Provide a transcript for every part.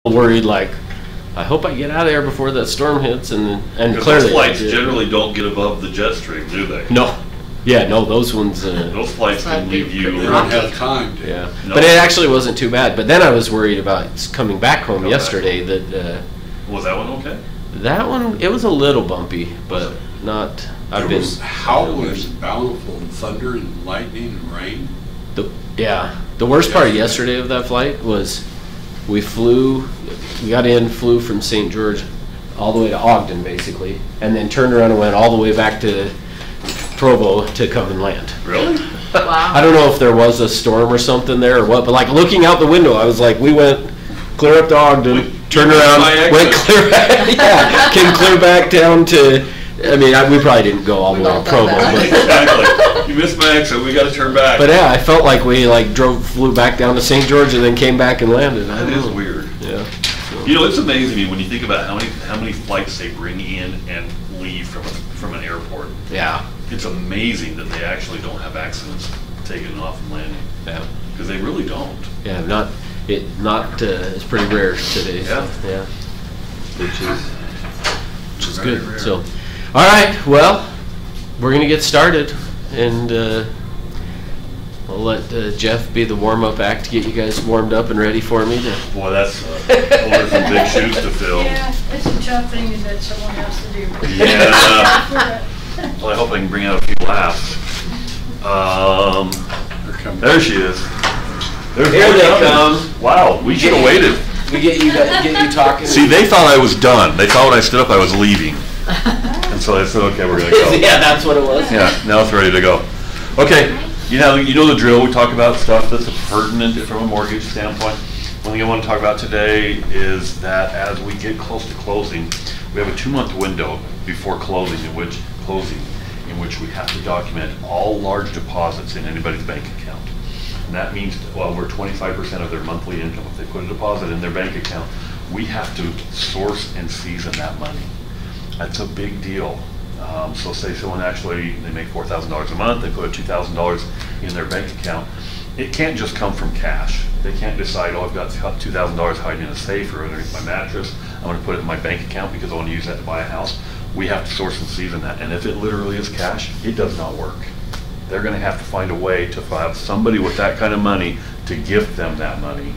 worried, like, I hope I get out of there before that storm hits, and Because clearly those flights generally don't get above the jet stream, do they? no. Yeah, no, those ones. Those flights can leave you. They don't have time to. Yeah, No. but it actually wasn't too bad. But then I was worried about coming back home Come back yesterday. That Was that one okay? that one, it was a little bumpy, but not. There I've been. was howlers, bountiful, and thunder and lightning and rain. The worst part of yesterday of that flight was we got in, flew from St. George all the way to Ogden, basically, and then turned around and went all the way back to Provo to come and land. Really? Wow. I don't know if there was a storm or something there or what, but like looking out the window, I was like, we went clear up to Ogden, turned around, went clear back, yeah, came clear back down to, I mean, we probably didn't go all the way to Provo, but, Exactly. You missed my exit. We got to turn back. but yeah, I felt like we like flew back down to St. George and then came back and landed. That is weird. Yeah. You know, it's amazing me when you think about how many flights they bring in and leave from an airport. Yeah. It's amazing that they actually don't have accidents taking off and landing. Yeah. Because they really don't. Yeah, it's pretty rare today. Yeah. Yeah. Which is Very good. rare. So, all right, well, we're gonna get started, and I'll let Jeff be the warm-up act to get you guys warmed up and ready for me to. Boy, that's those are some big shoes to fill. Yeah, it's a tough thing that someone has to do. Yeah. Well, I hope I can bring out a few laughs. There she is. There's Here more they coming. come. Wow, we should have waited. We get you talking. See, they thought I was done. They thought when I stood up I was leaving. And so they said, okay, we're going to go. Yeah, that's what it was. Yeah, now it's ready to go. Okay, you know the drill. We talk about stuff that's pertinent from a mortgage standpoint. One thing I want to talk about today is that as we get close to closing, we have a 2-month window before closing in which we have to document all large deposits in anybody's bank account. And that means, well, we're 25% of their monthly income. If they put a deposit in their bank account, we have to source and season that money. That's a big deal. So say someone they make $4,000 a month, they put $2,000 in their bank account. It can't just come from cash. They can't decide, oh, I've got $2,000 hiding in a safe or underneath my mattress. I'm going to put it in my bank account because I want to use that to buy a house. We have to source and season that. And if it literally is cash, it does not work. They're going to have to find a way to have somebody with that kind of money to gift them that money.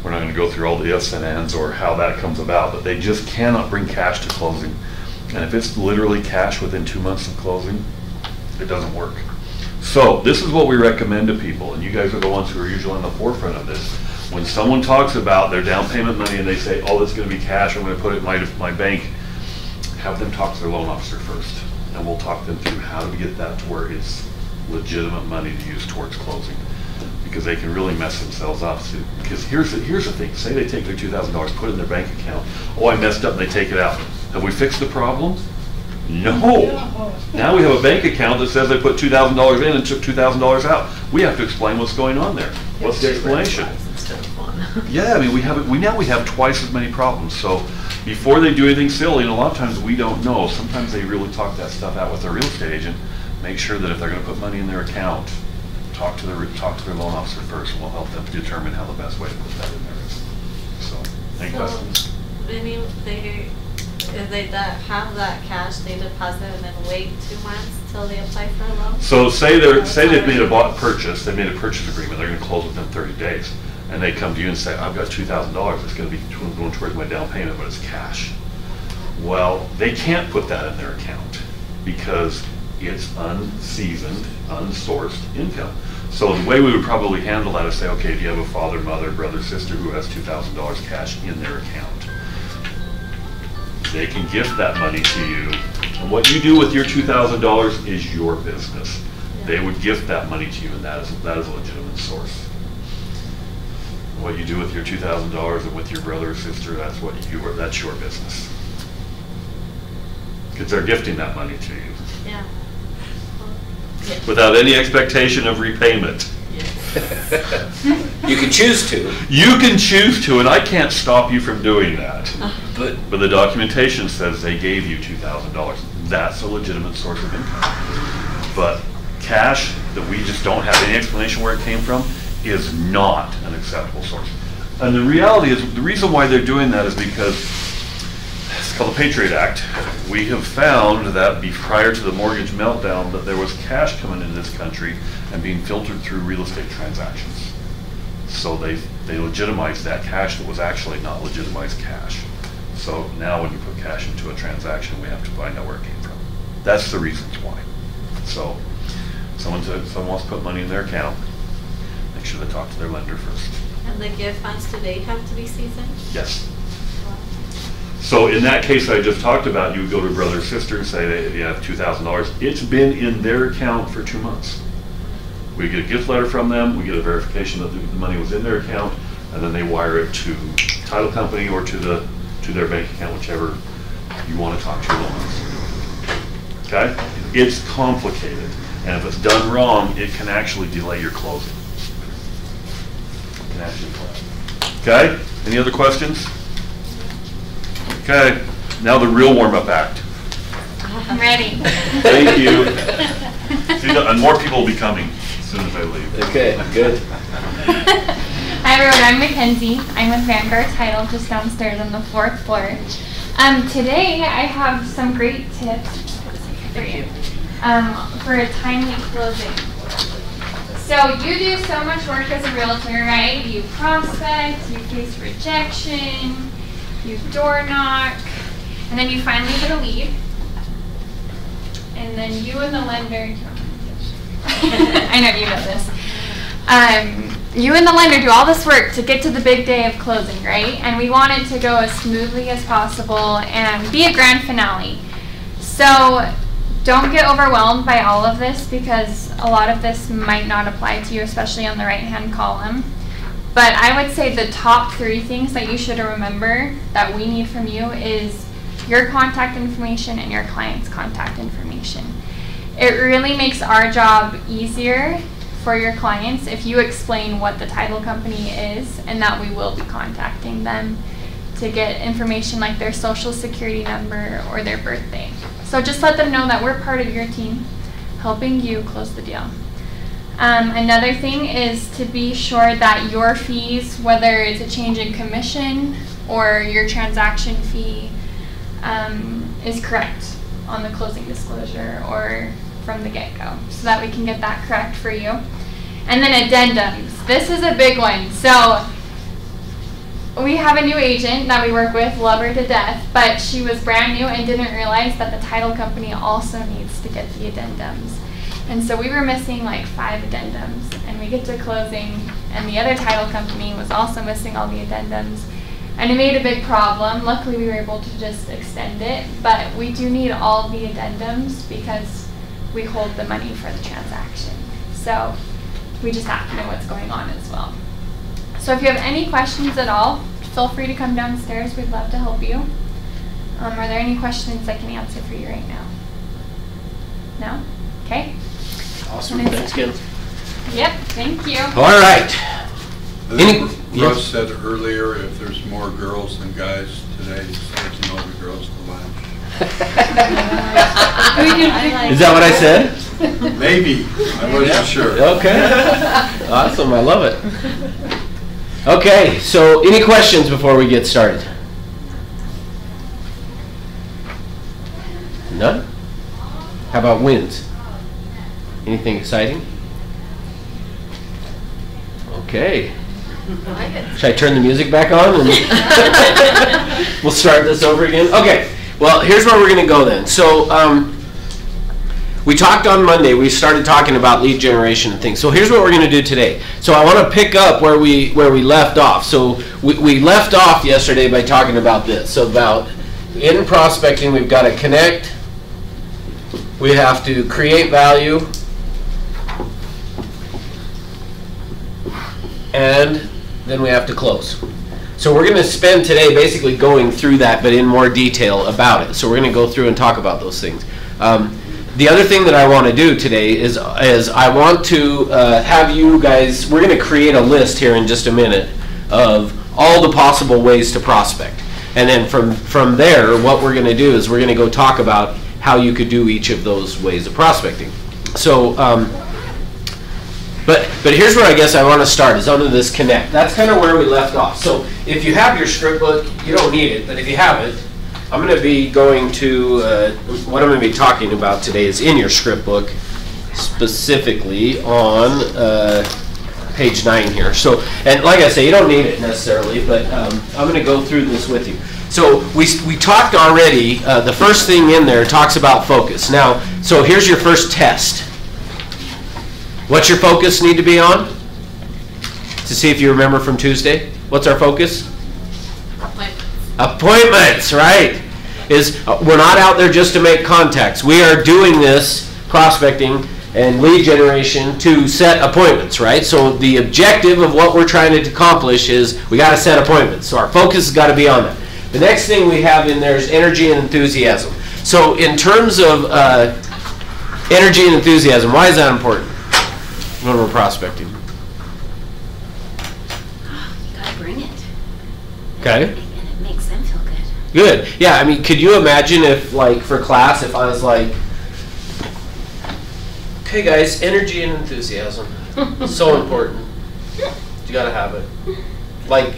We're not going to go through all the ifs and ands or how that comes about, but they just cannot bring cash to closing. And if it's literally cash within 2 months of closing, it doesn't work. So this is what we recommend to people, and you guys are the ones who are usually on the forefront of this. When someone talks about their down payment money and they say, oh, it's going to be cash, I'm going to put it in my bank, have them talk to their loan officer first. And we'll talk them through how to get that to where it's legitimate money to use towards closing. Because they can really mess themselves up. Because here's the thing, say they take their $2,000, put it in their bank account, oh, I messed up, and they take it out. Have we fixed the problem? No. Now we have a bank account that says they put $2,000 in and took $2,000 out. We have to explain what's going on there. What's the explanation? Instead of fun. Yeah, I mean, we have twice as many problems. So before they do anything silly, and a lot of times we don't know, sometimes they really talk that stuff out with their real estate agent. Make sure that if they're going to put money in their account, talk to their loan officer first, and we'll help them determine how the best way to put that in there is. So, any questions? I mean, if they have that cash, they deposit and then wait 2 months till they apply for a loan? So say they've made a purchase, they made a purchase agreement, they're going to close within 30 days, and they come to you and say, I've got $2,000, it's going to be going towards my down payment, but it's cash. Well, they can't put that in their account because it's unseasoned, unsourced income. So the way we would probably handle that is say, okay, do you have a father, mother, brother, sister who has $2,000 cash in their account? They can gift that money to you. And what you do with your $2,000 is your business. Yeah. They would gift that money to you, and that is a legitimate source. What you do with your $2,000 and with your brother or sister, that's your business. Because they're gifting that money to you. Yeah. Yeah. Without any expectation of repayment. You can choose to. You can choose to, and I can't stop you from doing that. But But the documentation says they gave you $2,000. That's a legitimate source of income. But cash that we just don't have any explanation where it came from is not an acceptable source. And the reality is, the reason why they're doing that is because it's called the Patriot Act. We have found that prior to the mortgage meltdown, that there was cash coming into this country and being filtered through real estate transactions. So they legitimized that cash that was actually not legitimized cash. So now when you put cash into a transaction, we have to find out where it came from. That's the reasons why. So someone wants to put money in their account, make sure they talk to their lender first. And the gift funds, do they have to be seasoned? Yes. So in that case I just talked about, you would go to a brother or sister and say, if you have $2,000, it's been in their account for 2 months. We get a gift letter from them, we get a verification that the money was in their account, and then they wire it to title company or to their bank account, whichever you want to talk to them. Okay? It's complicated, and if it's done wrong, it can actually delay your closing. It can actually delay. Okay? Any other questions? Okay. Now the real warm-up act. I'm ready. Thank you. See, and more people will be coming as soon as I leave. Okay, good. Hi everyone, I'm Mackenzie. I'm with Vanguard Title, just downstairs on the 4th floor. Today I have some great tips for you for a timely closing. So you do so much work as a realtor, right? You prospect, you face rejection, you door knock, and then you finally get a lead. And then you and the lender, I know you know this. You and the lender do all this work to get to the big day of closing, right? And we want it to go as smoothly as possible and be a grand finale. So don't get overwhelmed by all of this, because a lot of this might not apply to you, especially on the right-hand column. But I would say the top 3 things that you should remember that we need from you is your contact information and your client's contact information. It really makes our job easier for your clients if you explain what the title company is and that we will be contacting them to get information like their social security number or their birthday. So just let them know that we're part of your team helping you close the deal. Another thing is to be sure that your fees, whether it's a change in commission or your transaction fee, is correct on the closing disclosure or from the get-go, so that we can get that correct for you. And then addendums. This is a big one. So we have a new agent that we work with, love her to death, but she was brand new and didn't realize that the title company also needs to get the addendums. And so we were missing like 5 addendums, and we get to closing, and the other title company was also missing all the addendums. And it made a big problem. Luckily, we were able to just extend it, but we do need all the addendums because we hold the money for the transaction. So we just have to know what's going on as well. So if you have any questions at all, feel free to come downstairs. We'd love to help you. Are there any questions I can answer for you right now? No? Okay. Awesome, thanks again. Yep, thank you. All right. Russ said earlier, if there's more girls than guys today, send all the girls to lunch. Is that what I said? Maybe, I wasn't sure. Okay. Awesome, I love it. Okay, so any questions before we get started? None? How about wins? Anything exciting? Okay. Should I turn the music back on and we'll start this over again? Okay, well, here's where we're going to go then. So we talked on Monday, we started talking about lead generation and things. So here's what we're going to do today. So I want to pick up where we left off. So we left off yesterday by talking about this. So about in prospecting, we've got to connect, we have to create value, and then we have to close. So we're going to spend today basically going through that, but in more detail about it. So we're going to go through and talk about those things. The other thing that I want to do today is I want to have you guys, we're going to create a list here in just a minute of all the possible ways to prospect. And then from there, what we're going to do is we're going to go talk about how you could do each of those ways of prospecting. So But here's where I guess I want to start, is under this connect. That's kind of where we left off. So if you have your script book, you don't need it, but if you have it, I'm going to be going to, what I'm going to be talking about today is in your script book, specifically on page 9 here. So, and like I say, you don't need it necessarily, but I'm going to go through this with you. So we talked already, the first thing in there talks about focus. Now, so here's your first test. What's your focus need to be on? To see if you remember from Tuesday. What's our focus? Appointments. Appointments, right? We're not out there just to make contacts. We are doing this prospecting and lead generation to set appointments, right? So the objective of what we're trying to accomplish is we got to set appointments. So our focus has got to be on that. The next thing we have in there is energy and enthusiasm. So in terms of energy and enthusiasm, why is that important when we're prospecting? You gotta bring it. Okay. And it makes them feel good. Good. Yeah, I mean, could you imagine if, like, for class, if I was like, okay, guys, energy and enthusiasm, so important. You gotta have it. Like,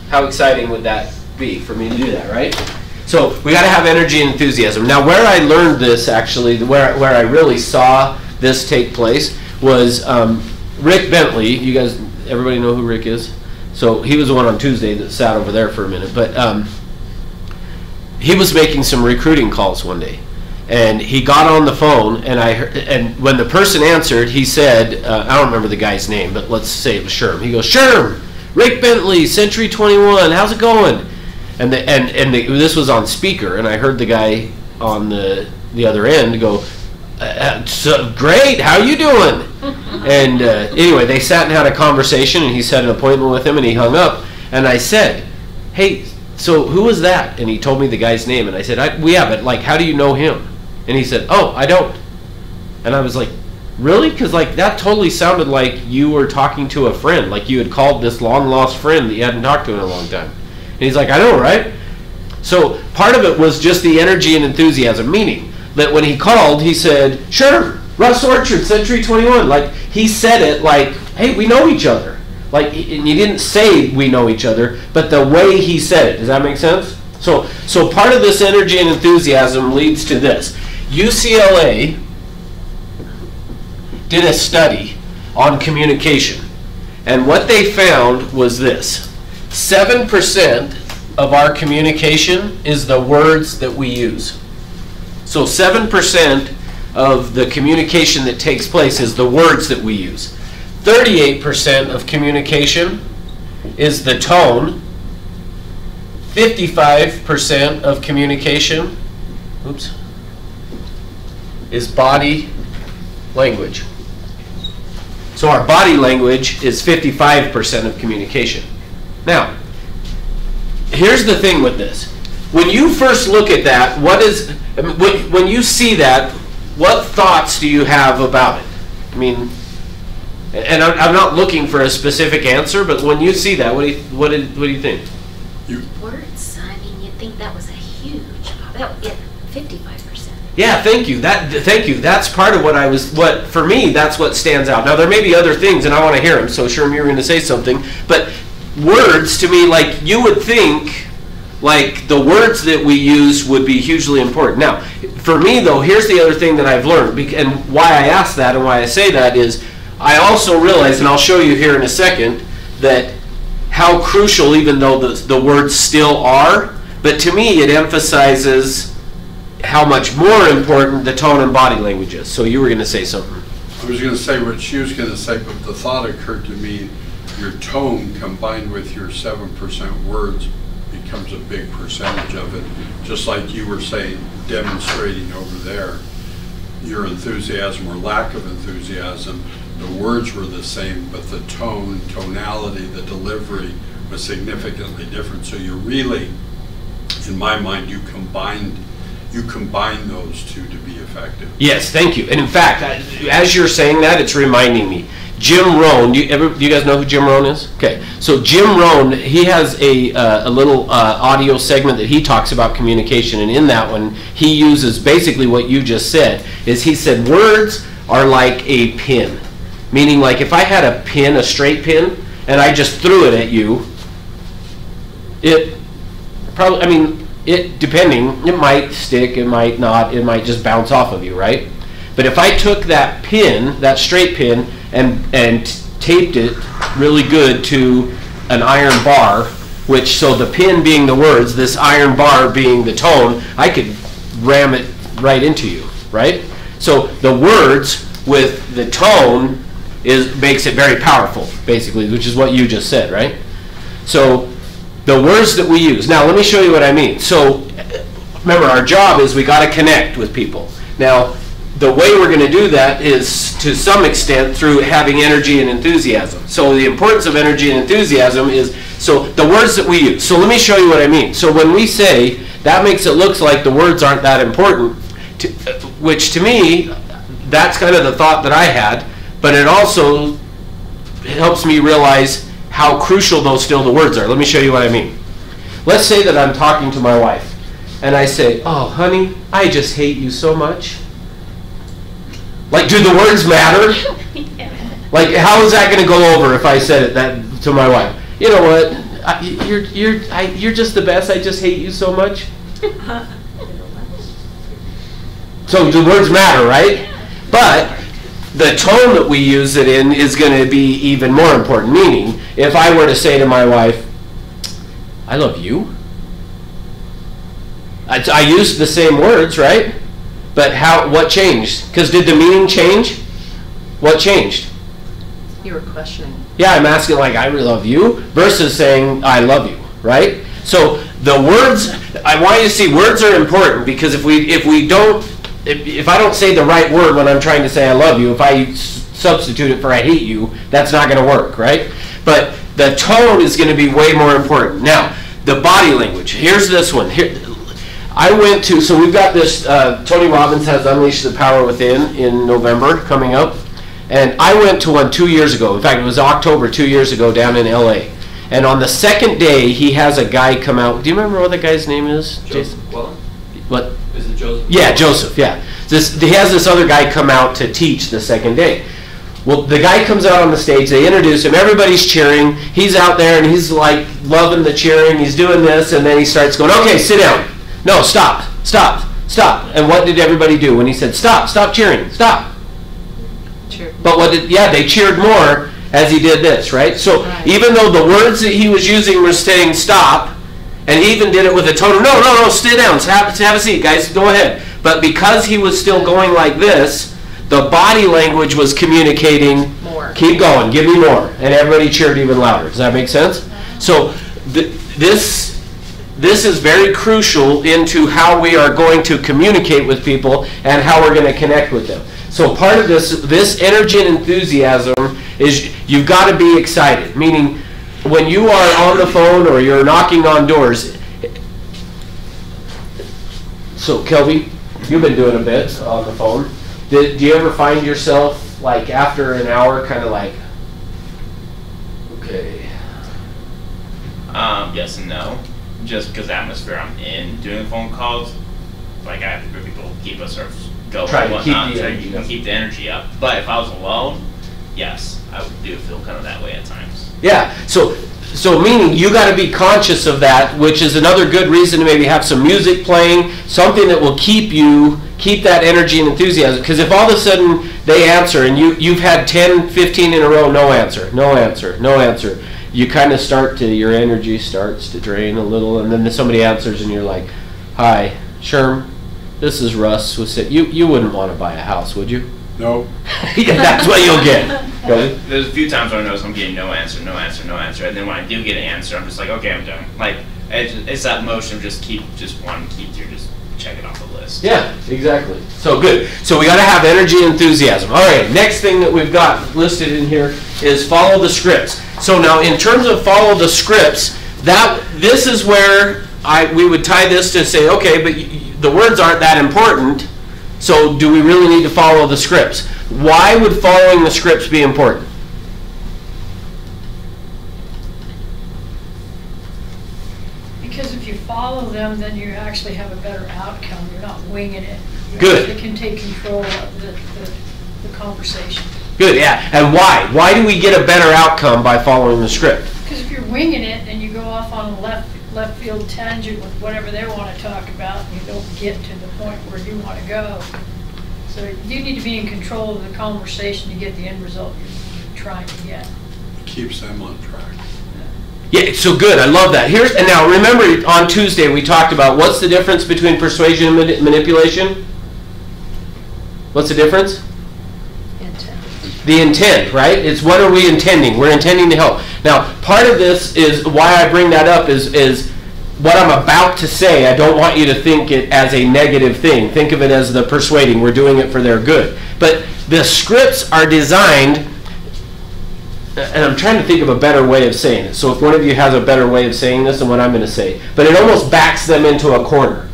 how exciting would that be for me to do that, right? So we gotta have energy and enthusiasm. Now, where I learned this, actually, where I really saw this take place was Rick Bentley. You guys, everybody know who Rick is? So he was the one on Tuesday that sat over there for a minute, but he was making some recruiting calls one day, and he got on the phone, and when the person answered, he said, I don't remember the guy's name, but let's say it was Sherm. He goes, Sherm, Rick Bentley, Century 21, how's it going? And this was on speaker, and I heard the guy on the other end go, so great, how you doing? And anyway, they sat and had a conversation, and he set an appointment with him, and he hung up. And I said, hey, so who was that? And he told me the guy's name, and I said, yeah, but like, how do you know him? And he said, oh, I don't. And I was like, really? Because like that totally sounded like you were talking to a friend, like you had called this long lost friend that you hadn't talked to in a long time. And he's like, I know, right? So part of it was just the energy and enthusiasm, meaning that when he called, he said, sure, Russ Orchard, Century 21. Like, he said it like, hey, we know each other. Like, and he didn't say we know each other, but the way he said it. Does that make sense? So part of this energy and enthusiasm leads to this. UCLA did a study on communication, and what they found was this. 7% of our communication is the words that we use. So 7% of the communication that takes place is the words that we use. 38% of communication is the tone. 55% of communication, is body language. So our body language is 55% of communication. Now, here's the thing with this. When you first look at that, when you see that, what thoughts do you have about it? I mean, and I'm not looking for a specific answer, but when you see that, what do you think? Words. I mean, you'd think that was a huge. 55%. Yeah, thank you. Thank you. That's part of what for me, that's what stands out. Now there may be other things, and I want to hear them. So Sherm, you're going to say something, but words to me, like you would think, like the words that we use would be hugely important. Now, for me though, here's the other thing that I've learned, and why I ask that and why I say that is, I also realize, and I'll show you here in a second, that how crucial, even though the words still are, but to me it emphasizes how much more important the tone and body language is. So you were going to say something. I was going to say what she was going to say, but the thought occurred to me, your tone combined with your 7% words becomes a big percentage of it. Just like you were saying, demonstrating over there, your enthusiasm or lack of enthusiasm, the words were the same, but the tone, tonality, the delivery was significantly different. So you really, in my mind, you combine those two to be effective. Yes, thank you. And in fact, as you're saying that, it's reminding me. Jim Rohn, do you guys know who Jim Rohn is? Okay, so Jim Rohn, he has a little audio segment that he talks about communication, and in that one, he uses basically what you just said, is he said words are like a pin. Meaning, like, if I had a pin, a straight pin, and I just threw it at you, it probably, I mean, it, depending, it might stick, it might not, it might just bounce off of you, right? But if I took that pin, that straight pin, and taped it really good to an iron bar, which, so the pin being the words, this iron bar being the tone, I could ram it right into you, right? So the words with the tone makes it very powerful, basically, which is what you just said, right? So the words that we use. Now, let me show you what I mean. So remember, our job is we got to connect with people. Now, the way we're going to do that is, to some extent, through having energy and enthusiasm. So the importance of energy and enthusiasm is, so the words that we use. So let me show you what I mean. So when we say, that makes it look like the words aren't that important, which to me, that's kind of the thought that I had, but it also helps me realize how crucial the words are. Let me show you what I mean. Let's say that I'm talking to my wife, and I say, oh, honey, I just hate you so much. Like, do the words matter? Like, how is that going to go over if I said that to my wife? You know what? You're just the best. I just hate you so much. So the words matter, right? But the tone that we use it in is going to be even more important. Meaning, if I were to say to my wife, I love you. I used the same words, right? But what changed? Because did the meaning change? What changed? You were questioning. Yeah, I'm asking, like, I love you versus saying I love you, right? So the words, I want you to see, words are important, because if I don't say the right word when I'm trying to say I love you, if I substitute it for I hate you, that's not going to work, right? But the tone is going to be way more important. Now, the body language. Here's this one. So we've got this, Tony Robbins has Unleash the Power Within in November coming up. And I went to one 2 years ago. In fact, it was October 2 years ago down in LA. And on the second day, he has a guy come out. Do you remember what the guy's name is? Joseph. What? Is it Joseph? Yeah, Joseph, yeah. He has this other guy come out to teach the second day. Well, the guy comes out on the stage, they introduce him, everybody's cheering, he's out there and he's like loving the cheering, he's doing this, and then he starts going, okay, sit down. No, stop. And what did everybody do when he said, stop cheering, stop? Cheer. But they cheered more as he did this, right? So even though the words that he was using were saying stop, and he even did it with a tone of, no, sit down, have a seat, guys, go ahead. But because he was still going like this, the body language was communicating, more. Keep going, give me more. And everybody cheered even louder. Does that make sense? So this is very crucial into how we are going to communicate with people and how we're going to connect with them. So part of this energy and enthusiasm is you've got to be excited. Meaning, when you are on the phone or you're knocking on doors. So Kelby, you've been doing a bit on the phone. Do you ever find yourself, like, after an hour, kind of like, okay? Yes and no. Just because the atmosphere I'm in doing phone calls, like, I have to for people to keep us going Try and to keep whatnot, the so energy you can up. keep the energy up. But if I was alone, yes, I do feel kind of that way at times. Yeah, so meaning you got to be conscious of that, which is another good reason to maybe have some music playing, something that will keep that energy and enthusiasm. Because if all of a sudden they answer and you've had 10, 15 in a row, no answer, you kind of your energy starts to drain a little, and then somebody answers and you're like, hi, Sherm, this is Russ. You wouldn't want to buy a house, would you? No. Yeah, that's what you'll get. Really? There's a few times where I notice I'm getting no answer, and then when I do get an answer, I'm just like, okay, I'm done. Like, it's that motion of just wanting to keep through, just check it off the list. Yeah, exactly. So good. So we got to have energy and enthusiasm. All right, next thing that we've got listed in here is follow the scripts. So now in terms of follow the scripts, this is where we would tie this to say, okay, but the words aren't that important, so do we really need to follow the scripts? Why would following the scripts be important? Because if you follow them, then you actually have a better outcome. You're not winging it. You Good. actually can take control of the conversation. Good, yeah. And why? Why do we get a better outcome by following the script? Because if you're winging it and you go off on a left field tangent with whatever they want to talk about, and you don't get to the point where you want to go. So you need to be in control of the conversation to get the end result you're trying to get. Keeps them on track. Yeah, so good. I love that. Here's and now remember on Tuesday we talked about what's the difference between persuasion and manipulation? What's the difference? Intent. The intent, right? It's what are we intending? We're intending to help. Now, part of this is why I bring that up is what I'm about to say. I don't want you to think it as a negative thing. Think of it as the persuading. We're doing it for their good. But the scripts are designed, and I'm trying to think of a better way of saying it. So if one of you has a better way of saying this than what I'm going to say, but it almost backs them into a corner.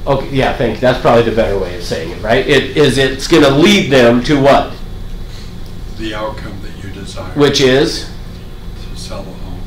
Okay, yeah, thank you. That's probably the better way of saying it, right? It's going to lead them to what? The outcome that you desire. Which is? To sell a home.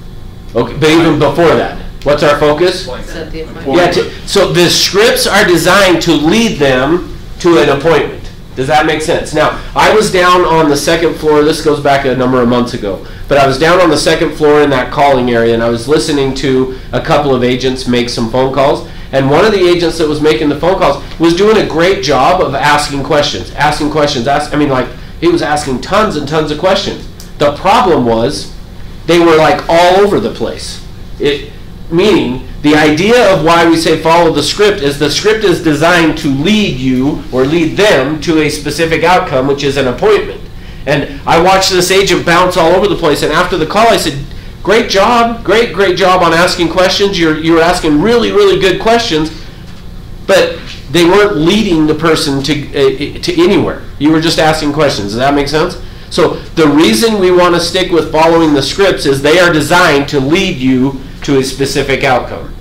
Okay, but even before that, what's our focus? Set the appointment. Yeah, so the scripts are designed to lead them to an appointment. Does that make sense? Now, I was down on the second floor. This goes back a number of months ago. But I was down on the second floor in that calling area, and I was listening to a couple of agents make some phone calls. And one of the agents that was making the phone calls was doing a great job of asking questions. He was asking tons and tons of questions. The problem was they were like all over the place. Meaning, the idea of why we say follow the script is designed to lead you or lead them to a specific outcome, which is an appointment. And I watched this agent bounce all over the place, and after the call I said, great job, great job on asking questions. You were asking really, really good questions, but they weren't leading the person to anywhere. You were just asking questions. Does that make sense? So the reason we want to stick with following the scripts is they are designed to lead you to a specific outcome.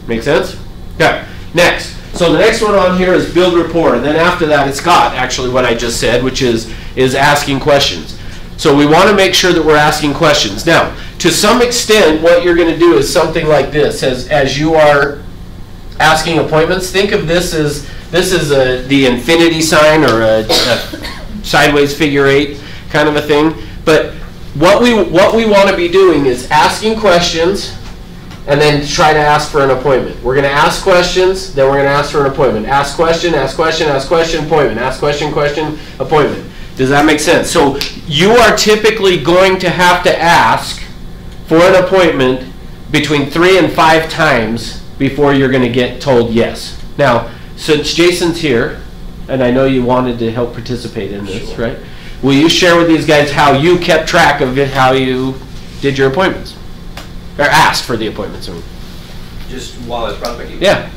Make sense? Okay, next. So the next one on here is build rapport, and then after that it's got actually what I just said, which is asking questions. So we want to make sure that we're asking questions. Now, to some extent, what you're going to do is something like this. As you are asking appointments, think of this as the infinity sign or a sideways figure 8 kind of a thing. But what we want to be doing is asking questions and then try to ask for an appointment. We're going to ask questions, then we're going to ask for an appointment. Ask question, appointment. Ask question, appointment. Does that make sense? So you are typically going to have to ask for an appointment between 3 and 5 times before you're going to get told yes. Now, since Jason's here, and I know you wanted to help participate in this, Sure. right? Will you share with these guys how you kept track of it, how you did your appointments? Or asked for the appointments, I mean. Just while I was prospecting? Yeah.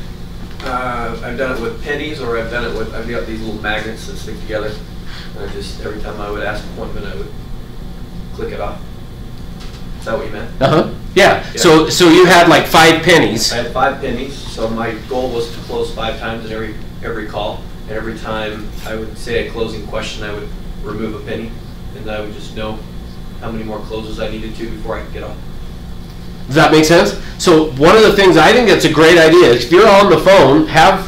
I've done it with pennies, or I've got these little magnets that stick together. And every time I would ask an appointment, I would click it off. Is that what you meant? Uh-huh. Yeah. Yeah. So you had like 5 pennies. I had 5 pennies, so my goal was to close 5 times in every call. And every time I would say a closing question, I would remove a penny, and I would just know how many more closes I needed to before I could get off. Does that make sense? So one of the things I think that's a great idea is if you're on the phone, have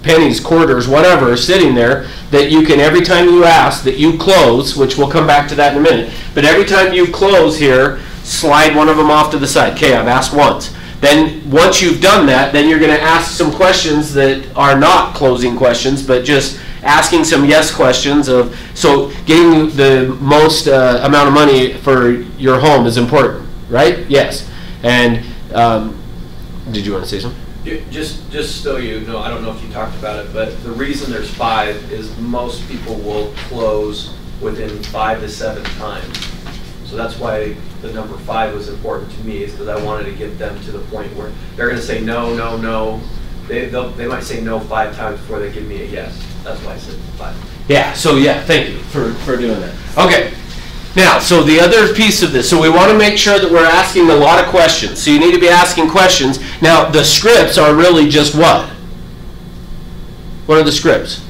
pennies, quarters, whatever, sitting there that you can, every time you ask, that you close, which we'll come back to that in a minute, but every time you close here, slide one of them off to the side. Okay, I've asked once. Then once you've done that, then you're going to ask some questions that are not closing questions, but just asking some yes questions of, so getting the most amount of money for your home is important, right? Yes. And did you want to say something? Just so you know, I don't know if you talked about it, but the reason there's 5 is most people will close within 5 to 7 times. So that's why the number 5 was important to me, is because I wanted to get them to the point where they're going to say no, no, no. They might say no 5 times before they give me a yes. That's why I said 5. Yeah, so yeah, thank you for doing that. Okay, now, so the other piece of this, so we want to make sure that we're asking a lot of questions. So you need to be asking questions. Now, the scripts are really just what? What are the scripts?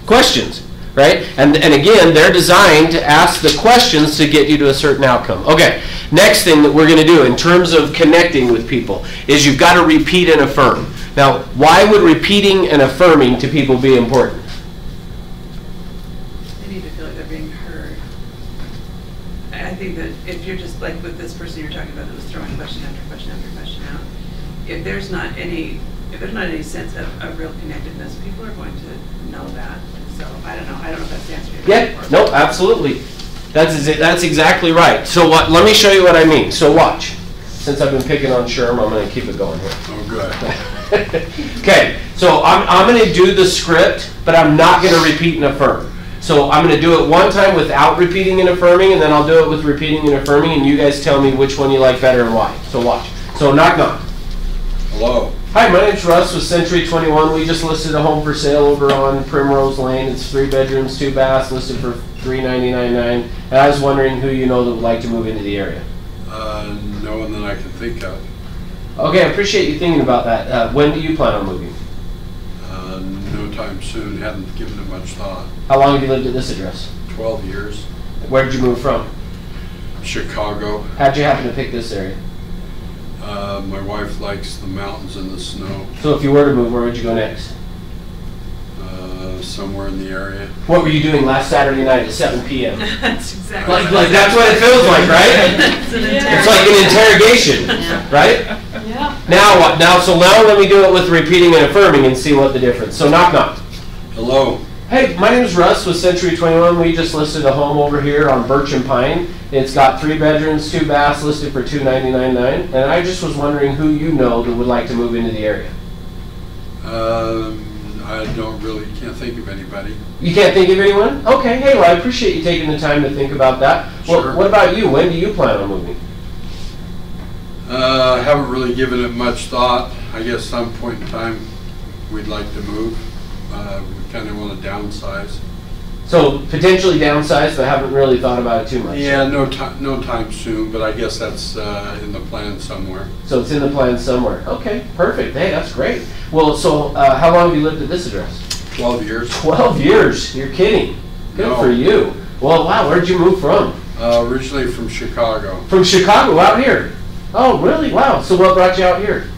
Questions, right? And again, they're designed to ask the questions to get you to a certain outcome. Okay, next thing that we're going to do in terms of connecting with people is you've got to repeat and affirm. Now, why would repeating and affirming to people be important? They need to feel like they're being think that if you're just like with this person you're talking about that was throwing question after question after question out, if there's not any sense of real connectedness, people are going to know that. So I don't know if that's the answer you're looking for. No, absolutely. That's exactly right. So what? Let me show you what I mean. So watch. Since I've been picking on Sherm, I'm going to keep it going here. Oh, good. Okay, so I'm going to do the script, but I'm not going to repeat and affirm. So I'm going to do it one time without repeating and affirming, and then I'll do it with repeating and affirming, and you guys tell me which one you like better and why. So watch. So knock knock. Hello. Hi, my name's Russ with Century 21. We just listed a home for sale over on Primrose Lane. It's 3 bedrooms, 2 baths, listed for $399,999. And I was wondering who you know that would like to move into the area. No one that I can think of. Okay, I appreciate you thinking about that. When do you plan on moving? No time soon. Haven't given it much thought. How long have you lived at this address? 12 years. Where did you move from? Chicago. How'd you happen to pick this area? My wife likes the mountains and the snow. So if you were to move, where would you go next? Somewhere in the area. What were you doing last Saturday night at 7 p.m.? That's exactly like that's what it feels like, right? It's like an interrogation, right? Yeah. Now what? So now let me do it with repeating and affirming and see what the difference. So knock knock. Hello. Hey, my name is Russ with Century 21. We just listed a home over here on Birch and Pine. It's got 3 bedrooms, 2 baths, listed for $299,999. And I just was wondering who you know that would like to move into the area. I can't think of anybody. You can't think of anyone? Okay, hey, well, I appreciate you taking the time to think about that. Sure. Well, what about you? When do you plan on moving? I haven't really given it much thought. I guess some point in time we'd like to move. We kind of want to downsize. So potentially downsize, but haven't really thought about it too much. Yeah, no time soon, but I guess that's in the plan somewhere. So it's in the plan somewhere. Okay, perfect. Hey, that's great. Well, so how long have you lived at this address? 12 years. 12 years? You're kidding. Good No. for you. Well, wow, where'd you move from? Originally from Chicago. From Chicago, out here? Oh, really? Wow. So what brought you out here?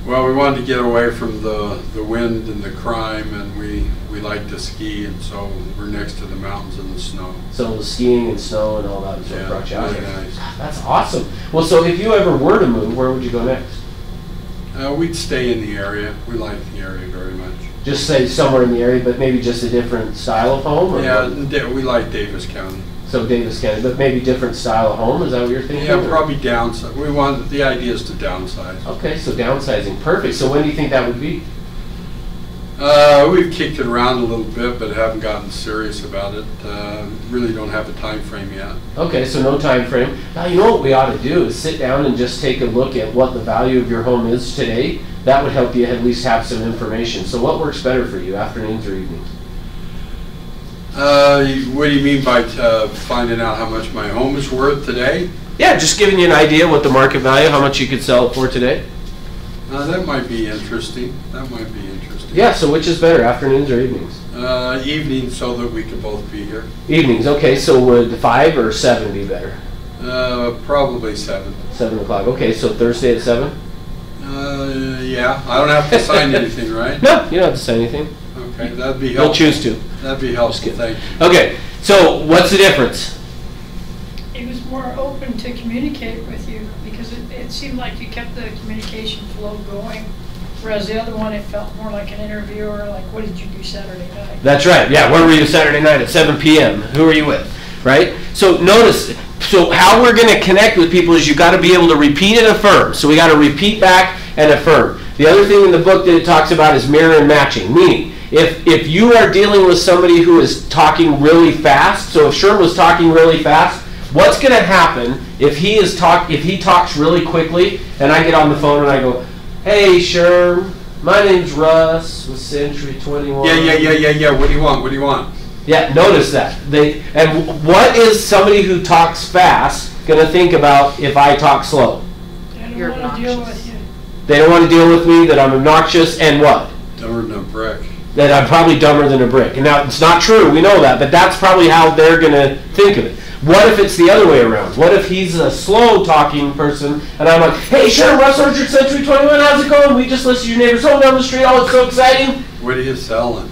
Well, we wanted to get away from the wind and the crime, and we like to ski, and so we're next to the mountains and the snow. So skiing and snow and all that is what brought you out really here. nice. That's awesome. Well, so if you ever were to move, where would you go next? We'd stay in the area. We like the area very much. Just say somewhere in the area, but maybe just a different style of home? Or Yeah, we like Davis County. So Davis County, but maybe different style of home? Is that what you're thinking? Yeah, probably downsize. The idea is to downsize. Okay, so downsizing. Perfect. So when do you think that would be? We've kicked it around a little bit, but haven't gotten serious about it. Really don't have a time frame yet. Okay, so no time frame. Now, you know what we ought to do is sit down and just take a look at what the value of your home is today. That would help you at least have some information. So what works better for you, afternoons or evenings? What do you mean by finding out how much my home is worth today? Yeah, just giving you an idea what the market value, how much you could sell it for today. That might be interesting. Yeah, so which is better, afternoons or evenings? Evenings, so that we can both be here. Evenings, okay, so would 5 or 7 be better? Probably 7. 7 o'clock, okay, so Thursday at 7? Yeah, I don't have to sign anything, right? No, you don't have to say anything. Okay, that'd be helpful. You'll choose to. That'd be helpful, thank you. Okay, so what's the difference? He was more open to communicate with you because it seemed like you kept the communication flow going. Whereas the other one, it felt more like an interviewer, like, what did you do Saturday night? That's right, yeah, where were you Saturday night at 7 p.m.? Who were you with, right? So notice, so how we're going to connect with people is you've got to be able to repeat and affirm. So we got to repeat back and affirm. The other thing in the book that it talks about is mirror and matching, meaning if you are dealing with somebody who is talking really fast, so if Sherm was talking really fast, what's going to happen if he talks really quickly and I get on the phone and I go, hey Sherm, my name's Russ with Century 21. Yeah. What do you want? Yeah, notice that. And what is somebody who talks fast going to think about if I talk slow? They don't want to deal with you. They don't want to deal with me, that I'm obnoxious, and what? Dumber than a brick. That I'm probably dumber than a brick. And now, it's not true, we know that, but that's probably how they're going to think of it. What if it's the other way around? What if he's a slow-talking person, and I'm like, hey, sure, Russ Orchard, Century 21, how's it going? We just listed your neighbor's home down the street. Oh, it's so exciting. What are you selling?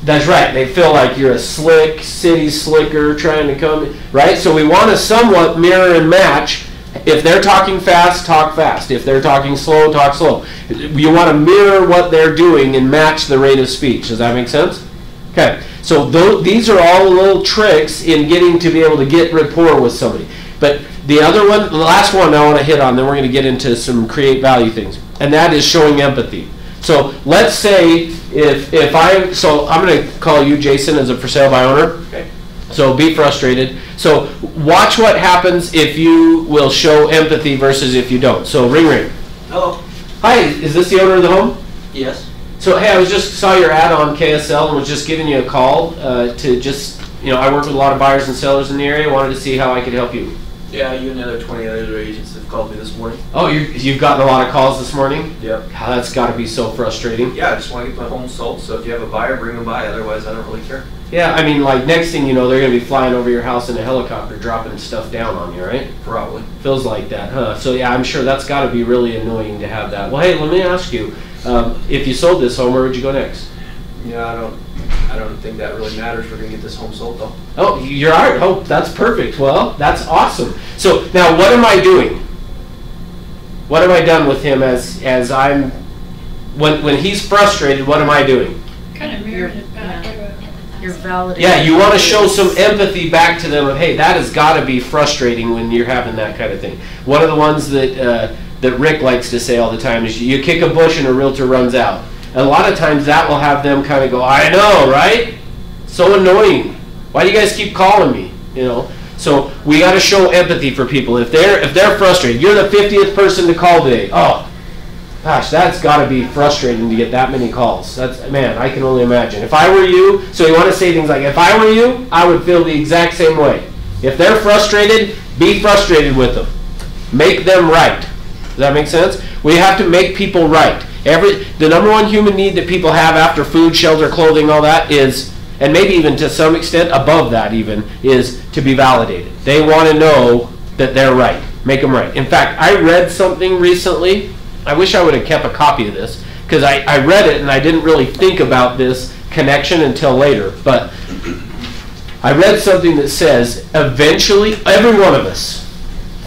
That's right. They feel like you're a slick city slicker trying to come, right? So we want to somewhat mirror and match. If they're talking fast, talk fast. If they're talking slow, talk slow. You want to mirror what they're doing and match the rate of speech. Does that make sense? Okay. So these are all little tricks in getting to be able to get rapport with somebody. But the other one, the last one I want to hit on, then we're going to get into some create value things, and that is showing empathy. So let's say I'm going to call you Jason as a for sale by owner. Okay. So be frustrated. So watch what happens if you will show empathy versus if you don't. So ring ring. Hello. Hi, is this the owner of the home? Yes. So hey, I just saw your ad on KSL and was just giving you a call to just, I work with a lot of buyers and sellers in the area. Wanted to see how I could help you. Yeah, you and the other 20 other agents have called me this morning. Oh, you've gotten a lot of calls this morning? Yep. That's got to be so frustrating. Yeah, I just want to get my home sold, so if you have a buyer, bring them by. Otherwise, I don't really care. Yeah, I mean, like, next thing you know, they're going to be flying over your house in a helicopter, dropping stuff down on you, right? Probably. Feels like that, huh? So, yeah, I'm sure that's got to be really annoying to have that. Well, hey, let me ask you, if you sold this home, where would you go next? Yeah, I don't think that really matters. We're going to get this home sold, though. Oh, you're all right. Oh, that's perfect. Well, that's awesome. So, now, what am I doing? What have I done with him as I'm, when he's frustrated, what am I doing? Kind of mirroring it back to it. You're validating. Yeah, you want to show some empathy back to them of, hey, that has got to be frustrating when you're having that kind of thing. One of the ones that Rick likes to say all the time is you kick a bush and a realtor runs out. And a lot of times that will have them kind of go, I know, right? So annoying. Why do you guys keep calling me? So we got to show empathy for people. If they're frustrated, you're the 50th person to call today. Oh, gosh, that's got to be frustrating to get that many calls. Man, I can only imagine. If I were you, so you want to say things like, if I were you, I would feel the exact same way. If they're frustrated, be frustrated with them. Make them right. Does that make sense? We have to make people right. The number one human need that people have after food, shelter, clothing, all that is, and maybe even to some extent above that even, is to be validated. They want to know that they're right. Make them right. In fact, I read something recently. I wish I would have kept a copy of this, because I read it and I didn't really think about this connection until later. But I read something that says, eventually, every one of us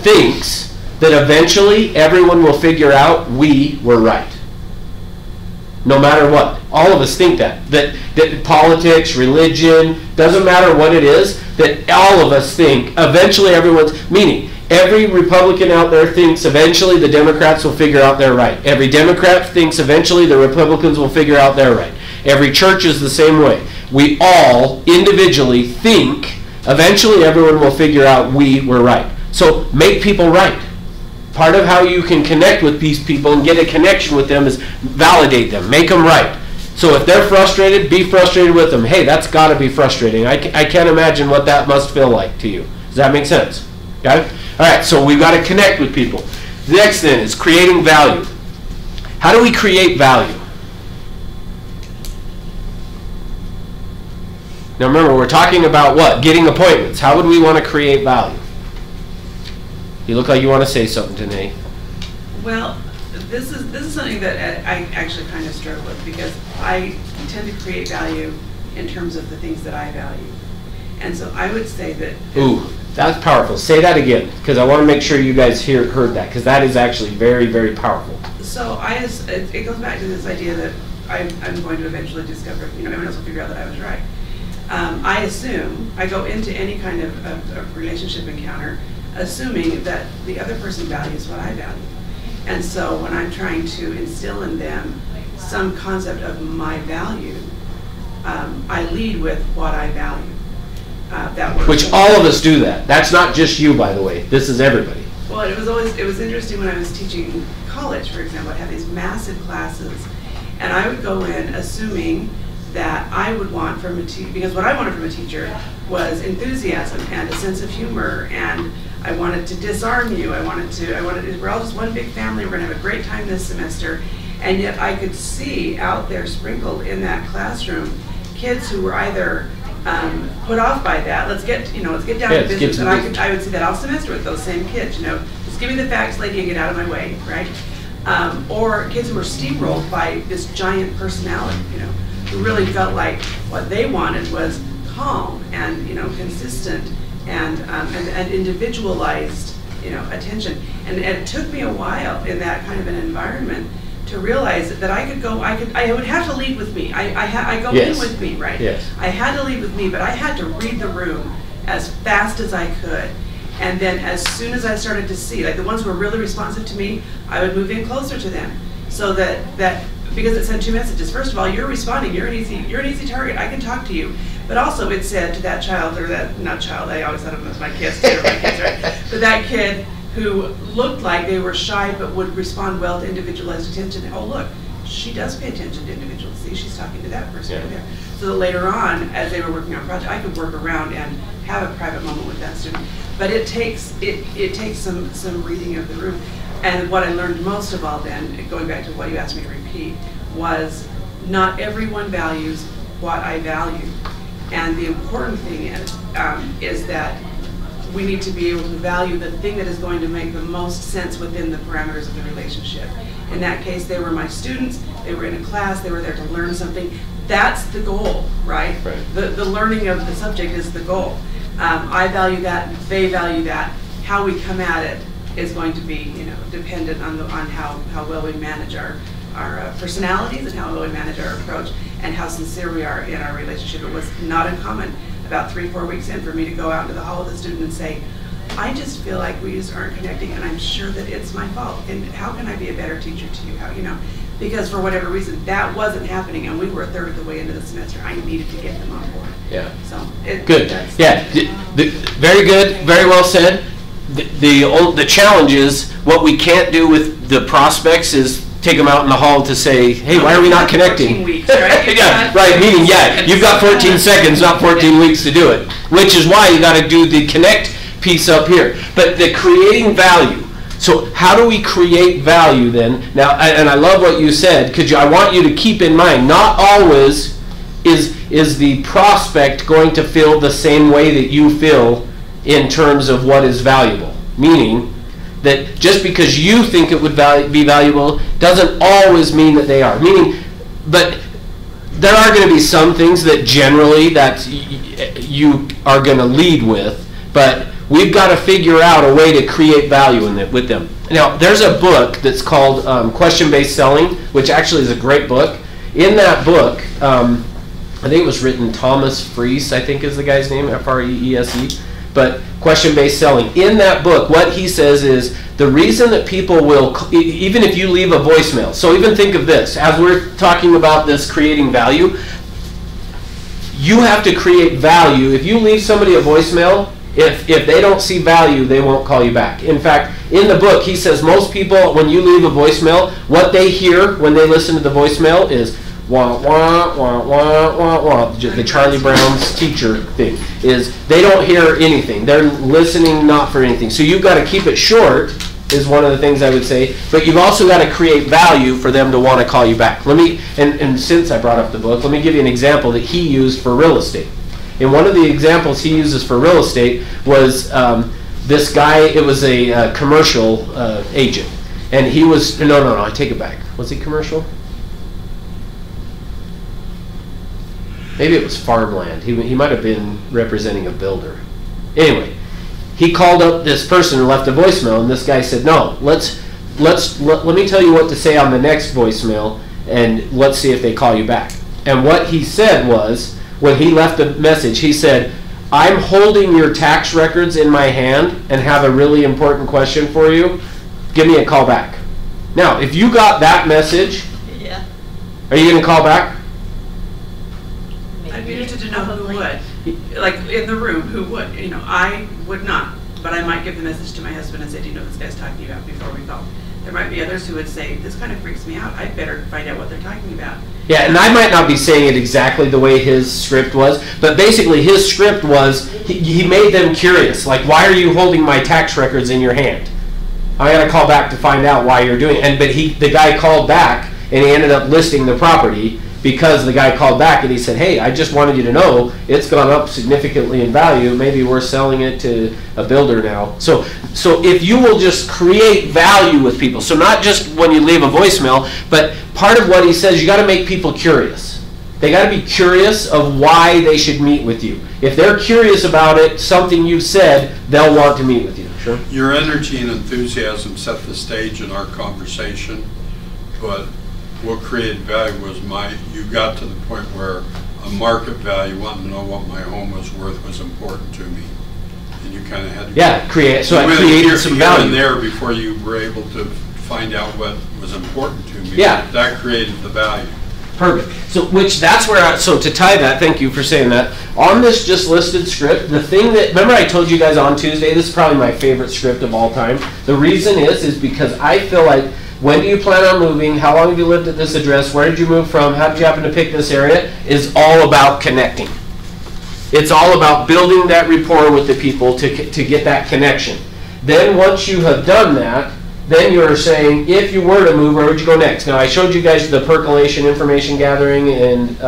thinks that eventually everyone will figure out we were right. No matter what. All of us think that politics, religion, doesn't matter what it is, that all of us think eventually meaning every Republican out there thinks eventually the Democrats will figure out they're right. Every Democrat thinks eventually the Republicans will figure out they're right. Every church is the same way. We all individually think eventually everyone will figure out we were right. So make people right. Part of how you can connect with these people and get a connection with them is validate them, make them right. So if they're frustrated, be frustrated with them. Hey, that's got to be frustrating. I can't imagine what that must feel like to you. Does that make sense? Got it? All right, so we've got to connect with people. The next thing is creating value. How do we create value? Now remember, we're talking about what? Getting appointments. How would we want to create value? You look like you want to say something today. Well, this is something that I actually kind of struggle with, because I tend to create value in terms of the things that I value. And so I would say that... Ooh, that's powerful. Say that again, because I want to make sure you guys heard that, because that is actually very, very powerful. So it goes back to this idea that I'm going to eventually discover, everyone else will figure out that I was right. I go into any kind of relationship encounter assuming that the other person values what I value. And so when I'm trying to instill in them some concept of my value, I lead with what I value. Which all of us do that. That's not just you, by the way. This is everybody. Well, it was interesting when I was teaching college, for example. I'd have these massive classes, and I would go in assuming that I would want from a teacher, because what I wanted from a teacher was enthusiasm and a sense of humor, and I wanted to disarm you. We're all just one big family. We're going to have a great time this semester. And yet I could see out there sprinkled in that classroom kids who were either put off by that. Let's get down to business. And I would see that all semester with those same kids. Just give me the facts, lady, and get out of my way, right? Or kids who were steamrolled by this giant personality. who really felt like what they wanted was calm and, consistent and individualized, attention. And it took me a while in that kind of an environment to realize that I would have to lead with me. I go Yes. in with me, right? Yes. I had to lead with me, but I had to read the room as fast as I could. And then as soon as I started to see, like the ones who were really responsive to me, I would move in closer to them. So that because it sent two messages. First of all, you're responding, you're an easy target, I can talk to you. But also it said to that child, or that, not child, I always thought of them as my kids too, my kids, right? But that kid who looked like they were shy but would respond well to individualized attention. Oh look, she does pay attention to individuals. See, she's talking to that person over there. So that later on, as they were working on a project, I could work around and have a private moment with that student. But it takes some reading of the room. And what I learned most of all then, going back to what you asked me to repeat, was not everyone values what I value. And the important thing is that we need to be able to value the thing that is going to make the most sense within the parameters of the relationship. In that case, they were my students, they were in a class, they were there to learn something. That's the goal, right? The learning of the subject is the goal. I value that, they value that. How we come at it is going to be, dependent on how well we manage our personalities and how well we manage our approach and how sincere we are in our relationship. It was not uncommon about 3-4 weeks in for me to go out into the hall with a student and say, I just feel like we just aren't connecting and I'm sure that it's my fault. And how can I be a better teacher to you? How, because for whatever reason, that wasn't happening and we were a third of the way into the semester. I needed to get them on board. Yeah. So good. Yeah. Very good. Very well said. The challenge is what we can't do with the prospects is take them out in the hall to say, hey, why are we not connecting? 14 weeks, right? Yeah, right, meaning, you've got 14 seconds, not 14 weeks to do it, which is why you got to do the connect piece up here. But the creating value. So how do we create value then? Now, and I love what you said, because I want you to keep in mind, not always is the prospect going to feel the same way that you feel in terms of what is valuable. Meaning that just because you think it would be valuable doesn't always mean that they are. But there are going to be some things that generally that you are going to lead with, but we've got to figure out a way to create value with them. Now, there's a book that's called Question-Based Selling, which actually is a great book. In that book, I think it was written Thomas Friese, I think is the guy's name, F-R-E-E-S-E. But question-based selling. In that book, what he says is the reason that people will, even if you leave a voicemail, so even think of this, as we're talking about this creating value, you have to create value. If you leave somebody a voicemail, if they don't see value, they won't call you back. In fact, in the book, he says most people, when you leave a voicemail, what they hear when they listen to the voicemail is wah, wah, wah, wah, wah, wah. The Charlie Brown's teacher thing is they don't hear anything. They're listening not for anything. So you've got to keep it short is one of the things I would say. But you've also got to create value for them to want to call you back. And since I brought up the book, let me give you an example that he used for real estate. And one of the examples he uses for real estate was this guy, it was a commercial agent. And he was, no, I take it back. Was he commercial? Maybe it was farmland. He might have been representing a builder. Anyway, he called up this person and left a voicemail, and this guy said, no, let me tell you what to say on the next voicemail, and let's see if they call you back. And what he said was, when he left the message, he said, I'm holding your tax records in my hand and have a really important question for you. Give me a call back. Now, if you got that message, are you going to call back? I'd be interested to know who would. Like in the room, who would? I would not, but I might give the message to my husband and say, do you know what this guy's talking about before we call? There might be others who would say, this kind of freaks me out. I'd better find out what they're talking about. Yeah, and I might not be saying it exactly the way his script was, but basically his script was, he made them curious. Like, why are you holding my tax records in your hand? I got to call back to find out why you're doing it. But the guy called back, and he ended up listing the property because the guy called back and he said, hey, I just wanted you to know it's gone up significantly in value. Maybe we're selling it to a builder now. So if you will just create value with people, so not just when you leave a voicemail, but part of what he says, you got to make people curious. They got to be curious of why they should meet with you. If they're curious about it, something you said, they'll want to meet with you. Sure. Your energy and enthusiasm set the stage in our conversation, but what created value was you got to the point where a market value, wanting to know what my home was worth, was important to me. And you kind of had to... Yeah, so I created some value. And there before you were able to find out what was important to me. Yeah. That created the value. Perfect. So so to tie that, thank you for saying that, on this just listed script, the thing that, remember I told you guys on Tuesday, this is probably my favorite script of all time. The reason is because I feel like, when do you plan on moving? How long have you lived at this address? Where did you move from? How did you happen to pick this area? Is all about connecting. It's all about building that rapport with the people to get that connection. Then once you have done that, then you're saying, if you were to move, where would you go next? Now, I showed you guys the percolation, information gathering, and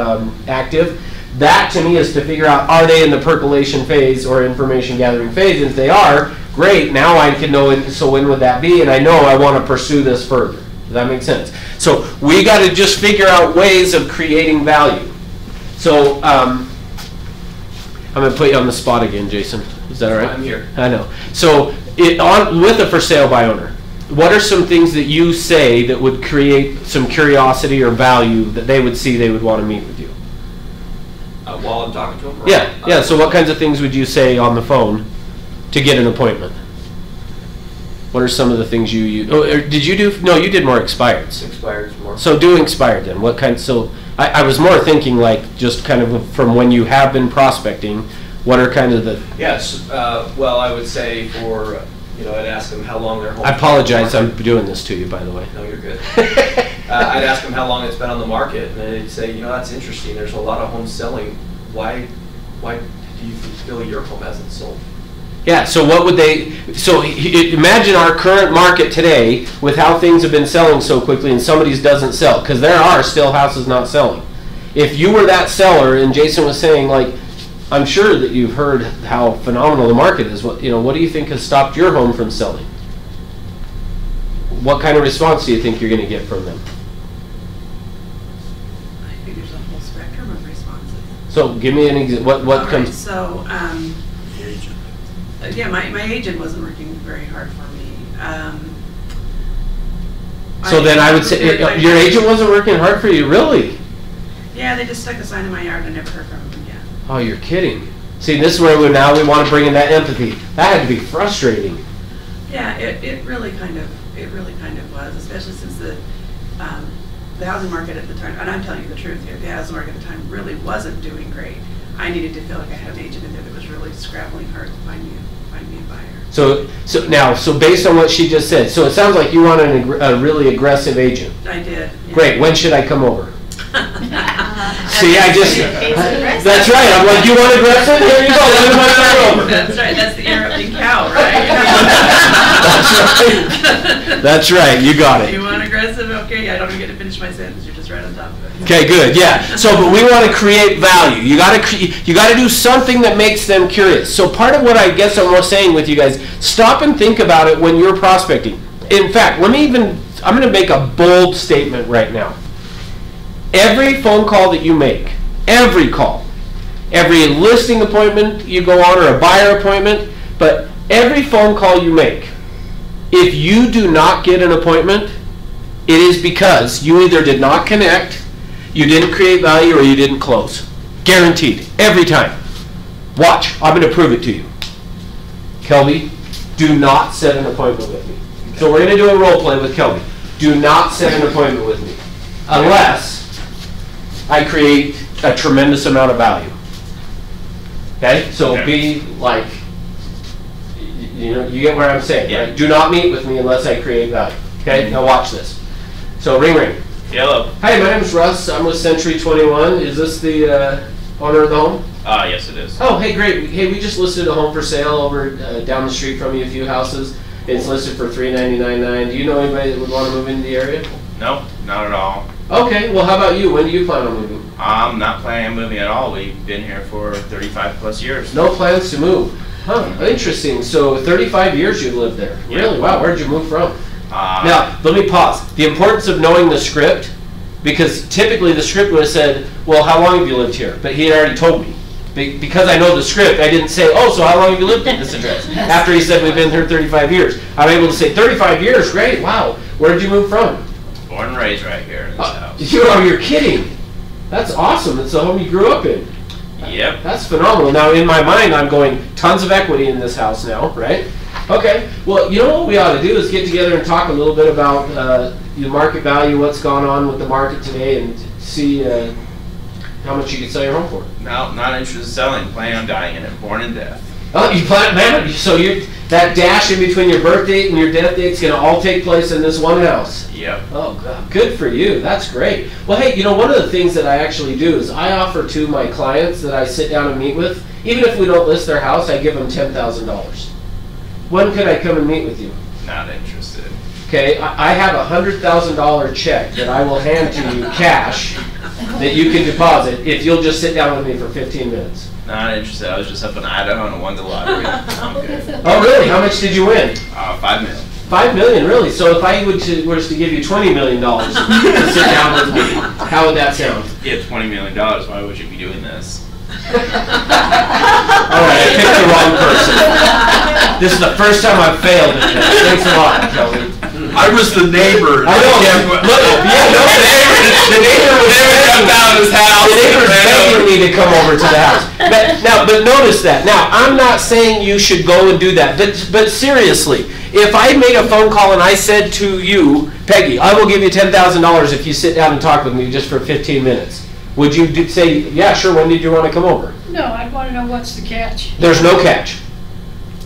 active. That, to me, is to figure out, are they in the percolation phase or information gathering phase? And if they are, great. Now I can know, so when would that be? And I know I want to pursue this further. Does that make sense? So we got to just figure out ways of creating value. So I'm going to put you on the spot again, Jason. Is that all right? I'm here. I know. So with a for sale by owner, what are some things that you say that would create some curiosity or value that they would see they would want to meet with you? While I'm talking to them? Yeah. So what kinds of things would you say on the phone to get an appointment? What are some of the things you use? Oh, did you do? No, you did more expireds. Expired more. So do expired then. What kind? So I was more thinking like just kind of from when you have been prospecting. What are kind of the? Yes. Well, I would say for I'd ask them how long their home. I apologize. I'm doing this to you, by the way. No, you're good. I'd ask them how long it's been on the market, and they'd say, that's interesting. There's a lot of homes selling. Why do you feel your home hasn't sold? Yeah, so what would they, so imagine our current market today with how things have been selling so quickly and somebody's doesn't sell, because there are still houses not selling. If you were that seller and Jason was saying, like, I'm sure that you've heard how phenomenal the market is, what do you think has stopped your home from selling? What kind of response do you think you're going to get from them? I think there's a whole spectrum of responses. So give me an example. What comes? Right, so, The agent. yeah, my agent wasn't working very hard for me. So then I would say, your agent wasn't working hard for you, really? Yeah, they just stuck a sign in my yard and I never heard from them again. Oh, you're kidding. See, this is where we want to bring in that empathy. That had to be frustrating. Yeah, it really kind of was, especially since the housing market at the time, and I'm telling you the truth here, the housing market at the time really wasn't doing great. I needed to feel like I had an agent in there that was really scrabbling hard to find me a buyer. So based on what she just said, so it sounds like you want a really aggressive agent. I did. Yeah. Great. When should I come over? See, that's right. I'm like, you want aggressive? Here you go. When am I coming over? That's right. That's the interrupting cow, right? That's right. You got it. You want aggressive? Okay, I don't even get to finish my sentence. You're just right on top of it. Okay, good. Yeah. So, but we want to create value. You got to do something that makes them curious. So, part of what I guess I'm saying with you guys, stop and think about it when you're prospecting. In fact, I'm going to make a bold statement right now. Every phone call that you make, every call, every listing appointment you go on or a buyer appointment, but every phone call you make, if you do not get an appointment, it is because you either did not connect, you didn't create value, or you didn't close. Guaranteed. Every time. Watch. I'm going to prove it to you. Kelby, do not set an appointment with me. So we're going to do a role play with Kelby. Do not set an appointment with me unless I create a tremendous amount of value. Okay? So be like, you get where I'm saying, right? Do not meet with me unless I create value. Okay? Now watch this. So ring ring. Hello. Hi, my name is Russ. I'm with Century 21. Is this the owner of the home? Yes, it is. Oh, hey, great. Hey, we just listed a home for sale over down the street from you, a few houses. It's listed for $399,900. Do you know anybody that would want to move into the area? No, not at all. Okay, well, how about you? When do you plan on moving? I'm not planning on moving at all. We've been here for 35 plus years. No plans to move. Huh, interesting. So 35 years you've lived there. Yeah. Really? Wow, where'd you move from? Now, let me pause. The importance of knowing the script Because typically the script would have said, well, how long have you lived here? But he had already told me. Because I know the script, I didn't say, oh, so how long have you lived at this address? After he said we've been here 35 years. I'm able to say, 35 years, great, wow. Where did you move from? Born and raised right here in this house. You're kidding. That's awesome. It's the home you grew up in. Yep. That's phenomenal. Now, in my mind, I'm going, tons of equity in this house now, right? Okay. Well, you know what we ought to do is get together and talk a little bit about the market value, what's gone on with the market today, and see how much you can sell your home for. No, not interested in selling. Planning on dying in it. Born in death. Oh, you plan, man, so that dash in between your birth date and your death date is going to all take place in this one house. Yep. Oh, God, good for you. That's great. Well, hey, you know, one of the things that I actually do is I offer to my clients that I sit down and meet with, even if we don't list their house, I give them $10,000. When could I come and meet with you? Not interested. Okay, I have a $100,000 check that I will hand to you cash that you can deposit if you'll just sit down with me for 15 minutes. Not interested. I was just up in Idaho and won the lottery. I'm good. Oh, really? How much did you win? $5 million. $5 million, really? So if I was to give you $20 million to sit down with me, how would that sound? You have $20 million. Why would you be doing this? All right, I picked the wrong person. This is the first time I've failed at this. Thanks a lot, Kelly. I was the neighbor. I know. Look, yeah, no, the neighbor was begging me to come over to the house. But notice that. Now, I'm not saying you should go and do that. But seriously, if I made a phone call and I said to you, Peggy, I will give you $10,000 if you sit down and talk with me just for 15 minutes. Would you say, yeah, sure, when did you want to come over? No, I'd want to know what's the catch. There's no catch.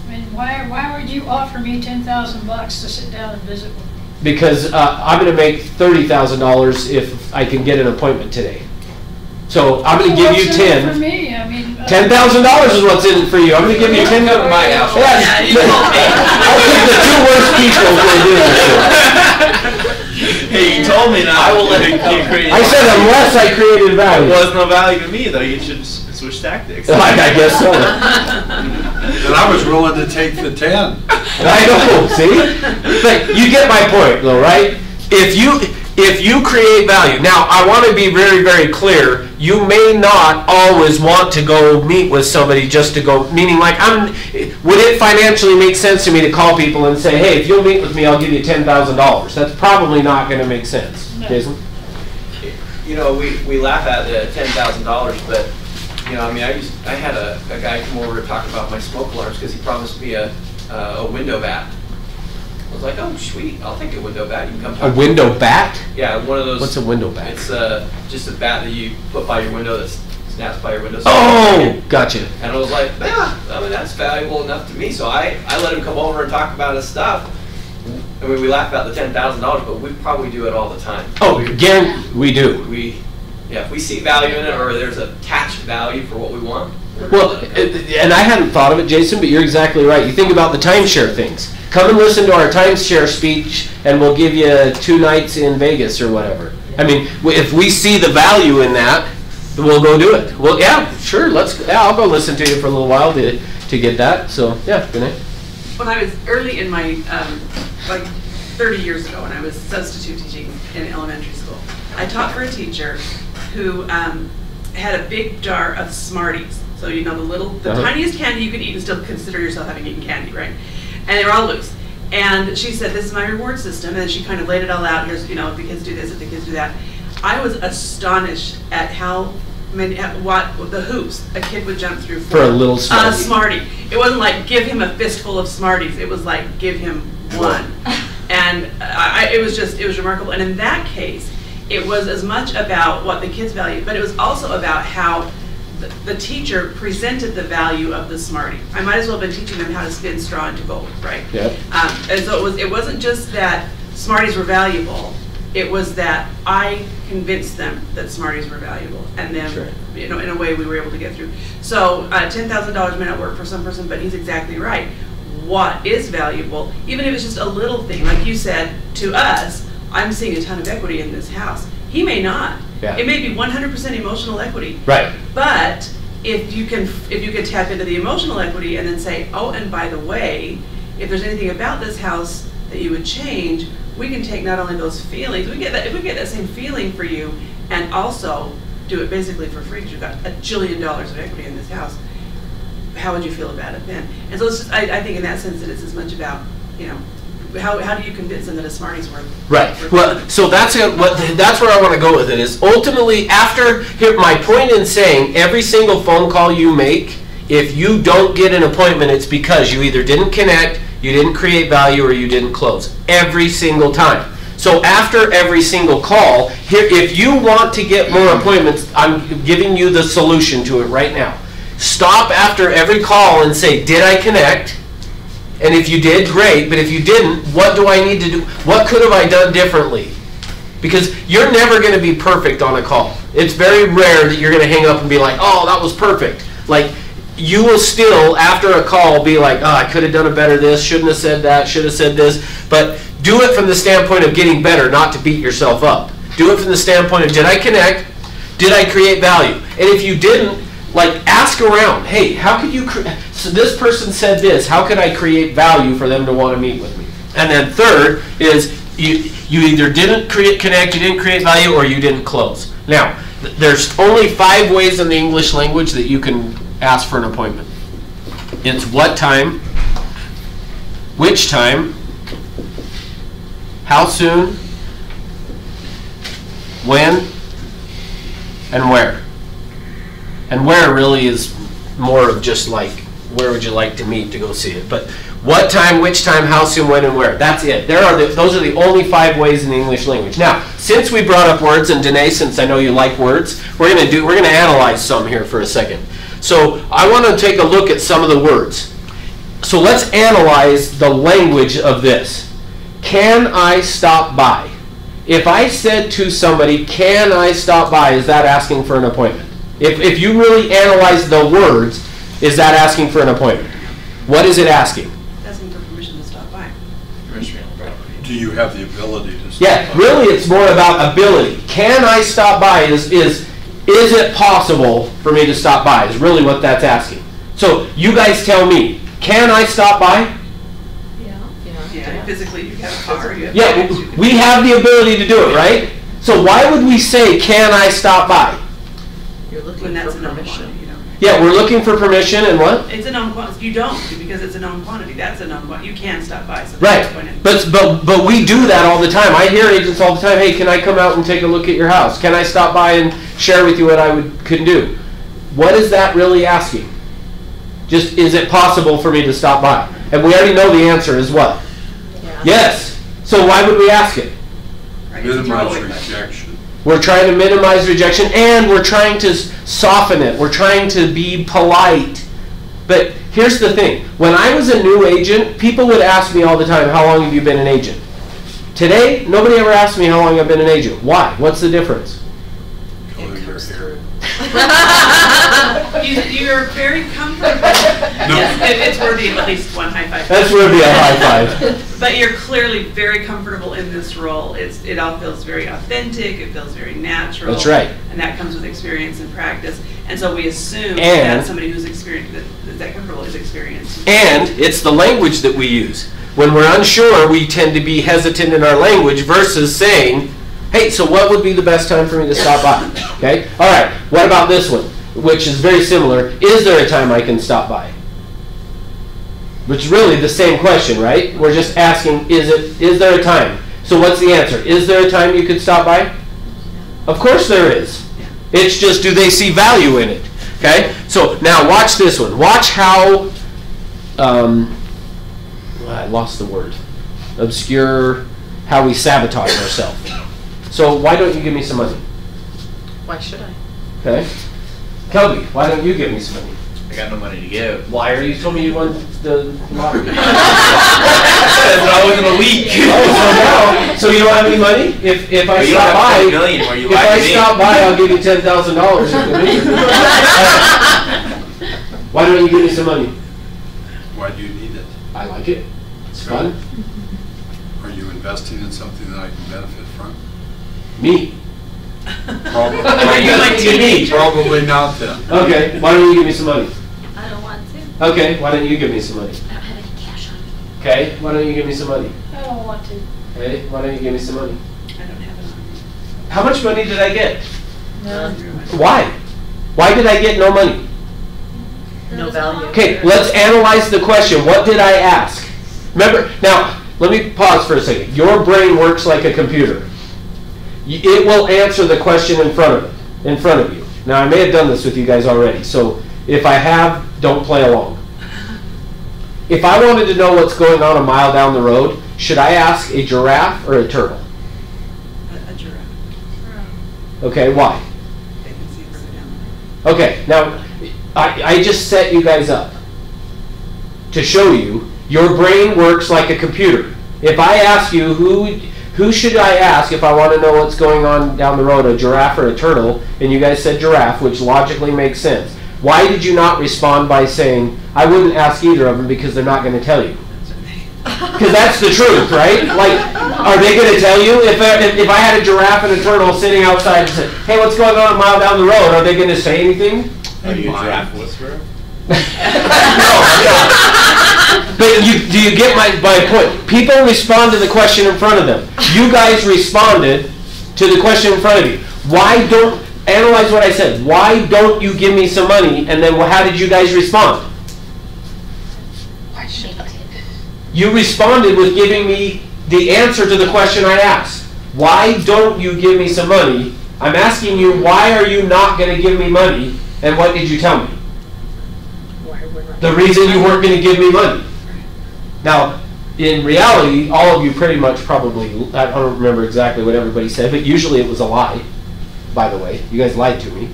I mean, why would you offer me $10,000 to sit down and visit with me? Because I'm going to make $30,000 if I can get an appointment today. So I'm going to give you What's in it for me? I mean, $10,000 is what's in it for you. I'm going to give you $10,000. Come to my house. Yeah, you told me. I'll pick the two worst people who are doing this. Hey, you told me not. I will let you create. I said unless I created value. It was no value to me, though. You should switch tactics. I guess so. And I was willing to take the 10. I know, see? But you get my point, though, right? If you create value, now I want to be very, very clear, you may not always want to go meet with somebody just to go, meaning like, would it financially make sense to me to call people and say, hey, if you'll meet with me, I'll give you $10,000? That's probably not going to make sense. No. Jason? You know, we laugh at the $10,000, but, you know, I mean, I had a guy come over to talk about my smoke alarms because he promised me a window bat. I was like, oh, sweet, I'll take a window bat. You can come talk. A window bat? Yeah, one of those. What's a window bat? It's just a bat that you put by your window that snaps by your window. Oh, gotcha. And I was like, yeah, I mean, that's valuable enough to me. So I let him come over and talk about his stuff. I mean, we laugh about the $10,000, but we probably do it all the time. Oh, again, we do. Yeah, if we see value in it or there's attached value for what we want. Well, and I hadn't thought of it, Jason, but you're exactly right. You think about the timeshare things. Come and listen to our timeshare speech, and we'll give you 2 nights in Vegas or whatever. I mean, if we see the value in that, we'll go do it. Well, yeah, sure. I'll go listen to you for a little while to get that. So, yeah, good night. When I was early in my, like 30 years ago, when I was substitute teaching in elementary school, I taught for a teacher who had a big jar of Smarties. So, you know, the tiniest candy you could eat and still consider yourself having eaten candy, right? And they were all loose. And she said, this is my reward system. And she kind of laid it all out. Here's, you know, if the kids do this, if the kids do that. I was astonished at how many, what the hoops a kid would jump through for a little Smartie. Smartie. It wasn't like give him a fistful of Smarties. It was like give him one. And it was remarkable. And in that case, it was as much about what the kids valued, but it was also about how the teacher presented the value of the Smartie. I might as well have been teaching them how to spin straw into gold, right? Yep. And so it wasn't just that Smarties were valuable. It was that I convinced them that Smarties were valuable, and then, sure, you know, in a way we were able to get through. So $10,000 may not work for some person, but he's exactly right. What is valuable, even if it's just a little thing, like you said to us, I'm seeing a ton of equity in this house. He may not. Yeah. It may be 100% emotional equity. Right. But if you can tap into the emotional equity and then say, oh, and by the way, if there's anything about this house that you would change, we can take not only those feelings, if we get that same feeling for you, and also do it basically for free, because you've got $1 jillion of equity in this house, how would you feel about it then? And so it's just, I think in that sense that it's as much about, you know, how do you convince them that a Smarties worth? Right. Well, so that's where I want to go with it, is ultimately after, here, my point in saying every single phone call you make, if you don't get an appointment, it's because you either didn't connect, you didn't create value, or you didn't close. Every single time. So after every single call, here, if you want to get more appointments, I'm giving you the solution to it right now. Stop after every call and say, did I connect? And if you did, great. But if you didn't, what do I need to do? What could have I done differently? Because you're never going to be perfect on a call. It's very rare that you're going to hang up and be like, oh, that was perfect. Like, you will still, after a call, be like, oh, I could have done a better this, shouldn't have said that, should have said this. But do it from the standpoint of getting better, not to beat yourself up. Do it from the standpoint of, did I connect? Did I create value? And if you didn't, like, ask around. Hey, how could you, so this person said this, how could I create value for them to want to meet with me? And then third is, you either didn't connect, you didn't create value, or you didn't close. Now, there's only 5 ways in the English language that you can ask for an appointment. It's what time, which time, how soon, when, and where. And where really is more of just like, where would you like to meet to go see it? But what time, which time, how soon, when, and where. That's it. Those are the only 5 ways in the English language. Now, since we brought up words, and Danae, since I know you like words, we're gonna analyze some here for a second. So I want to take a look at some of the words. So let's analyze the language of this. Can I stop by? If I said to somebody, can I stop by, is that asking for an appointment? If you really analyze the words, is that asking for an appointment? What is it asking? Asking for permission to stop by. Do you have the ability to stop Yeah, by? really it's more about ability. Can I stop by is it possible for me to stop by is really what that's asking. So you guys tell me, can I stop by? Yeah, physically you have a car. You have Yeah, bags, you can- we have the ability to do it, right? So why would we say, can I stop by? You're When looking that's for a known permission. quantity, you know. Yeah, we're looking for permission and what? It's a known quantity. You don't, because it's a known quantity. That's a known quantity. You can stop by. So Right, that's when it- but we do that all the time. I hear agents all the time, hey, can I come out and take a look at your house? Can I stop by and share with you what I could do? What is that really asking? Just, is it possible for me to stop by? And we already know the answer is what? Yeah. Yes. So why would we ask it? Right, it's a Minimize throwaway question. rejection. We're trying to minimize rejection, and we're trying to soften it. We're trying to be polite. But here's the thing. When I was a new agent, people would ask me all the time, how long have you been an agent? Today, nobody ever asks me how long I've been an agent. Why? What's the difference? Color your hair. You're very comfortable. Yes, it's worthy of at least one high five. That's worthy of a high five. But you're clearly very comfortable in this role. It all feels very authentic. It feels very natural. That's right. And that comes with experience and practice. And so we assume And- that somebody who's experienced, that comfortable is experienced. And it's the language that we use. When we're unsure, we tend to be hesitant in our language versus saying, hey, so what would be the best time for me to stop by? Okay? All right, what about this one, which is very similar. Is there a time I can stop by? Which is really the same question, right? We're just asking, is there a time? So what's the answer? Is there a time you could stop by? Of course there is. It's just, do they see value in it? Okay? So now watch this one. Watch how, I lost the word. Obscure, how we sabotage ourselves. So why don't you give me some money? Why should I? Okay? Kelby, why don't you give me some money? I got no money to give. Liar, you told me you won the lottery. But I was in a week. Oh, so you don't have any money? If I But you stop don't have by, 10 million where you if lied I to me. stop by, I'll give you $10,000. Why don't you give me some money? Why do you need it? I like it. It's fun. Are you investing in something that I can benefit from? Me. Probably. Are you like to me? Probably not then. Okay, why don't you give me some money? I don't want to. Okay, why don't you give me some money? I don't have any cash on me. Okay, why don't you give me some money? I don't want to. Okay, why don't you give me some money? I don't have it on. How much money did I get? No. Why? Why did I get no money? No value. Okay, let's analyze the question. What did I ask? Remember, now, let me pause for a second. Your brain works like a computer. It will answer the question in front of you. Now, I may have done this with you guys already, so if I have, don't play along. If I wanted to know what's going on a mile down the road, should I ask a giraffe or a turtle? A giraffe. Okay, why? They can see further down. Okay, now, I just set you guys up to show you your brain works like a computer. If I ask you who should I ask if I want to know what's going on down the road, a giraffe or a turtle, and you guys said giraffe, which logically makes sense. Why did you not respond by saying, I wouldn't ask either of them because they're not going to tell you? Because that's the truth, right? Like, are they going to tell you? If I had a giraffe and a turtle sitting outside and said, hey, what's going on a mile down the road, are they going to say anything? Are you a giraffe whisperer? No. But do you get my point? People respond to the question in front of them. You guys responded to the question in front of you. Analyze what I said. Why don't you give me some money? And then how did you guys respond? Why should I? You responded with giving me the answer to the question I asked. Why don't you give me some money? I'm asking you, why are you not going to give me money? And what did you tell me? The reason you weren't going to give me money. Now, in reality, all of you pretty much probably, I don't remember exactly what everybody said, but usually it was a lie, by the way. You guys lied to me.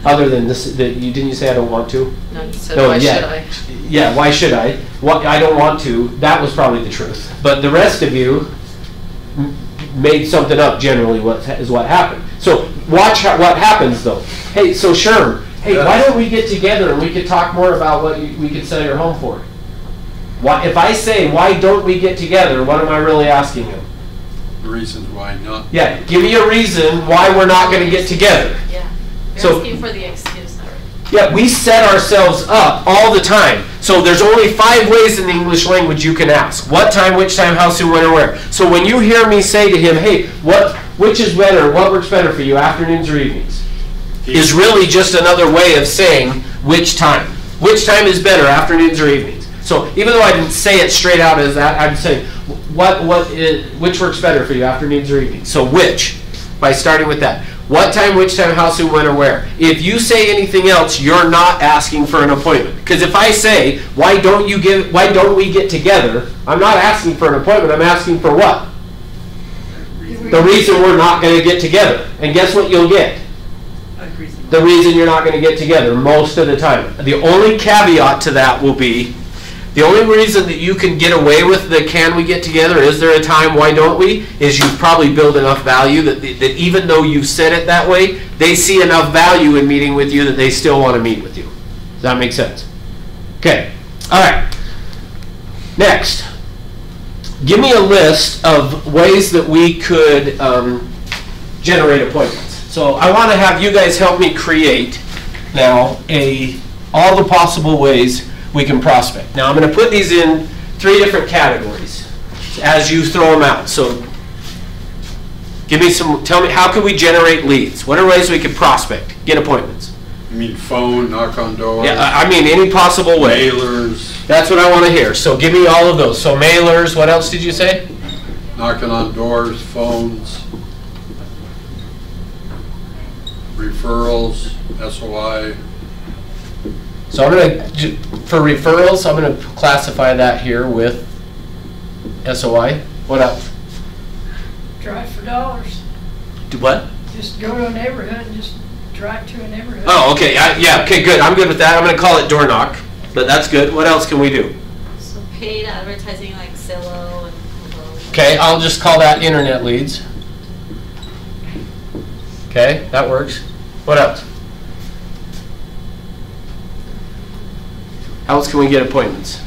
Other than this, didn't you say I don't want to? No, you said, why should I? Yeah, why should I? I don't want to. That was probably the truth. But the rest of you made something up generally is what happened. So watch what happens though. Hey, so Sherm, hey, why don't we get together and we could talk more about what we could sell your home for? If I say, why don't we get together, what am I really asking him? The reasons why not. Yeah, give me a reason why we're not going to get together. Yeah. You're So- asking for the excuse now. Yeah, we set ourselves up all the time. So there's only 5 ways in the English language you can ask. What time, which time, how soon, when, or where. So when you hear me say to him, hey, which is better, what works better for you, afternoons or evenings? Is really just another way of saying which time. Which time is better, afternoons or evenings? So even though I didn't say it straight out as that, I'm saying, which works better for you, afternoons or evenings? So which, by starting with that. What time, which time, how soon, when, or where? If you say anything else, you're not asking for an appointment. Because if I say, why don't we get together, I'm not asking for an appointment, I'm asking for what? The reason we're not going to get together. And guess what you'll get? The reason you're not going to get together most of the time. The only caveat to that will be, the only reason that you can get away with the can we get together, is there a time, why don't we, is you've probably built enough value that even though you've said it that way, they see enough value in meeting with you that they still want to meet with you. Does that make sense? Okay. All right. Next. Give me a list of ways that we could generate appointments. So I want to have you guys help me create now all the possible ways we can prospect. Now I'm going to put these in 3 different categories as you throw them out. So tell me, how can we generate leads? What are ways we can prospect, get appointments? You mean phone, knock on doors? Yeah, I mean any possible way. Mailers. That's what I want to hear. So give me all of those. So mailers, what else did you say? Knocking on doors, phones, referrals, SOI. So I'm going to, for referrals, I'm going to classify that here with SOI. What else? Drive for dollars. Do what? Just go to a neighborhood and just drive to a neighborhood. Oh, okay. Yeah, okay, good. I'm good with that. I'm going to call it door knock, but that's good. What else can we do? So paid advertising like Zillow and Google. Okay, I'll just call that internet leads. Okay, that works. What else? How else can we get appointments?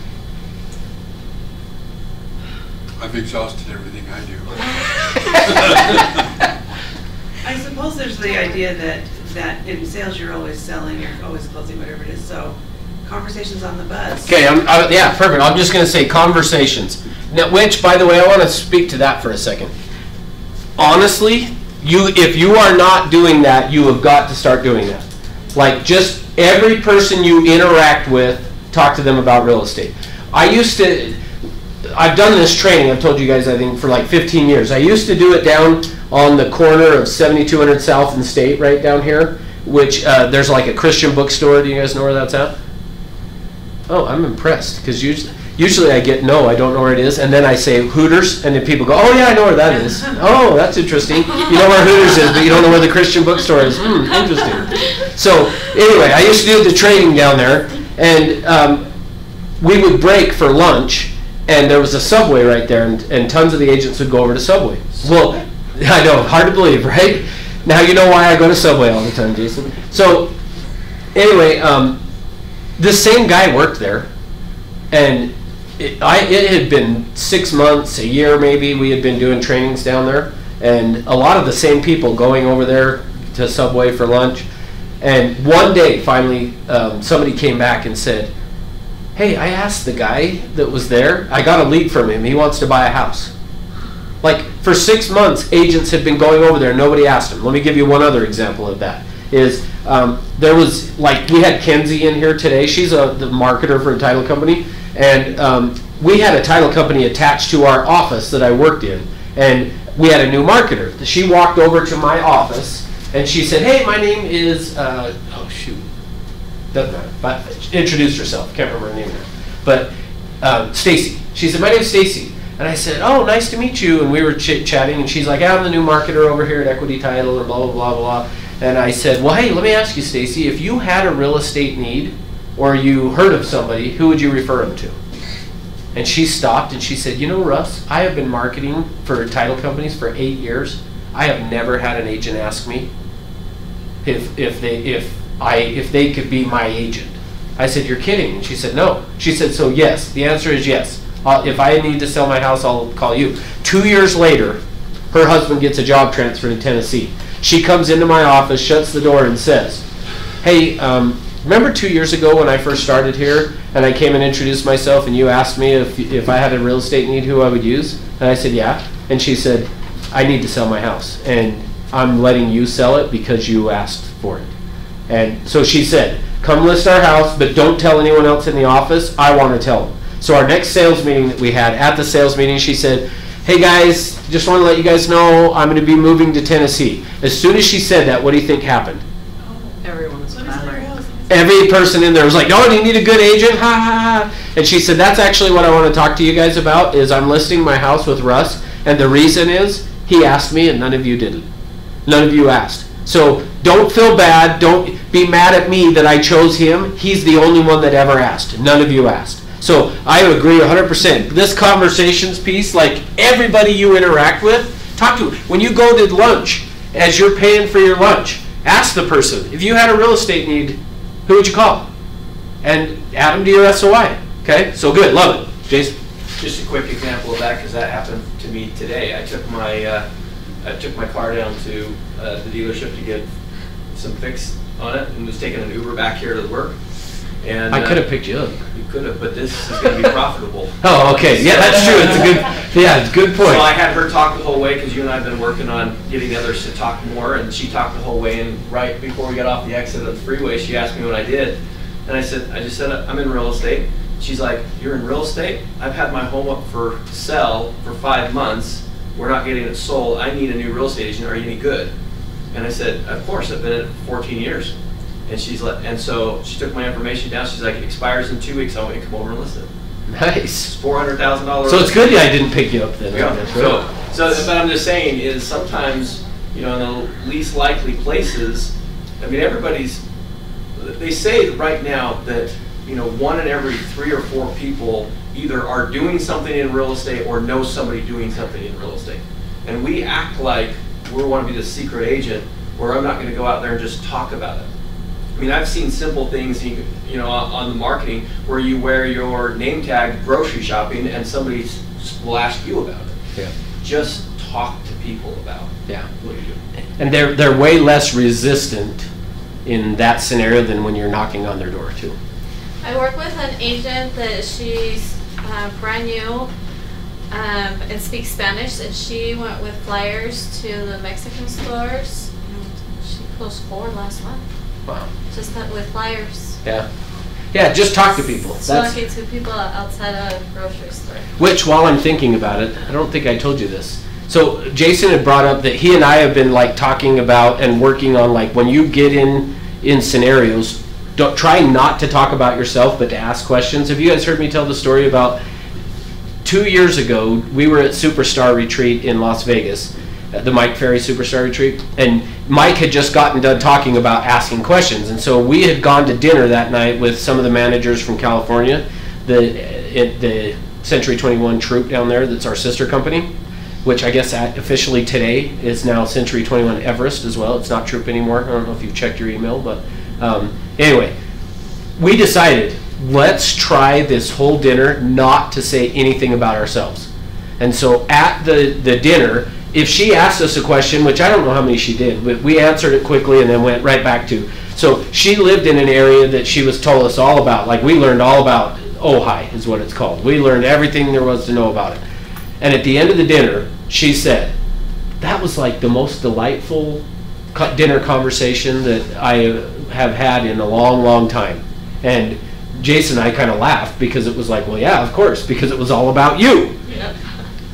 I've exhausted everything I do. I suppose there's the idea that in sales you're always selling, you're always closing, whatever it is. So conversations on the bus. Okay, yeah, perfect. I'm just going to say conversations. Now, which, by the way, I want to speak to that for a second. Honestly, if you are not doing that, you have got to start doing that. Like, just every person you interact with, talk to them about real estate. I've done this training, I've told you guys, I think, for like 15 years. I used to do it down on the corner of 7200 South and State, right down here, which there's like a Christian bookstore. Do you guys know where that's at? Oh, I'm impressed, because usually I get, no, I don't know where it is, and then I say Hooters, and then people go, oh yeah, I know where that is. Oh, that's interesting. You know where Hooters is, but you don't know where the Christian bookstore is. Interesting. So anyway, I used to do the training down there, and we would break for lunch, and there was a Subway right there, and tons of the agents would go over to Subway. Well, I know, hard to believe, right? Now you know why I go to Subway all the time, Jason. So anyway, the same guy worked there, and it had been 6 months, a year maybe, we had been doing trainings down there, and a lot of the same people going over there to Subway for lunch. And one day, finally, somebody came back and said, hey, I asked the guy that was there, I got a lead from him, he wants to buy a house. Like, for 6 months, agents had been going over there, nobody asked him. Let me give you one other example of that. There was, like, we had Kenzie in here today. She's the marketer for a title company, and we had a title company attached to our office that I worked in, and we had a new marketer. She walked over to my office, and she said, hey, my name is, oh shoot, doesn't matter, but introduced herself, can't remember her name now, but Stacy. She said, my name's Stacy. And I said, oh, nice to meet you, and we were chit-chatting, and she's like, I'm the new marketer over here at Equity Title, and blah, blah, blah, blah. And I said, well, hey, let me ask you, Stacy, if you had a real estate need, or you heard of somebody, who would you refer them to? And she stopped and she said, you know, Russ, I have been marketing for title companies for 8 years. I have never had an agent ask me if they could be my agent. I said, you're kidding. And she said, no. She said, so yes, the answer is yes. If I need to sell my house, I'll call you. 2 years later, her husband gets a job transfer to Tennessee. She comes into my office, shuts the door, and says, hey, remember 2 years ago when I first started here, and I came and introduced myself, and you asked me if I had a real estate need, who I would use? And I said, yeah. And she said, I need to sell my house, and I'm letting you sell it because you asked for it. And so she said, come list our house, but don't tell anyone else in the office. I want to tell them. So our next sales meeting that we had, at the sales meeting, she said, hey guys, just want to let you guys know I'm going to be moving to Tennessee. As soon as she said that, what do you think happened? Everyone was clamoring. Every person in there was like, oh, do you need a good agent? Ha ha ha. And she said, that's actually what I want to talk to you guys about, is I'm listing my house with Russ, and the reason is he asked me and none of you didn't. None of you asked. So don't feel bad. Don't be mad at me that I chose him. He's the only one that ever asked. None of you asked. So I agree 100%. This conversations piece, like everybody you interact with, talk to. When you go to lunch, as you're paying for your lunch, ask the person, if you had a real estate need, who would you call? And add them to your SOI. Okay? So good. Love it. Jason? Just a quick example of that, because that happened to me today. I took my car down to the dealership to get some fix on it, and was taking an Uber back here to work. And I could have picked you up. You could have, but this is going to be profitable. Oh, okay. Yeah, that's true. It's a good point. So I had her talk the whole way, because you and I have been working on getting others to talk more, and she talked the whole way. And right before we got off the exit of the freeway, she asked me what I did, and I just said I'm in real estate. She's like, you're in real estate? I've had my home up for sale for 5 months. We're not getting it sold. I need a new real estate agent. Are you any good? And I said, of course. I've been in it for 14 years. And so she took my information down. She's like, it expires in 2 weeks. I want you to come over and list it. Nice. It's $400,000. So it's good I didn't pick you up then. Yeah. So what I'm just saying is sometimes, in the least likely places, I mean, they say right now that, 1 in every 3 or 4 people either are doing something in real estate or know somebody doing something in real estate. And we act like we want to be the secret agent, where I'm not going to go out there and just talk about it. I mean, I've seen simple things, on the marketing where you wear your name tag grocery shopping and somebody will ask you about it. Yeah. Just talk to people about what you're doing. And they're way less resistant in that scenario than when you're knocking on their door too. I work with an agent that she's brand new and speaks Spanish, and she went with flyers to the Mexican stores. And she closed 4 last month. Wow. Just with flyers. Yeah. Yeah, just talk to people. Talking to people outside a grocery store. Which, while I'm thinking about it, I don't think I told you this. So Jason had brought up that he and I have been like talking about and working on, like, when you get in scenarios, don't try not to talk about yourself, but to ask questions. Have you guys heard me tell the story about 2 years ago, we were at Superstar Retreat in Las Vegas, at the Mike Ferry Superstar Retreat, and Mike had just gotten done talking about asking questions, and so we had gone to dinner that night with some of the managers from California, the Century 21 Troop down there, that's our sister company, which I guess officially today is now Century 21 Everest as well. It's not Troop anymore. I don't know if you've checked your email, but anyway, we decided, let's try this whole dinner not to say anything about ourselves. And so at the dinner, if she asked us a question, which I don't know how many she did, but we answered it quickly and then went right back to. So she lived in an area that she was told us all about. Like, we learned all about Ojai is what it's called. We learned everything there was to know about it. And at the end of the dinner, she said, that was like the most delightful dinner conversation that I have had in a long, long time. And Jason and I kind of laughed because it was like, well, yeah, of course, because it was all about you. Yep.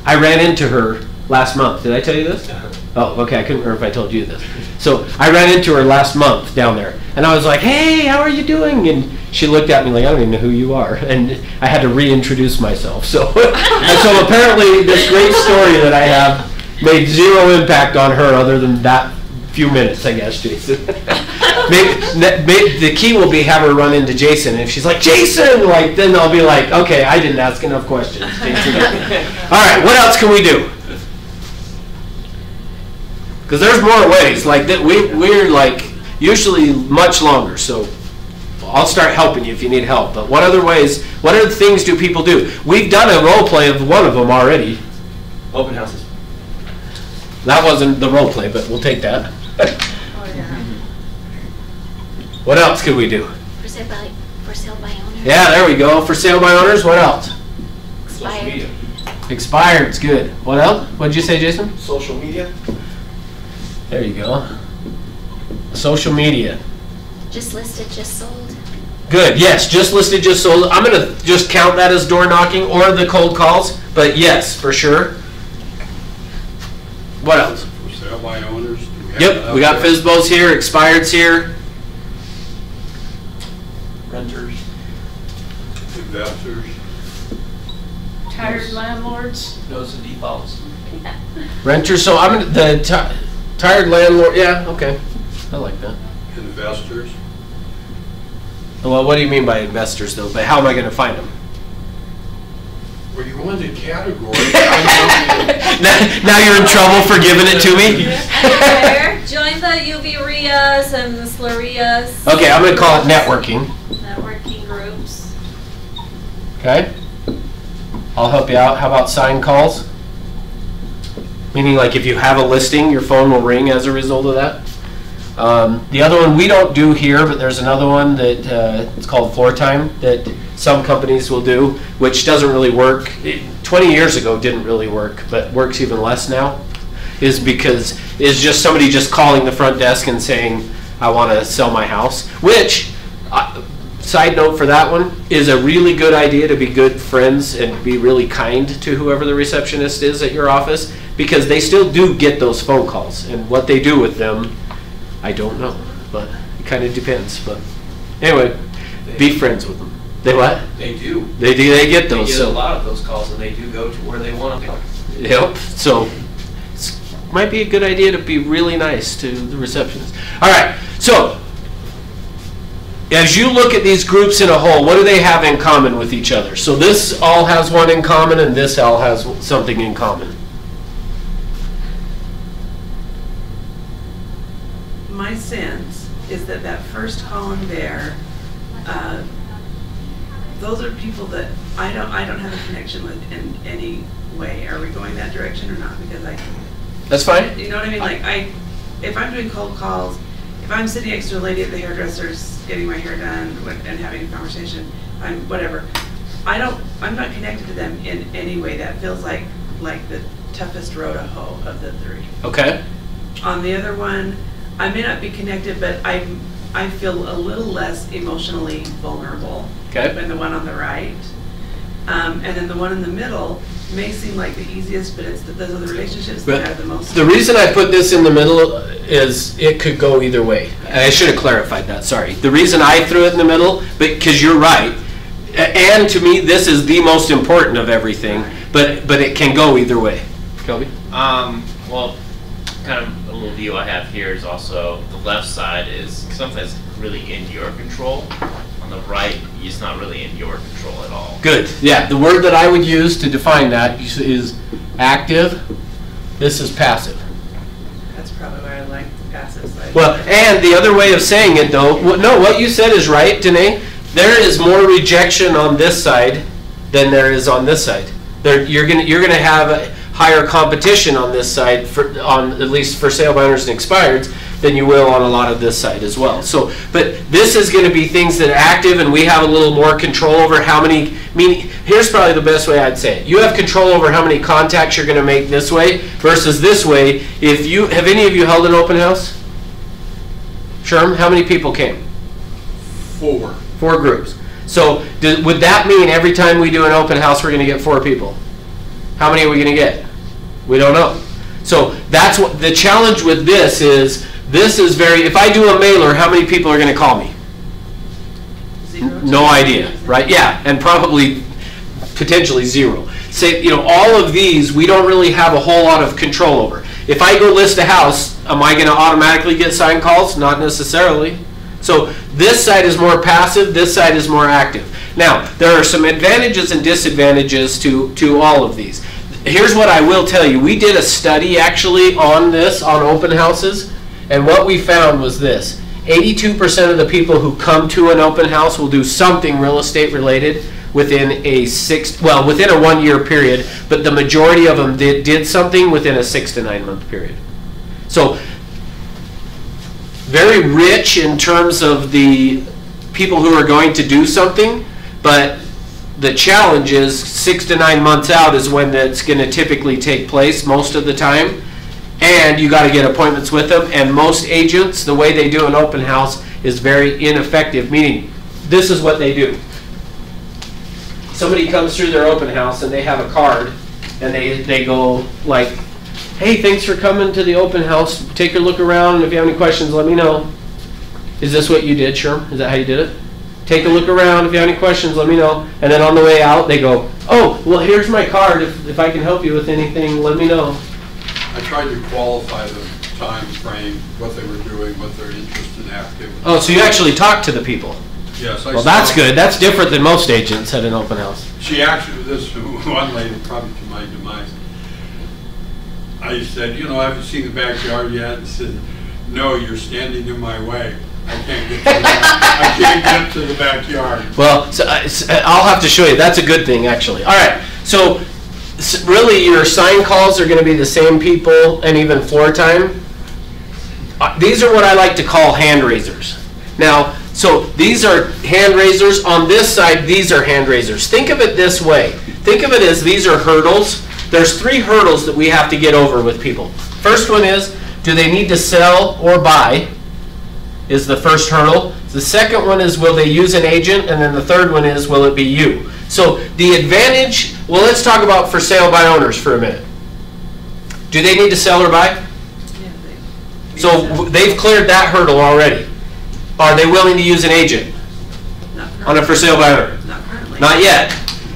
I ran into her last month. Did I tell you this? Oh, okay. I couldn't remember if I told you this. So I ran into her last month down there, and I was like, hey, how are you doing? And she looked at me like, I don't even know who you are. And I had to reintroduce myself. So, and so apparently this great story that I have made zero impact on her other than that few minutes, I guess, Jason. maybe the key will be have her run into Jason, and if she's like, Jason, like, then I'll be like, okay, I didn't ask enough questions, Jason. All right, what else can we do? Because there's more ways. Like that, we're like usually much longer. So I'll start helping you if you need help. But what other ways? What other things do people do? We've done a role play of one of them already. Open houses. That wasn't the role play, but we'll take that. Oh yeah. What else could we do? For sale by owner. Yeah, there we go. For sale by owners. What else? Social media. Expired's good. What else? What did you say, Jason? Social media. There you go. Social media. Just listed, just sold. Good. Yes, just listed, just sold. I'm going to just count that as door knocking or the cold calls, but yes, for sure. What else? For sale by owners. Yep, we got FSBOs here, Expired's here. Renters. Investors. Tired landlords. Notice of defaults. Renters. So I'm going to tired landlord. Yeah, okay. I like that. Investors. Well, what do you mean by investors, though? But how am I going to find them? Well, you wanted category. Now you're in trouble for giving it to me? Anywhere. Join the UV-RIAs and the SLRIAs. Okay, I'm going to call it networking. Networking groups. Okay. I'll help you out. How about sign calls? Meaning, like, if you have a listing, your phone will ring as a result of that. The other one we don't do here, but there's another one that it's called Floor Time that some companies will do, which doesn't really work. 20 years ago didn't really work, but works even less now. Is because it's just somebody just calling the front desk and saying, I want to sell my house, which, side note for that one, is a really good idea to be good friends and be really kind to whoever the receptionist is at your office, because they still do get those phone calls, and what they do with them, I don't know, but it kind of depends. But anyway, be friends with them. They what? They do. They do. They get those. They get a lot of those calls, and they do go to where they want to go. Yep. So it might be a good idea to be really nice to the receptionist. All right. So as you look at these groups in a whole, what do they have in common with each other? So this all has one in common, and this all has something in common. My sense is that that first column there, those are people that I don't have a connection with in any way. Are we going that direction or not? Because That's fine. You know what I mean? Like if I'm doing cold calls, if I'm sitting next to a lady at the hairdresser's getting my hair done and having a conversation, whatever, I'm not connected to them in any way. That feels like the toughest row to hoe of the three. Okay. On the other one, I may not be connected, but I feel a little less emotionally vulnerable than the one on the right. And then the one in the middle may seem like the easiest, but those are the relationships that are the most. The reason I put this in the middle is it could go either way. I should have clarified that, sorry. The reason I threw it in the middle, because you're right, and to me, this is the most important of everything, but it can go either way. Kelby? Well, kind of a little view I have here is also the left side is something that's really in your control. On the right, it's not really in your control at all. Good. Yeah, the word that I would use to define that is active. This is passive. That's probably why I like the passive side. Well, and the other way of saying it, though, no, what you said is right, Danae. There is more rejection on this side than there is on this side. You're gonna have a higher competition on this side, at least for sale by owners and expireds, than you will on a lot of this side as well. So, but this is going to be things that are active, and we have a little more control over how many. Meaning, here's probably the best way I'd say it. You have control over how many contacts you're going to make this way versus this way. Have any of you held an open house? Sherm, how many people came? 4. 4 groups. So would that mean every time we do an open house we're going to get 4 people? How many are we going to get? We don't know. So that's what the challenge with this is. This is if I do a mailer, how many people are going to call me? 0. No idea, right? Yeah, and probably potentially 0. Say, all of these we don't really have a whole lot of control over. If I go list a house, am I going to automatically get signed calls? Not necessarily. So this side is more passive, this side is more active. Now, there are some advantages and disadvantages to all of these. Here's what I will tell you. We did a study actually on this, on open houses, and what we found was this. 82% of the people who come to an open house will do something real estate related within within a 1-year period, but the majority of them did something within a 6 to 9 month period. So, very rich in terms of the people who are going to do something, but the challenge is 6 to 9 months out is when that's going to typically take place most of the time, and you got to get appointments with them. And most agents, the way they do an open house is very ineffective, meaning this is what they do. Somebody comes through their open house and they have a card and they go like, hey, thanks for coming to the open house. Take a look around, and if you have any questions, let me know. Is this what you did, Sherm? Is that how you did it? Take a look around. If you have any questions, let me know. And then on the way out, they go, oh, well, here's my card. If I can help you with anything, let me know. I tried to qualify the time frame, what they were doing, what their interest in active. Oh, so you actually talked to the people. Yes. Well, that's good. That's different than most agents at an open house. She actually, this one lady, probably to my demise, I said, have you seen the backyard yet? And said, no, you're standing in my way. I can't get to the backyard. Well, so I'll have to show you. That's a good thing, actually. All right. So really, your sign calls are going to be the same people, and even floor time. These are what I like to call hand raisers. Now, so these are hand raisers. On this side, these are hand raisers. Think of it this way. Think of it as these are hurdles. There's 3 hurdles that we have to get over with people. First one is, do they need to sell or buy? Is the first hurdle. The second one is, will they use an agent? And then the third one is, will it be you? So the advantage, well, let's talk about for sale by owners for a minute. Do they need to sell or buy? Yeah, So they've cleared that hurdle already. Are they willing to use an agent on a for sale by owner? Not currently. Not yet.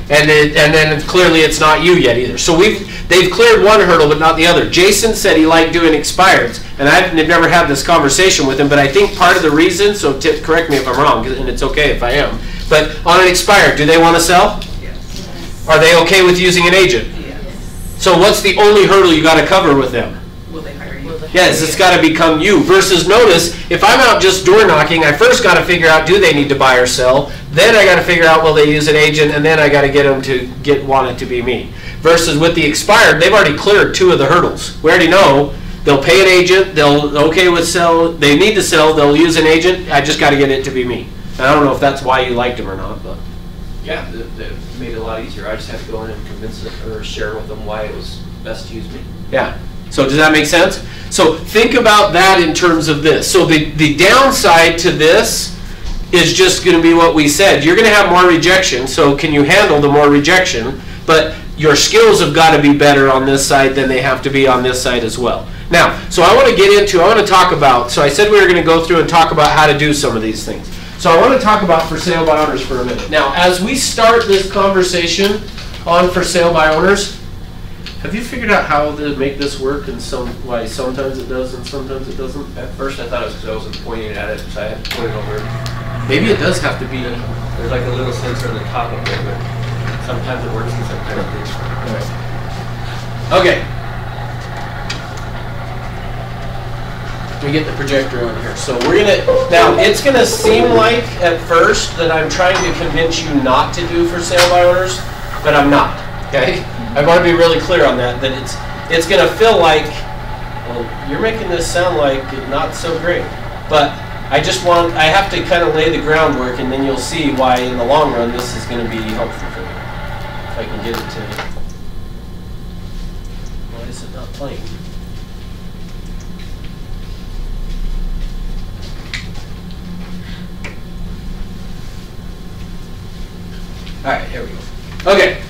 And then clearly it's not you yet either. So they've cleared one hurdle but not the other. Jason said he liked doing expireds, and I've never had this conversation with him, but I think part of the reason, so correct me if I'm wrong, and it's okay if I am, but on an expired, do they want to sell? Yes. Are they okay with using an agent? Yes. So what's the only hurdle you got to cover with them? Will they hire you? Yes, it's got to become you. Versus notice, if I'm out just door knocking, I first got to figure out, do they need to buy or sell? Then I got to figure out, will they use an agent? And then I got to get them to want it to be me. Versus with the expired, they've already cleared 2 of the hurdles. We already know They'll pay an agent, they'll okay with sell, they need to sell, they'll use an agent, I just gotta get it to be me. And I don't know if that's why you liked them or not, but. Yeah, that made it a lot easier. I just had to go in and convince it or share with them why it was best to use me. Yeah. So does that make sense? So think about that in terms of this. So the downside to this is just going to be what we said. You're going to have more rejection, so can you handle the more rejection? But your skills have got to be better on this side than they have to be on this side as well. Now, so I want to talk about, so I said we were going to go through and talk about how to do some of these things. So I want to talk about for sale by owners for a minute. Now, as we start this conversation on for sale by owners, have you figured out how to make this work and why sometimes it does and sometimes it doesn't? At first I thought it was because I wasn't pointing at it, so I had to point it over. Maybe it does have to be. There's like a little sensor on the top of there, but sometimes it works and sometimes it doesn't. Okay. Let me get the projector on here. So we're gonna, now it's gonna seem like at first that I'm trying to convince you not to do for sale by owners, but I'm not, okay? I want to be really clear on that it's gonna feel like, well, you're making this sound like not so great. But I have to kind of lay the groundwork, and then you'll see why in the long run this is gonna be helpful for you. If I can get it to, why is it not playing? All right, here we go. Okay,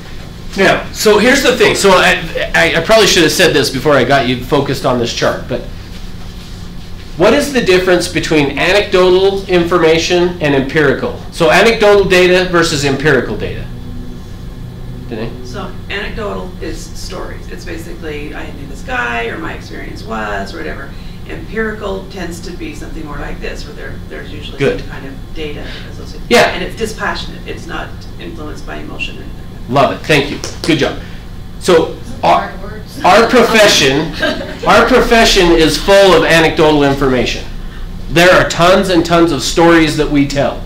now, so here's the thing. So I probably should have said this before I got you focused on this chart, but what is the difference between anecdotal information and empirical? So anecdotal data versus empirical data. Danae? So anecdotal is stories. It's basically, I knew this guy, or my experience was, or whatever. Empirical tends to be something more like this, where there's usually Good. some kind of data associated. Yeah. And it's dispassionate. It's not influenced by emotion or anything. Love it. Thank you. Good job. So our profession is full of anecdotal information. There are tons and tons of stories that we tell.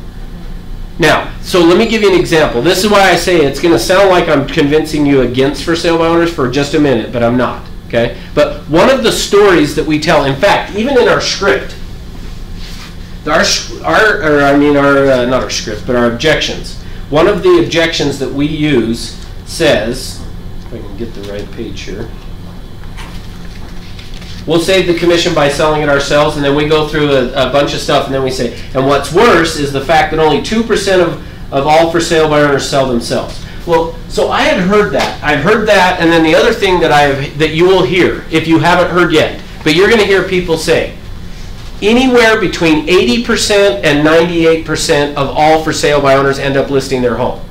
Now, so let me give you an example. This is why I say it's going to sound like I'm convincing you against for sale by owners for just a minute, but I'm not. Okay? But one of the stories that we tell, in fact, even in our script, not our script, but our objections. One of the objections that we use says, if I can get the right page here, we'll save the commission by selling it ourselves, and then we go through a bunch of stuff, and then we say, and what's worse is the fact that only 2% of all for sale by owners sell themselves. Well, so I had heard that. I've heard that, and then the other thing that you will hear, if you haven't heard yet, but you're going to hear people say, anywhere between 80% and 98% of all for sale by owners end up listing their home.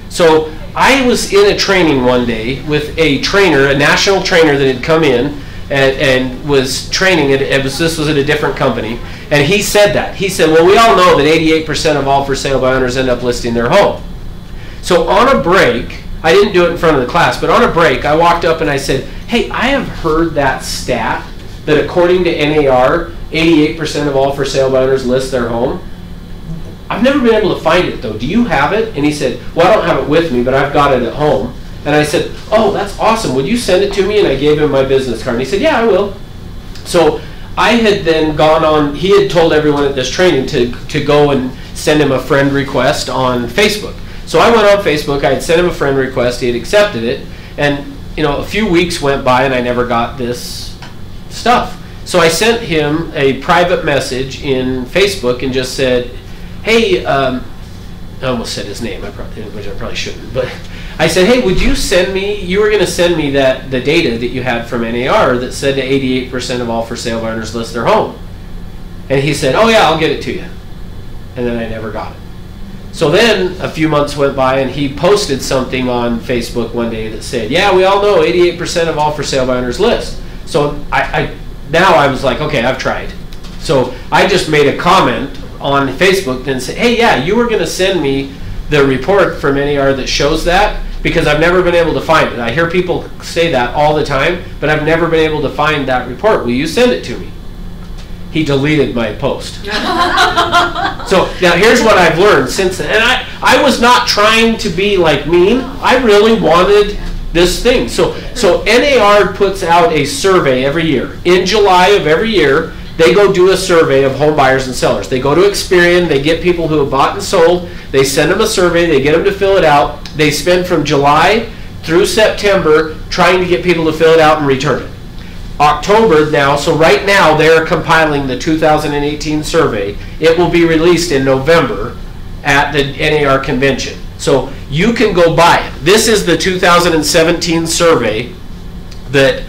So I was in a training one day with a trainer, a national trainer that had come in and was training. This was at a different company, and he said that. He said, well, we all know that 88% of all for sale by owners end up listing their home. So on a break, I didn't do it in front of the class, but on a break, I walked up and I said, hey, I have heard that stat that according to NAR, 88% of all for sale by owners list their home. I've never been able to find it though. Do you have it? And he said, well, I don't have it with me, but I've got it at home. And I said, oh, that's awesome. Would you send it to me? And I gave him my business card. And he said, yeah, I will. So I had then gone on, he had told everyone at this training to go and send him a friend request on Facebook. So I went on Facebook, I had sent him a friend request, he had accepted it, and a few weeks went by and I never got this stuff. So I sent him a private message in Facebook and just said, hey, I almost said his name, which I probably shouldn't, but I said, hey, would you send me, you were going to send me the data that you had from NAR that said that 88% of all for sale by owners list their home. And he said, oh yeah, I'll get it to you. And then I never got it. So then a few months went by and he posted something on Facebook one day that said, yeah, we all know 88% of all for sale by owners list. So now I was like, okay, I've tried. So I just made a comment on Facebook and said, hey, yeah, you were going to send me the report from NAR that shows that, because I've never been able to find it. I hear people say that all the time, but I've never been able to find that report. Will you send it to me? He deleted my post. So now here's what I've learned since then. And I was not trying to be like mean. I really wanted this thing. So NAR puts out a survey every year. In July of every year, they go do a survey of home buyers and sellers. They go to Experian, they get people who have bought and sold, they send them a survey, they get them to fill it out. They spend from July through September trying to get people to fill it out and return it. October now, so right now they're compiling the 2018 survey. It will be released in November at the NAR convention. So you can go buy it. This is the 2017 survey that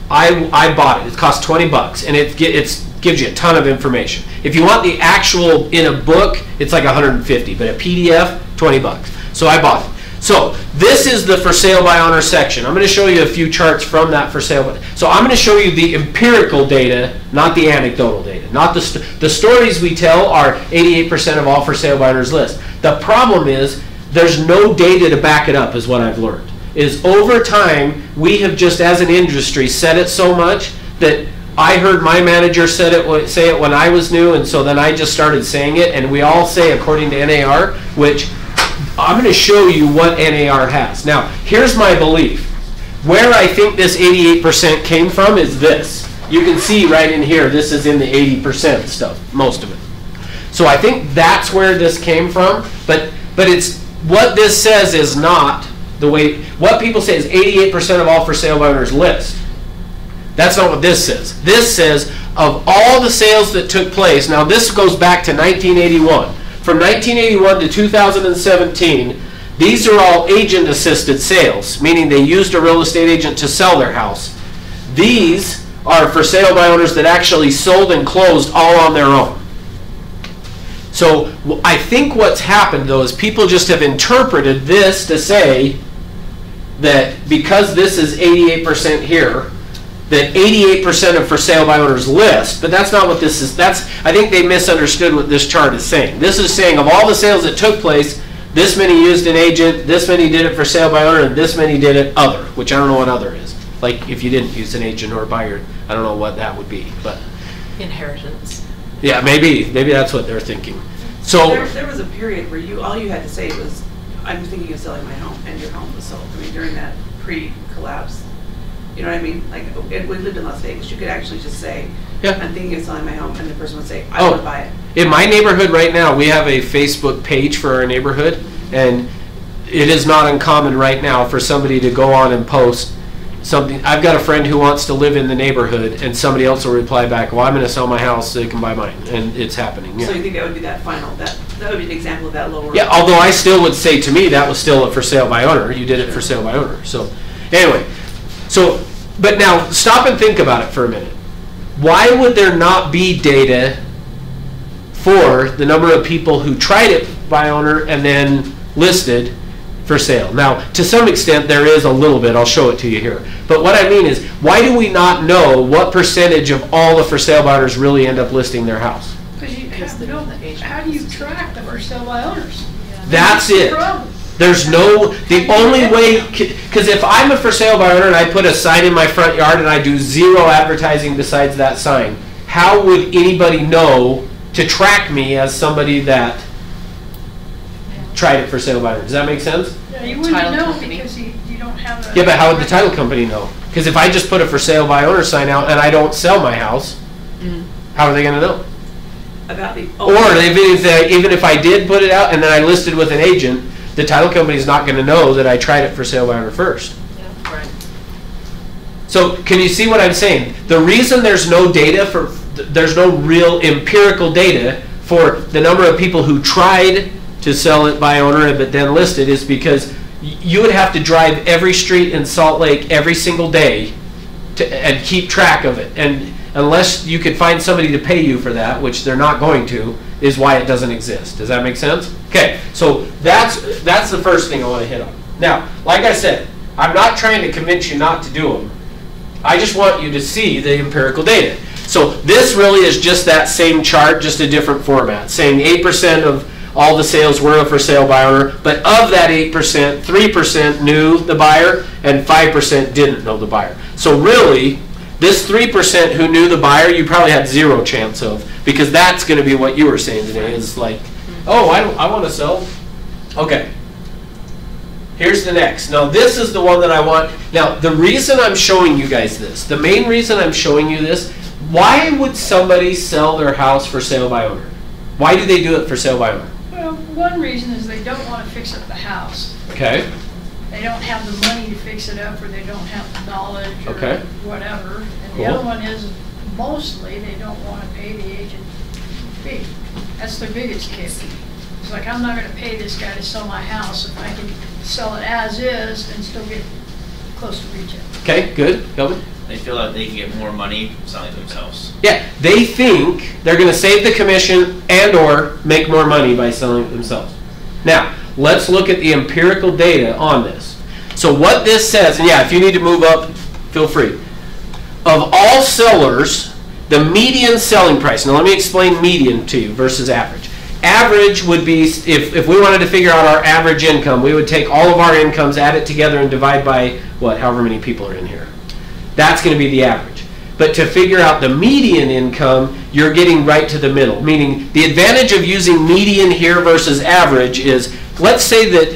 I bought it. It cost $20 and it gives you a ton of information. If you want the actual in a book, it's like $150, but a PDF, $20. So I bought it. So this is the for sale by owner section. I'm going to show you a few charts from that for sale. So I'm going to show you the empirical data, not the anecdotal data. Not the stories we tell are 88% of all for sale by owners list. The problem is there's no data to back it up, is what I've learned. Is over time, we have just as an industry said it so much that I heard my manager say it when I was new, and so then I just started saying it, and we all say according to NAR, which I'm going to show you what NAR has. Now, here's my belief. Where I think this 88% came from is this. You can see right in here, this is in the 80% stuff, most of it. So I think that's where this came from, but it's what this says is not the way, what people say is 88% of all for sale by owners list. That's not what this says. This says of all the sales that took place, now this goes back to 1981. From 1981 to 2017, these are all agent-assisted sales, meaning they used a real estate agent to sell their house. These are for sale by owners that actually sold and closed all on their own. So I think what's happened, though, is people just have interpreted this to say that because this is 88% here, that 88% of for sale by owners list, but that's not what this is. I think they misunderstood what this chart is saying. This is saying of all the sales that took place, this many used an agent, this many did it for sale by owner, and this many did it other, which I don't know what other is. Like if you didn't use an agent or a buyer, I don't know what that would be. But inheritance. Yeah, maybe that's what they're thinking. So there was a period where all you had to say was, I'm thinking of selling my home, and your home was sold. I mean, during that pre-collapse. You know what I mean? Like, we lived in Las Vegas. You could actually just say, yeah, I'm thinking of selling my home, and the person would say, I want to buy it. In my neighborhood right now, we have a Facebook page for our neighborhood, and it is not uncommon right now for somebody to go on and post something. I've got a friend who wants to live in the neighborhood, and somebody else will reply back, well, I'm going to sell my house so they can buy mine, and it's happening. Yeah. So you think that would be that final, that would be an example of that lower? Yeah, although I still would say, to me, that was still a for sale by owner. You did it for sale by owner. So anyway. So, but now stop and think about it for a minute. Why would there not be data for the number of people who tried it by owner and then listed for sale? Now, to some extent, there is a little bit. I'll show it to you here. But what I mean is, why do we not know what percentage of all the for sale by owners really end up listing their house? Because how do you track the for sale by owners? That's it. There's the only way, because if I'm a for sale by owner and I put a sign in my front yard and I do zero advertising besides that sign, how would anybody know to track me as somebody that tried it for sale by owner? Does that make sense? Yeah, you wouldn't know because you don't have a... Yeah, but how would the title company know? Because if I just put a for sale by owner sign out and I don't sell my house, how are they going to know? About the or even if I did put it out and then I listed with an agent, the title company is not going to know that I tried it for sale by owner first. Yeah, right. So can you see what I'm saying? The reason there's no data there's no real empirical data for the number of people who tried to sell it by owner but then listed is because you would have to drive every street in Salt Lake every single day and keep track of it. And unless you could find somebody to pay you for that, which they're not going to, is why it doesn't exist. Does that make sense? Okay, so that's the first thing I want to hit on. Now, like I said, I'm not trying to convince you not to do them. I just want you to see the empirical data. So this really is just that same chart, just a different format, saying 8% of all the sales were for sale by owner, but of that 8%, 3% knew the buyer and 5% didn't know the buyer. So really, this 3% who knew the buyer, you probably had zero chance of, because that's going to be what you were saying today. Is like, oh, I want to sell. Okay. here's the next. Now this is the one that I want. Now the reason I'm showing you guys this, the main reason I'm showing you this, why would somebody sell their house for sale by owner? Why do they do it for sale by owner? Well, one reason is they don't want to fix up the house. Okay. They don't have the money to fix it up, or they don't have the knowledge, or Okay. whatever. And Cool. the other one is, mostly, they don't want to pay the agent fee. That's their biggest kick. It's like, I'm not going to pay this guy to sell my house if I can sell it as is and still get close to retail. Okay, good. Kelvin? They feel like they can get more money selling themselves. Yeah, they think they're going to save the commission and or make more money by selling it themselves. Now, let's look at the empirical data on this. So what this says, and yeah, if you need to move up, feel free. Of all sellers, the median selling price, now let me explain median to you versus average. Average would be, if we wanted to figure out our average income, we would take all of our incomes, add it together, and divide by, what, however many people are in here. That's going to be the average. But to figure out the median income, you're getting right to the middle. Meaning, the advantage of using median here versus average is, let's say that,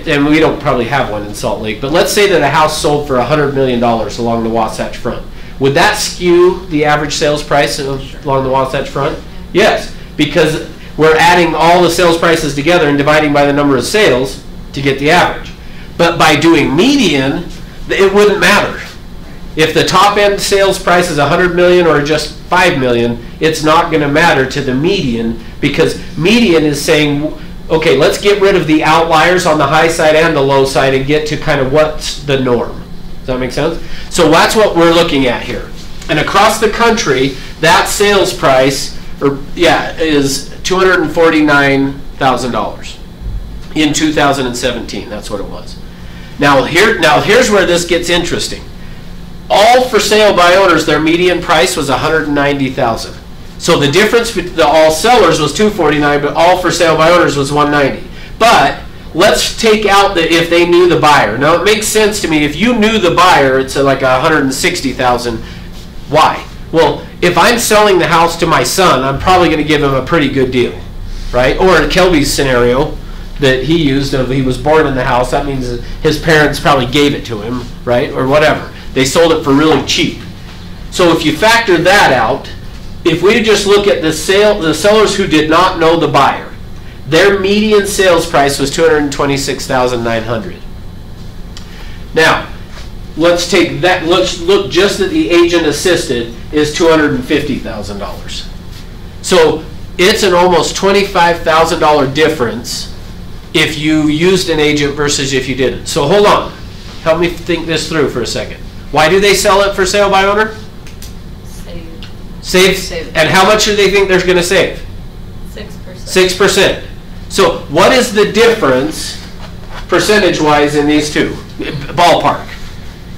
and we don't probably have one in Salt Lake, but let's say that a house sold for $100 million along the Wasatch Front. Would that skew the average sales price along the Wasatch Front? Yes, because we're adding all the sales prices together and dividing by the number of sales to get the average. But by doing median, it wouldn't matter. If the top end sales price is 100 million or just 5 million, it's not going to matter to the median, because median is saying, okay, let's get rid of the outliers on the high side and the low side and get to kind of what's the norm. Does that make sense? So that's what we're looking at here. And across the country, that sales price, is $249,000 in 2017. That's what it was. Now here's where this gets interesting. All for sale by owners, their median price was $190,000. So the difference between the all sellers was $249,000, but all for sale by owners was $190,000. But let's take out the if they knew the buyer. Now it makes sense to me. If you knew the buyer, it's like $160,000. Why? Well, if I'm selling the house to my son, I'm probably going to give him a pretty good deal, right? Or in Kelby's scenario that he used, of he was born in the house, that means that his parents probably gave it to him, right? Or whatever. They sold it for really cheap. So if you factor that out, if we just look at the sellers who did not know the buyer, their median sales price was $226,900. Now, let's take that. Let's look just at the agent assisted is $250,000. So it's an almost $25,000 difference if you used an agent versus if you didn't. So hold on, help me think this through for a second. Why do they sell it for sale by owner? Save. And how much do they think they're going to save? 6%. 6%. So what is the difference percentage-wise in these two? Ballpark.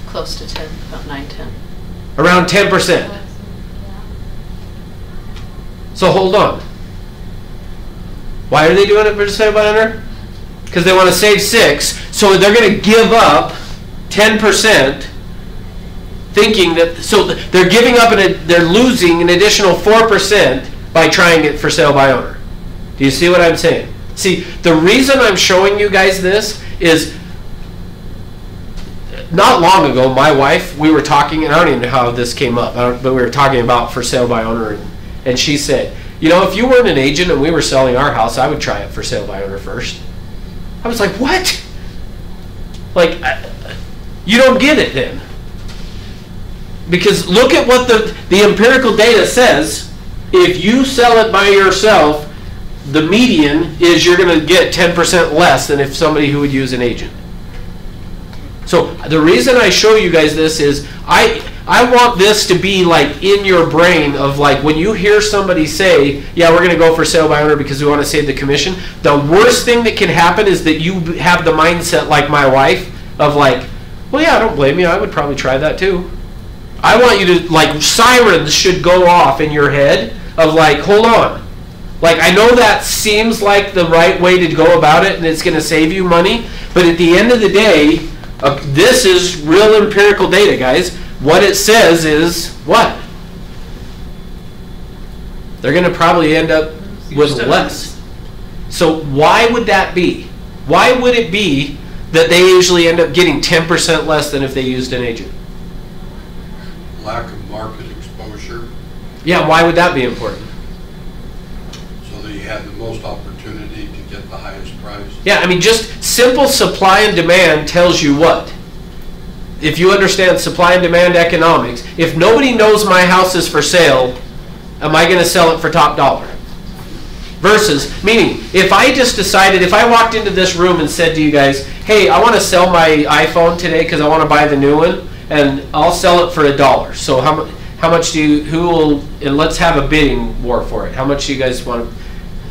Close to 10, about 9, 10. Around 10%. So hold on. Why are they doing it for sale by owner? Because they want to save 6, so they're going to give up 10%, thinking that, so they're giving up and they're losing an additional 4% by trying it for sale by owner. Do you see what I'm saying? See, the reason I'm showing you guys this is, not long ago, my wife, we were talking, and I don't even know how this came up, but we were talking about for sale by owner, and she said, you know, if you weren't an agent and we were selling our house, I would try it for sale by owner first. I was like, what? Like, you don't get it then. Because look at what the empirical data says. If you sell it by yourself, the median is you're going to get 10% less than if somebody who would use an agent. So the reason I show you guys this is I want this to be like in your brain of like when you hear somebody say, yeah, we're going to go for sale by owner because we want to save the commission. The worst thing that can happen is that you have the mindset like my wife of like, well, yeah, I don't blame you. I would probably try that too. I want you to, like, sirens should go off in your head of like, hold on. Like, I know that seems like the right way to go about it and it's going to save you money, but at the end of the day, this is real empirical data, guys. What it says is what? They're going to probably end up with less. So why would that be? Why would it be that they usually end up getting 10% less than if they used an agent? Lack of market exposure, Yeah, why would that be important? so that you had the most opportunity to get the highest price. Yeah, I mean, just simple supply and demand tells you what? If you understand supply and demand economics, if nobody knows my house is for sale, am I going to sell it for top dollar? Versus, meaning, if I just decided, if I walked into this room and said to you guys, hey, I want to sell my iPhone today because I want to buy the new one, and I'll sell it for $1. So how much do you, who will, and let's have a bidding war for it. How much do you guys want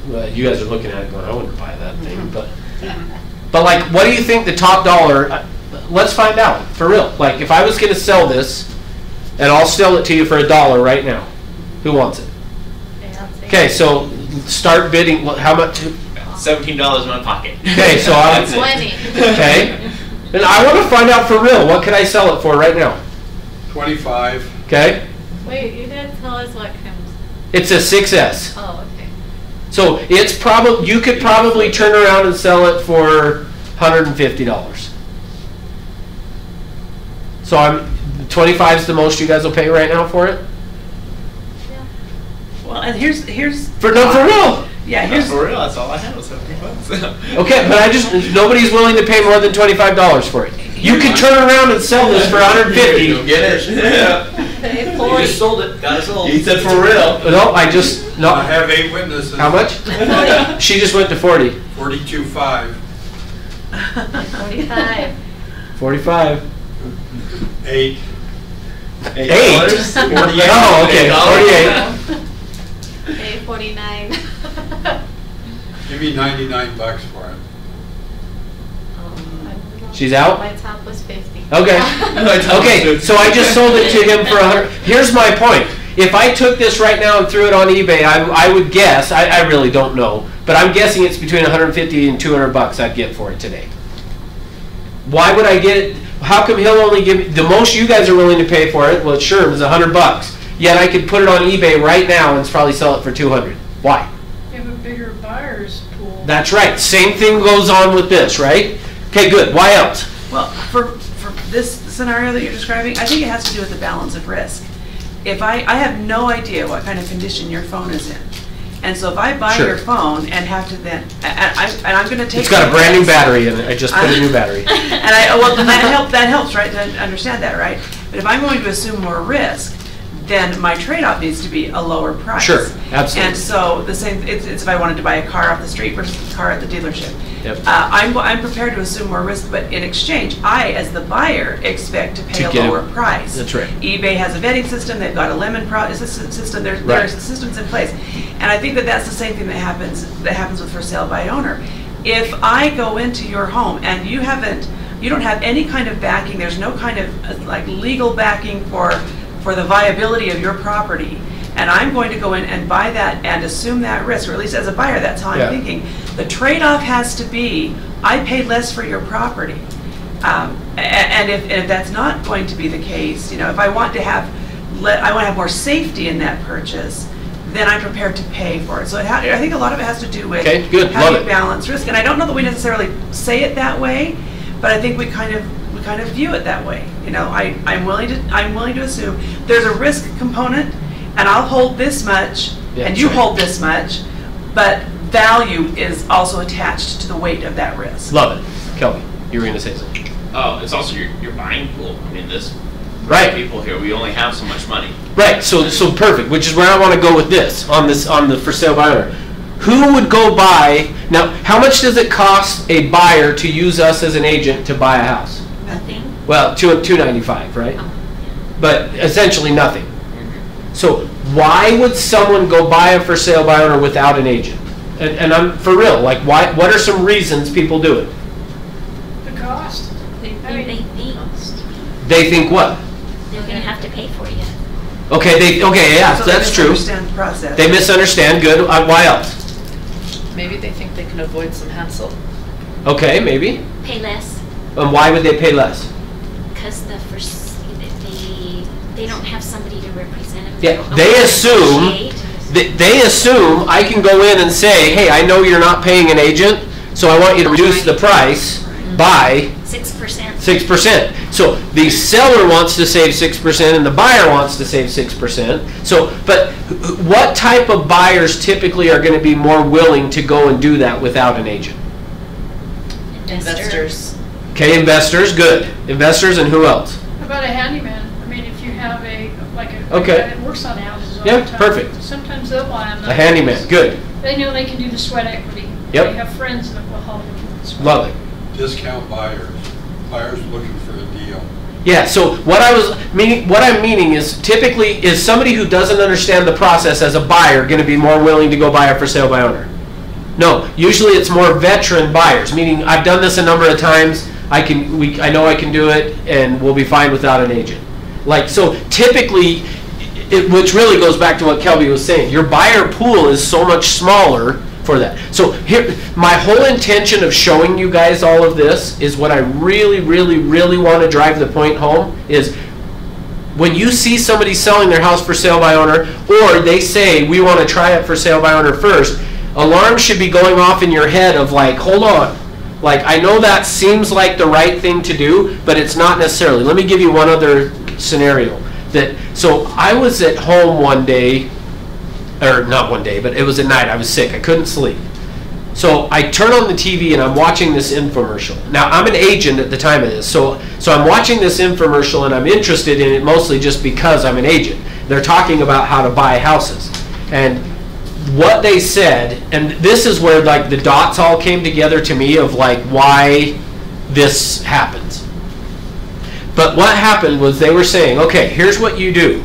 to, you guys are looking at it going, I wouldn't buy that thing, but like, what do you think the top dollar, let's find out, for real. Like, if I was going to sell this, and I'll sell it to you for $1 right now, who wants it? Okay, so start bidding, how much? $17 in my pocket. Okay, so I'm 20. Okay, and I want to find out for real, what can I sell it for right now? 25. Okay, Wait, you didn't tell us what comes. it's a 6S. Oh, okay. So it's probably, you could probably turn around and sell it for $150. So 25 is the most you guys will pay right now for it? Well, and here's For real. Yeah, here's For real, that's all I had was $17. Okay, but nobody's willing to pay more than $25 for it. You could turn around and sell this for $150. Get it? Yeah. Pay You 40. just sold it, got it sold. He said for real. No, I have 8 witnesses. How much? She just went to 40. 42.5. 45. 45. 8. $8? 48. Oh, okay, 48. Pay 49. Give me $99 for it. She's out? My top was 50. Okay. Okay, so I just sold it to him for $100. Here's my point. If I took this right now and threw it on eBay, I would guess, I really don't know, but I'm guessing it's between $150 and $200 I'd get for it today. Why would I get it? How come he'll only give me, the most you guys are willing to pay for it, well, sure, it was $100. Yet I could put it on eBay right now and probably sell it for $200. Why? You have a bigger buyer's pool. That's right. Same thing goes on with this, right? Okay, good. Why else? Well, for this scenario that you're describing, I think it has to do with the balance of risk. If I have no idea what kind of condition your phone is in, and so if I buy Sure. your phone and have to then, and I'm going to take. It's got a brand new battery in it. I just put a new battery. And well, then that helps, right, to understand that, right? But if I'm going to assume more risk, then my trade-off needs to be a lower price. Sure, absolutely. And so the same, it's if I wanted to buy a car off the street versus a car at the dealership. Yep. I'm prepared to assume more risk, but in exchange, I, as the buyer, expect to pay To a get it. lower price. That's right. eBay has a vetting system, they've got a lemon system, there Right. are systems in place. And I think that that's the same thing that happens with for sale by owner. If I go into your home and you don't have any kind of backing, there's no kind of like legal backing for the viability of your property, and I'm going to go in and buy that and assume that risk, or at least as a buyer, that's how I'm Yeah. thinking. The trade-off has to be, I pay less for your property. And if that's not going to be the case, if I want to have more safety in that purchase, then I'm prepared to pay for it. So I think a lot of it has to do with Okay, good. how Love you it. balance risk. And I don't know that we necessarily say it that way, but I think we kind of view it that way. I'm willing to assume there's a risk component, and I'll hold this much, Yeah, and you that's right. hold this much, but value is also attached to the weight of that risk. Love it. Kelby, you were going to say something. Oh, it's also your buying pool. I mean, this Right. people here, we only have so much money. Right, so perfect, which is where I want to go with this, on the for sale by owner. Who would go buy, now, how much does it cost a buyer to use us as an agent to buy a house? Nothing. Well, $295, right? But essentially nothing. So why would someone go buy a for sale by owner without an agent? And I'm for real, like what are some reasons people do it? The cost. They think They think what? they're gonna have to pay for you. Okay, yeah, So they that's true. misunderstand the process. They misunderstand, good. Why else? Maybe they think they can avoid some hassle. Okay, maybe. Pay less, And why would they pay less? because they don't have somebody to represent them. Yeah, don't they wanna assume, negotiate. they assume I can go in and say, hey, I know you're not paying an agent, so I want you to reduce the price. by 6%. 6%. So the seller wants to save 6% and the buyer wants to save 6%. So, but what type of buyers typically are going to be more willing to go and do that without an agent? Investors. Okay, investors, good. Investors, and who else? How about a handyman? I mean, if you have a Okay. guy that works on houses all Yeah, the time. perfect. Sometimes they'll buy them. A handyman, good. They know they can do the sweat equity. Yep. They have friends that will help them with the sweat. Love it. Discount buyers, buyers looking for a deal. Yeah, so what I'm meaning is typically is somebody who doesn't understand the process as a buyer going to be more willing to go buy a for sale by owner? No, usually it's more veteran buyers, meaning I've done this a number of times, I know I can do it and we'll be fine without an agent. Like, so typically, which really goes back to what Kelby was saying, your buyer pool is so much smaller for that. So here, my whole intention of showing you guys all of this is what I really, really, really want to drive the point home is when you see somebody selling their house for sale by owner, or they say, we want to try it for sale by owner first, alarms should be going off in your head of like, hold on. Like, I know that seems like the right thing to do, but it's not necessarily. Let me give you one other scenario. So I was at home one day, or not one day, but it was at night. I was sick. I couldn't sleep. So I turn on the TV and I'm watching this infomercial. Now, I'm an agent at the time of this. So I'm watching this infomercial and I'm interested in it mostly just because I'm an agent. They're talking about how to buy houses. And what they said, and this is where like the dots all came together to me of like why this happens. But what happened was they were saying, okay, here's what you do.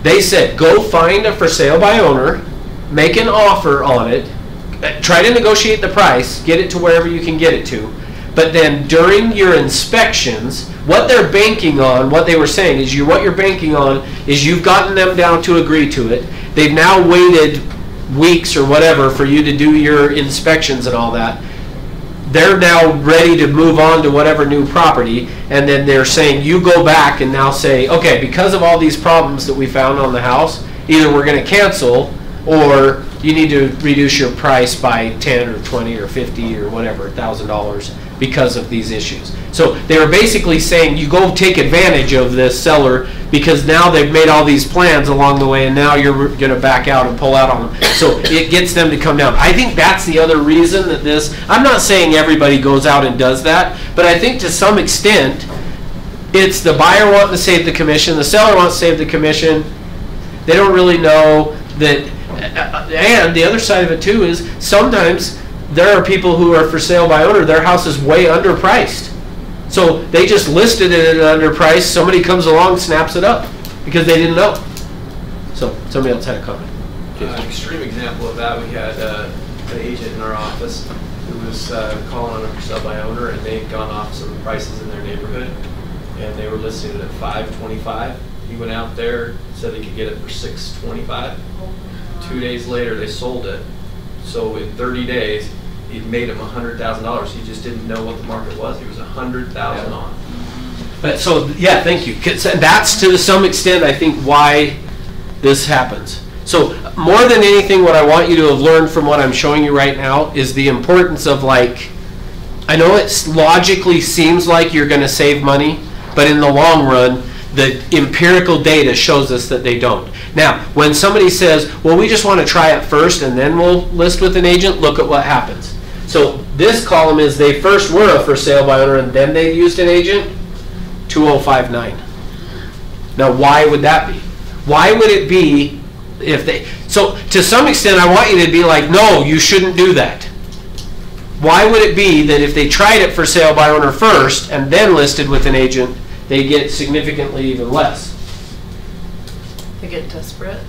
They said, go find a for sale by owner, make an offer on it, try to negotiate the price, get it to wherever you can get it to. But then during your inspections, what they're banking on, what they were saying is what you're banking on is you've gotten them down to agree to it. They've now waited weeks or whatever for you to do your inspections and all that. They're now ready to move on to whatever new property, and then they're saying you go back and now say, okay, because of all these problems that we found on the house, either we're going to cancel or you need to reduce your price by 10 or 20 or 50 or whatever, $1,000 because of these issues. So they were basically saying you go take advantage of this seller because now they've made all these plans along the way and now you're going to back out and pull out on them. So it gets them to come down. I think that's the other reason that this, I'm not saying everybody goes out and does that, but I think to some extent it's the buyer wanting to save the commission, the seller wants to save the commission. They don't really know that, and the other side of it too is sometimes there are people who are for sale by owner, their house is way underpriced. So they just listed it at underpriced, somebody comes along, snaps it up because they didn't know. So somebody else had a comment. An extreme example of that, we had an agent in our office who was calling on a for sale by owner, and they had gone off some prices in their neighborhood, and they were listing it at $525. He went out there, said he could get it for $625. 2 days later, they sold it. So in 30 days, it made him $100,000. He just didn't know what the market was. He was $100,000 off. But so yeah, thank you. 'Cause that's to some extent, I think, why this happens. So more than anything, what I want you to have learned from what I'm showing you right now is the importance of like, I know it logically seems like you're going to save money, but in the long run, the empirical data shows us that they don't. Now, when somebody says, well, we just want to try it first and then we'll list with an agent, look at what happens. So this column is they first were a for sale by owner and then they used an agent, 2059. Now, why would that be? Why would it be if they, so to some extent, I want you to be like, no, you shouldn't do that. Why would it be that if they tried it for sale by owner first and then listed with an agent, they get significantly even less? They get desperate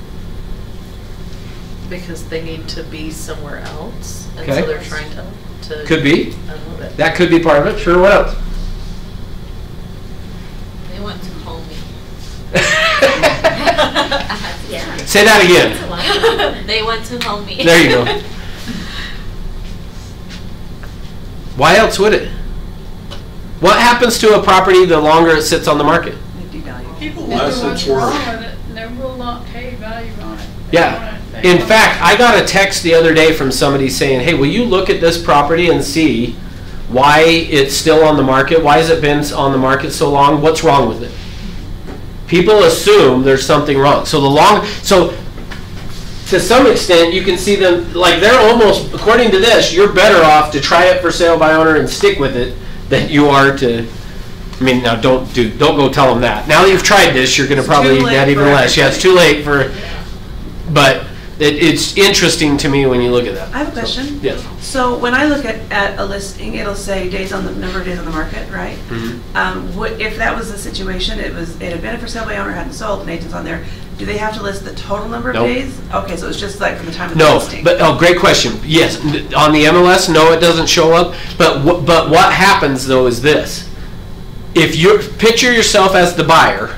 because they need to be somewhere else, and Okay. so they're trying to Could be. unload it. That could be part of it. Sure, what else? They want to call me. Yeah. Say that again. That's a lot. They want to hold me. There you go. Why else would it? What happens to a property the longer it sits on the market? They devalue. People Less wonder what's it's worth. wrong with it, and they will not pay value on it. They Yeah. want it- they In want fact, I got a text the other day from somebody saying, hey, will you look at this property and see why it's still on the market. Why has it been on the market so long? What's wrong with it? People assume there's something wrong. So to some extent, you can see them, like they're almost, according to this, you're better off to try it for sale by owner and stick with it than you are to, I mean, now don't go tell them that. Now that you've tried this, you're going to probably get even less. Yeah, it's too late for, but it's interesting to me when you look at that. I have a question. Yes. So when I look at a listing, it'll say number of days on the market, right? Mm-hmm. If that was the situation, it had been for sale by owner, hadn't sold, an agent's on there, do they have to list the total number of Nope. days? Okay, so it's just like from the time of the No, listing. but great question. Yes, on the MLS, no, it doesn't show up. But what happens though is this: if you picture yourself as the buyer,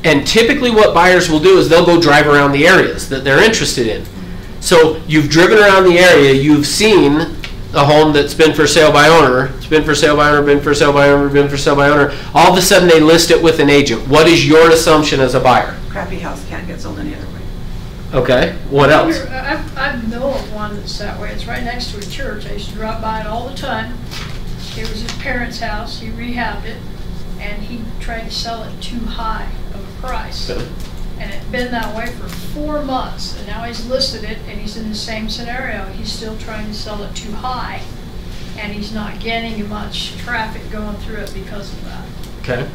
and typically what buyers will do is they'll go drive around the areas that they're interested in. So you've driven around the area, you've seen a home that's been for sale by owner, it's been for sale by owner, been for sale by owner, been for sale by owner. All of a sudden they list it with an agent. What is your assumption as a buyer? Crappy house can't get sold any other way. Okay, what else? I know of one that's that way. It's right next to a church. I used to drop by it all the time. It was his parents' house. He rehabbed it, and he tried to sell it too high of a price. Okay. And it'd been that way for 4 months, and now he's listed it, and he's in the same scenario. He's still trying to sell it too high, and he's not getting much traffic going through it because of that. Okay.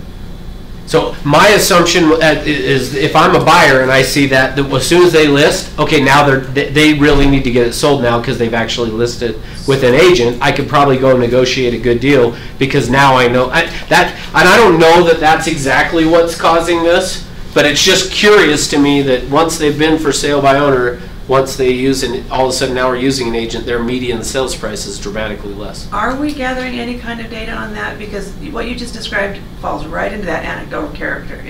So my assumption is if I'm a buyer and I see that as soon as they list, okay, now they really need to get it sold now because they've actually listed with an agent, I could probably go negotiate a good deal because now I know that, and I don't know that that's exactly what's causing this, but it's just curious to me that once they've been for sale by owner, once they use it, all of a sudden now we're using an agent, their median sales price is dramatically less. Are we gathering any kind of data on that? Because what you just described falls right into that anecdotal category.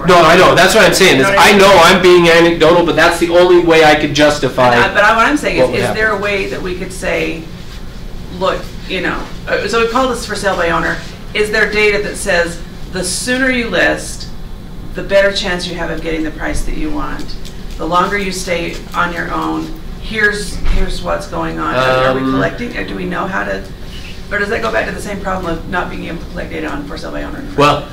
No, I know. That's what I'm saying. I know I'm being anecdotal, but that's the only way I could justify. But what I'm saying what would is happen. there a way that we could say, look, so we call this for sale by owner. Is there data that says the sooner you list, the better chance you have of getting the price that you want? The longer you stay on your own, here's what's going on. Are we collecting, or do we know how to, or does that go back to the same problem of not being able to collect data on for sale by owner? Well,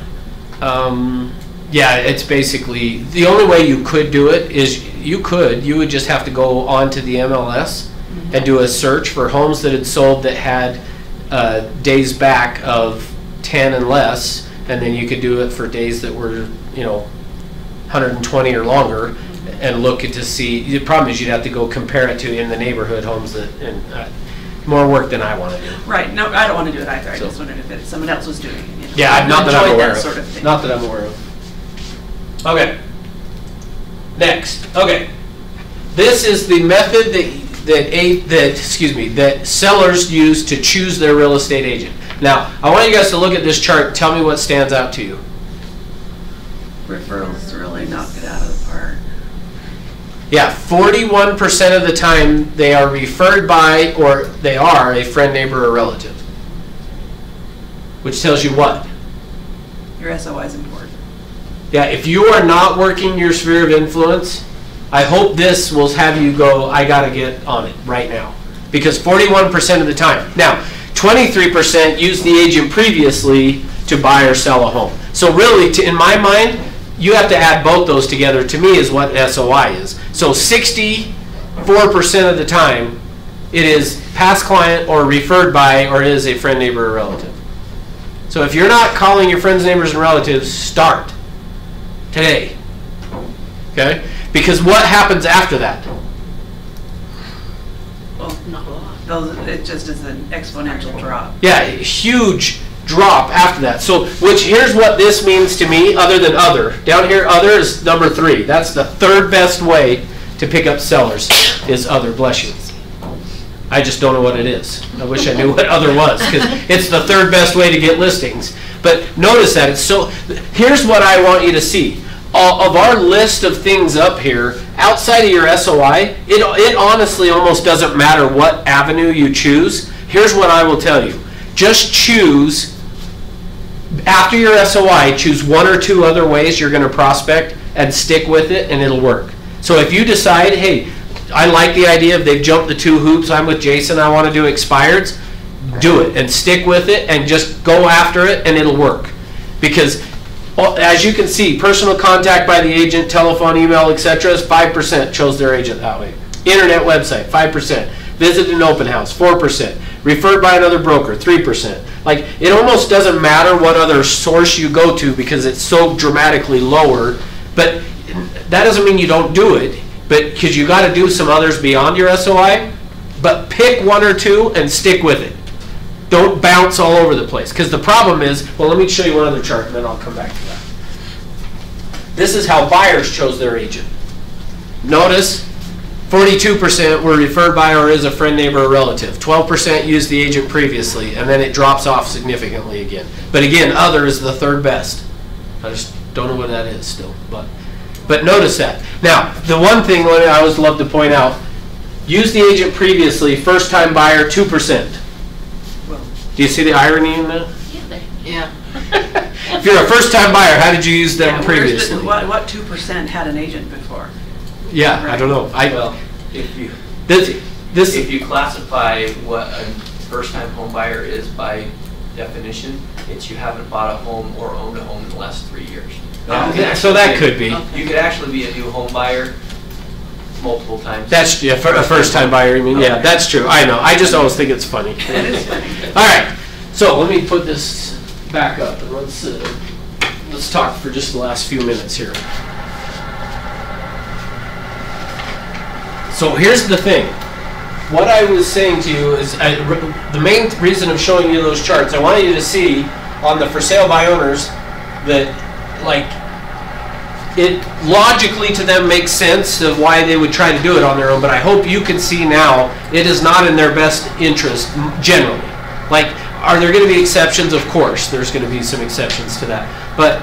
yeah, it's basically, the only way you could do it is you would just have to go onto the MLS and do a search for homes that had sold that had days back of 10 and less, and then you could do it for days that were, 120 or longer, and look to see. The problem is you'd have to go compare it to in the neighborhood homes that, and more work than I want to do. Right. No, I don't want to do it either. I So- just wondered if someone else was doing it. Yeah, not that I'm aware of. Sort of thing. Not that I'm aware of. Okay. Next. Okay. This is the method that sellers use to choose their real estate agent. Now, I want you guys to look at this chart and tell me what stands out to you. Referrals really knock it out of the park. Yeah, 41% of the time they are referred by or they are a friend, neighbor, or relative. Which tells you what? Your SOI is important. Yeah, if you are not working your sphere of influence, I hope this will have you go, I got to get on it right now. Because 41% of the time. Now, 23% used the agent previously to buy or sell a home. So really, in my mind, you have to add both those together, to me, is what SOI is. So 64% of the time, it is past client or referred by, or it is a friend, neighbor, or relative. So if you're not calling your friends, neighbors, and relatives, start today. Okay? Because what happens after that? Well, not a lot. It just is an exponential drop. Yeah, a huge drop after that. So, here's what this means to me, other than other. Down here, other is number 3. That's the third best way to pick up sellers, is other. Bless you. I just don't know what it is. I wish I knew what other was, because it's the third best way to get listings. But notice that. Here's what I want you to see. Of our list of things up here, outside of your SOI, it honestly almost doesn't matter what avenue you choose. Here's what I will tell you. Just choose, after your SOI, choose 1 or 2 other ways you're going to prospect and stick with it, and it'll work. So if you decide, hey, I like the idea of they've jumped the 2 hoops, I'm with Jason, I want to do expireds, Do it and stick with it and just go after it and it'll work. Because as you can see, personal contact by the agent, telephone, email, etc. is 5% chose their agent that way. Internet website, 5%. Visit an open house, 4%. Referred by another broker, 3%. Like, it almost doesn't matter what other source you go to because it's so dramatically lower. But that doesn't mean you don't do it, but because you got to do some others beyond your SOI. But pick one or two and stick with it. Don't bounce all over the place. Because the problem is, well, let me show you one other chart and then I'll come back to that. This is how buyers chose their agent. Notice 42% were referred by or is a friend, neighbor, or relative. 12% used the agent previously, and then it drops off significantly again. But again, other is the third best. I just don't know what that is still. But notice that. Now, the one thing I always love to point out, use the agent previously, first time buyer, 2%. Do you see the irony in that? Yeah. If you're a first time buyer, how did you use them previously? What 2% had an agent before? Yeah, right. I don't know. Well, if you classify what a first-time home buyer is by definition, it's you haven't bought a home or owned a home in the last 3 years. So that could be. You could actually be a new home buyer multiple times. That's a first-time buyer. I mean, yeah, that's true. I know. I just always think it's funny. It is funny. All right. So let me put this back up and let's talk for just the last few minutes here. So here's the thing. What I was saying to you is the main reason of showing you those charts, I wanted you to see on the for sale by owners that, like, it logically to them makes sense of why they would try to do it on their own, but I hope you can see now it is not in their best interest generally. Like, are there going to be exceptions? Of course, there's going to be some exceptions to that. But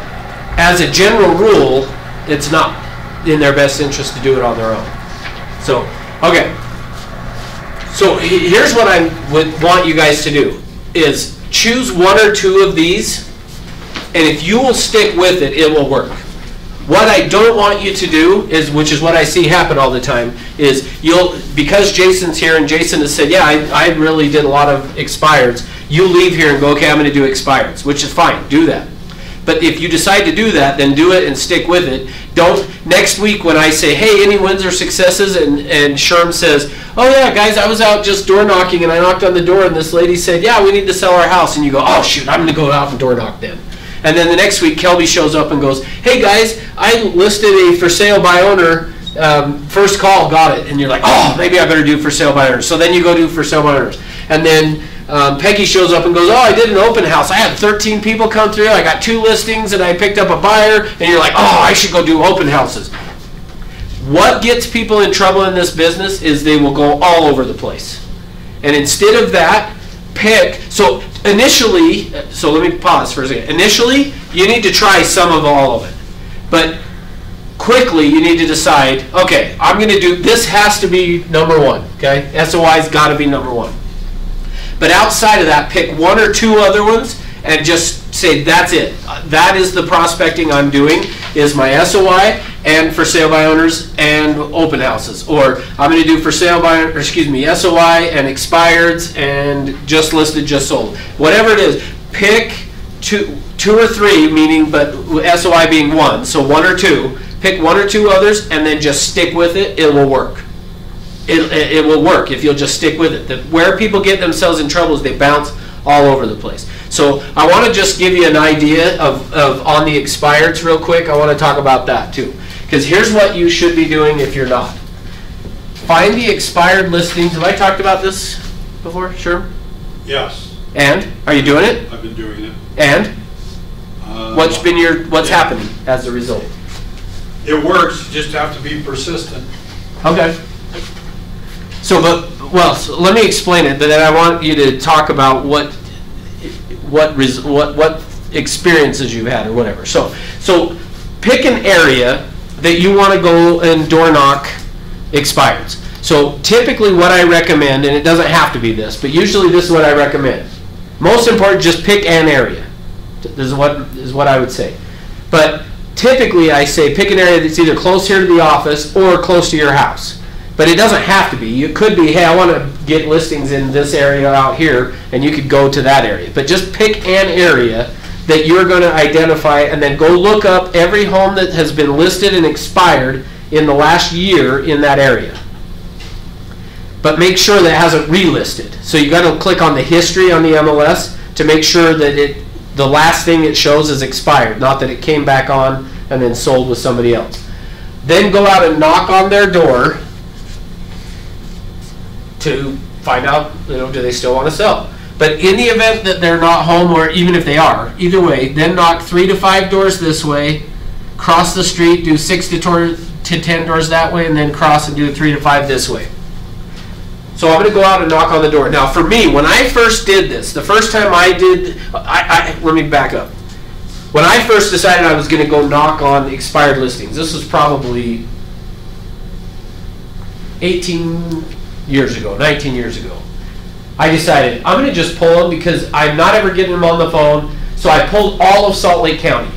as a general rule, it's not in their best interest to do it on their own. So, okay. So here's what I would want you guys to do, is choose one or two of these, and if you will stick with it, it will work. What I don't want you to do is, which is what I see happen all the time, is because Jason's here and Jason has said, yeah, I really did a lot of expireds, you leave here and go, okay, I'm going to do expireds, which is fine, do that. But if you decide to do that, then do it and stick with it. Don't, next week when I say, hey, any wins or successes, and Sherm says, oh yeah, guys, I was out just door knocking and I knocked on the door and this lady said, yeah, we need to sell our house. And you go, oh shoot, I'm going to go out and door knock then. And then the next week, Kelby shows up and goes, hey guys, I listed a for sale by owner, first call, got it. And you're like, oh, maybe I better do for sale by owners. So then you go do for sale by owners. And then Peggy shows up and goes, oh, I did an open house. I had 13 people come through. I got 2 listings and I picked up a buyer. And you're like, oh, I should go do open houses. What gets people in trouble in this business is they will go all over the place. And instead of that, pick. So initially, so let me pause for a second. Initially, you need to try some of all of it. But quickly, you need to decide, okay, I'm going to do, this has to be number 1. Okay? SOI's got to be number 1. But outside of that, pick 1 or 2 other ones and just say, that's it. That is the prospecting I'm doing, is my SOI and for sale by owners and open houses. Or I'm going to do for sale by, or excuse me, SOI and expireds and just listed, just sold. Whatever it is, pick 2 or 3, meaning, but SOI being 1, so 1 or 2. Pick 1 or 2 others and then just stick with it. It will work. It will work if you'll just stick with it. Where people get themselves in trouble is they bounce all over the place. So I want to just give you an idea of on the expireds real quick. I want to talk about that too. Because here's what you should be doing if you're not. Find the expired listings. Have I talked about this before? Sure? Yes. And? Are you doing it? I've been doing it. And? What's happening as a result? It works, you just have to be persistent. Okay. So, so let me explain it, but then I want you to talk about what experiences you've had or whatever. So pick an area that you want to go and door knock expireds. So typically what I recommend, and it doesn't have to be this, but usually this is what I recommend. Most important, just pick an area. This is what I would say. But typically I say pick an area that's either close here to the office or close to your house. But it doesn't have to be. It could be, hey, I want to get listings in this area out here, and you could go to that area. But just pick an area that you're going to identify, and then go look up every home that has been listed and expired in the last year in that area. But make sure that it hasn't relisted. So you got to click on the history on the MLS to make sure that the last thing it shows is expired, not that it came back on and then sold with somebody else. Then go out and knock on their door to find out, do they still want to sell. But in the event that they're not home, or even if they are, either way, then knock 3 to 5 doors this way, cross the street, do 6 to 10 doors that way, and then cross and do 3 to 5 this way. So I'm going to go out and knock on the door. Now for me, when I first did this, the first time I did, let me back up. When I first decided I was going to go knock on expired listings, this was probably 18 years ago, 19 years ago. I decided I'm going to just pull them because I'm not ever getting them on the phone. So I pulled all of Salt Lake County.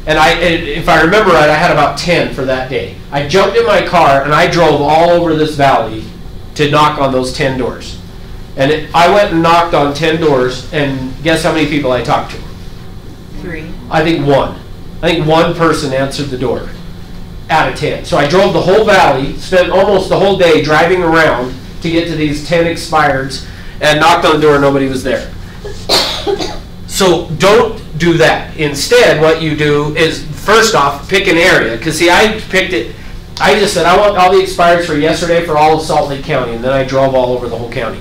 And if I remember right, I had about 10 for that day. I jumped in my car and I drove all over this valley to knock on those 10 doors. And I went and knocked on 10 doors, and guess how many people I talked to? 3. I think 1. I think 1 person answered the door out of 10. So I drove the whole valley, spent almost the whole day driving around to get to these 10 expireds, and knocked on the door and nobody was there. So don't do that. Instead, what you do is, first off, pick an area. Because see, I picked it, I just said I want all the expireds for yesterday for all of Salt Lake County, and then I drove all over the whole county.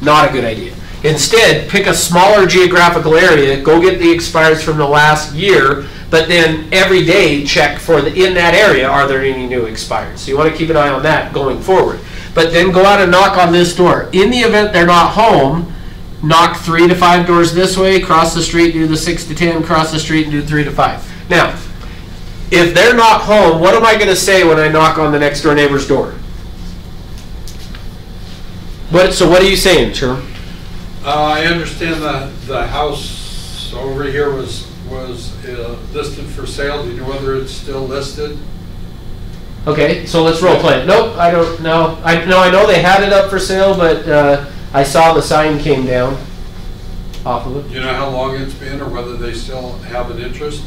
Not a good idea. Instead, pick a smaller geographical area, go get the expireds from the last year, but then every day check for in that area, are there any new expireds? So you want to keep an eye on that going forward. But then go out and knock on this door. In the event they're not home, knock 3 to 5 doors this way, cross the street, do the 6 to 10, cross the street, and do 3 to 5. Now, if they're not home, what am I going to say when I knock on the next door neighbor's door? So what are you saying, Sherm? I understand that the house over here was listed for sale. Do you know whether it's still listed? Okay, so let's role play it. Nope, I don't know. I know they had it up for sale, but I saw the sign came down off of it. Do you know how long it's been, or whether they still have an interest?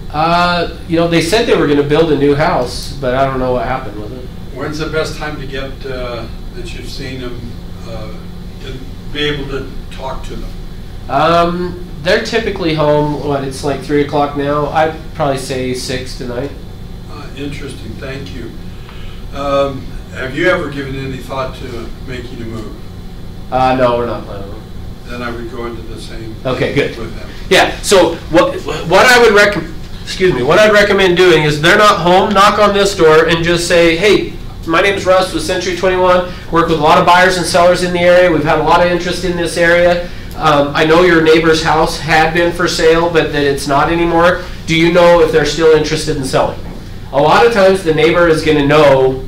They said they were going to build a new house, but I don't know what happened with it. When's the best time to get that you've seen them to be able to talk to them? They're typically home. It's like 3 o'clock now. I'd probably say 6 tonight. Interesting, thank you. Have you ever given any thought to making a move? No, we're not planning on. Then I would go into the same. Okay, good. With them. Yeah. So what I would recommend. Excuse me. What I'd recommend doing is, they're not home, knock on this door and just say, hey, my name is Russ with Century 21. Work with a lot of buyers and sellers in the area. We've had a lot of interest in this area. I know your neighbor's house had been for sale, but that it's not anymore. Do you know if they're still interested in selling? A lot of times the neighbor is going to know,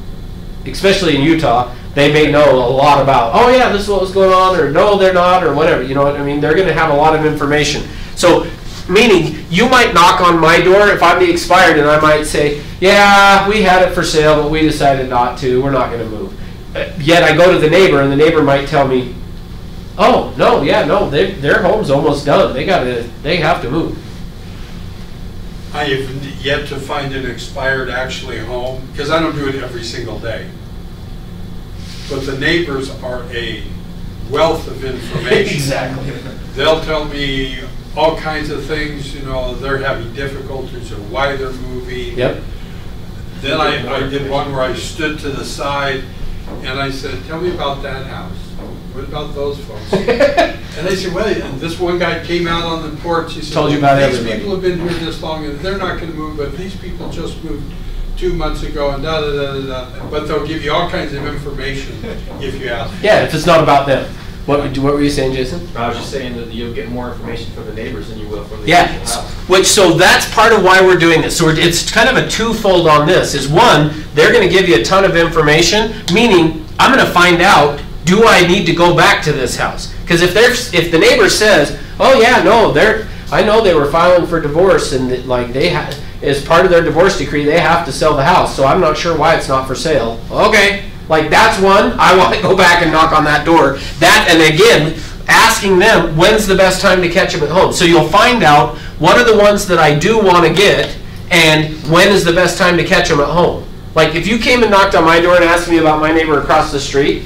especially in Utah, they may know a lot about, oh yeah, this is what was going on, or no, they're not, or whatever. You know what I mean? They're going to have a lot of information. So, meaning, you might knock on my door if I'm the expired, and I might say, yeah, we had it for sale, but we decided not to. We're not going to move. Yet I go to the neighbor, and the neighbor might tell me, oh, no, yeah, no, their home's almost done. They have to move. I have yet to find an expired actually home, because I don't do it every single day. But the neighbors are a wealth of information. Exactly. They'll tell me all kinds of things, they're having difficulties or why they're moving. Yep. Then I did one where I stood to the side and I said, tell me about that house. What about those folks? And they said, well, and this one guy came out on the porch. He said, told you about these everybody. people have been here this long and they're not going to move, but these people just moved 2 months ago and da da da da da. But they'll give you all kinds of information if you ask. Yeah, if it's not about them. What were you saying, Jason? I was just saying that you'll get more information from the neighbors than you will from the Yeah, house. so that's part of why we're doing this. So it's kind of a twofold on this. Is one, they're going to give you a ton of information, meaning I'm going to find out, do I need to go back to this house? Because if the neighbor says, oh yeah, no, I know they were filing for divorce, and as part of their divorce decree, they have to sell the house. So I'm not sure why it's not for sale. Okay, Like, that's one, I want to go back and knock on that door. That, and again, asking them, when's the best time to catch them at home? So you'll find out what are the ones that I do want to get, and when is the best time to catch them at home. Like, if you came and knocked on my door and asked me about my neighbor across the street,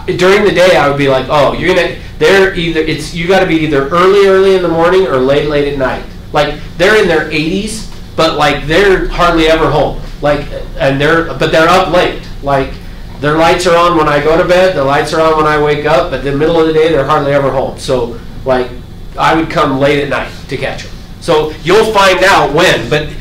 during the day I would be like, oh, you got to be either early in the morning or late at night. Like, they're in their 80s, but like they're hardly ever home. Like, but they're up late. Like, their lights are on when I go to bed, the lights are on when I wake up, but in the middle of the day they're hardly ever home. So like, I would come late at night to catch them. So you'll find out when, but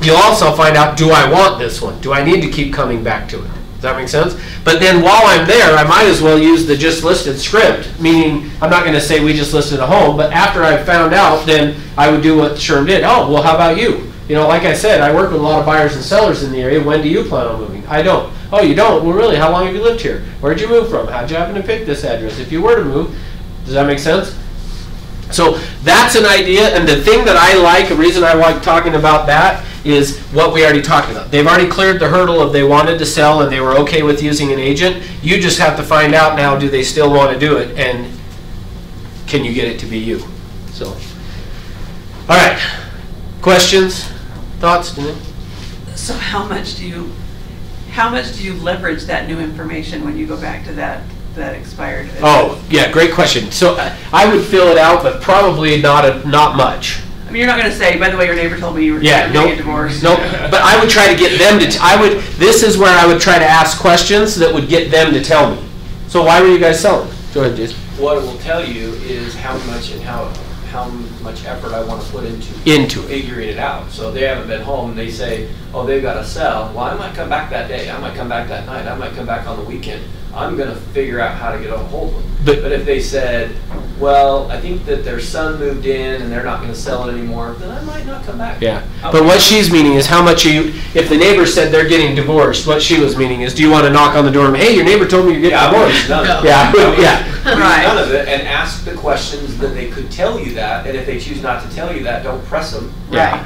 you'll also find out, do I want this one? Do I need to keep coming back to it? Does that make sense? But then while I'm there, I might as well use the just listed script, meaning I'm not going to say we just listed a home, but after I've found out, then I would do what Sherm did. Oh, well, how about you? You know, like I said, I work with a lot of buyers and sellers in the area. When do you plan on moving? I don't. Oh, you don't? Well, really, how long have you lived here? Where'd you move from? How'd you happen to pick this address? If you were to move, does that make sense? So that's an idea, and the thing that I like, the reason I like talking about that, is what we already talked about. They've already cleared the hurdle of they wanted to sell and they were okay with using an agent. You just have to find out now, do they still want to do it, and can you get it to be you? So, all right, questions, thoughts? So how much do you leverage that new information when you go back to that expired address? Oh, yeah, great question. So I would fill it out, but probably not much. I mean, you're not going to say, by the way, your neighbor told me you were getting a divorce. Nope. But I would try to get them to. This is where I would try to ask questions that would get them to tell me. So why were you guys selling? Go ahead, Jason. What it will tell you is how much and how much effort I want to put into figuring it out. So they haven't been home, and they say, oh, they've got to sell. Well, I might come back that day. I might come back that night. I might come back on the weekend. I'm going to figure out how to get a hold of them. But if they said, well, I think that their son moved in and they're not going to sell it anymore, then I might not come back. Yeah. But what she's meaning is how much if the neighbor said they're getting divorced, what she was meaning is, do you want to knock on the door and, hey, your neighbor told me you're getting divorced. None of it, and ask the questions that they could tell you that, and if they choose not to tell you that, don't press them. Right.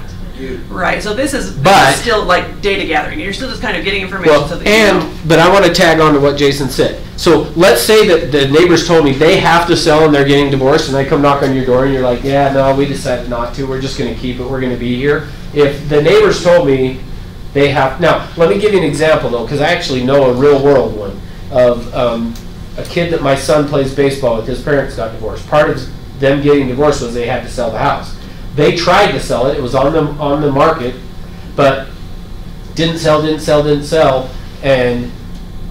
Right. So this is still like data gathering. You're still just kind of getting information. Well, so that but I want to tag on to what Jason said. So let's say that the neighbors told me they have to sell and they're getting divorced, and I come knock on your door and you're like, yeah, no, we decided not to. We're just going to keep it. We're going to be here. If the neighbors told me they have, now let me give you an example though, because I actually know a real world one of a kid that my son plays baseball with. His parents got divorced. Part of them getting divorced was they had to sell the house. They tried to sell it. It was on the market, but didn't sell. And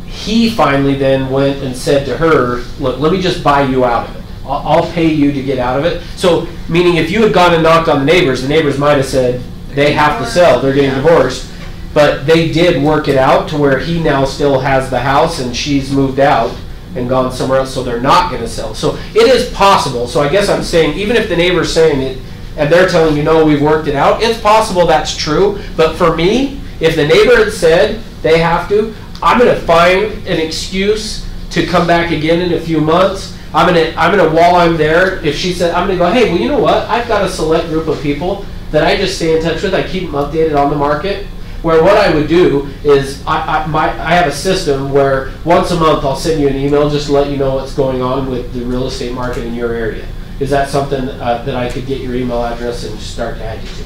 he finally then went and said to her, look, let me just buy you out of it. I'll pay you to get out of it. So, meaning if you had gone and knocked on the neighbors might have said, they have to sell, they're getting divorced. But they did work it out to where he now still has the house and she's moved out and gone somewhere else, so they're not going to sell. So it is possible. So I guess I'm saying, even if the neighbor's saying it, and they're telling you, no, we've worked it out, it's possible that's true. But for me, if the neighbor had said they have to, I'm going to find an excuse to come back again in a few months. I'm gonna while I'm there, if she said, I'm going to go, hey, well, you know what? I've got a select group of people that I just stay in touch with. I keep them updated on the market. Where what I would do is I have a system where once a month I'll send you an email just to let you know what's going on with the real estate market in your area. Is that something that I could get your email address and start to add you to?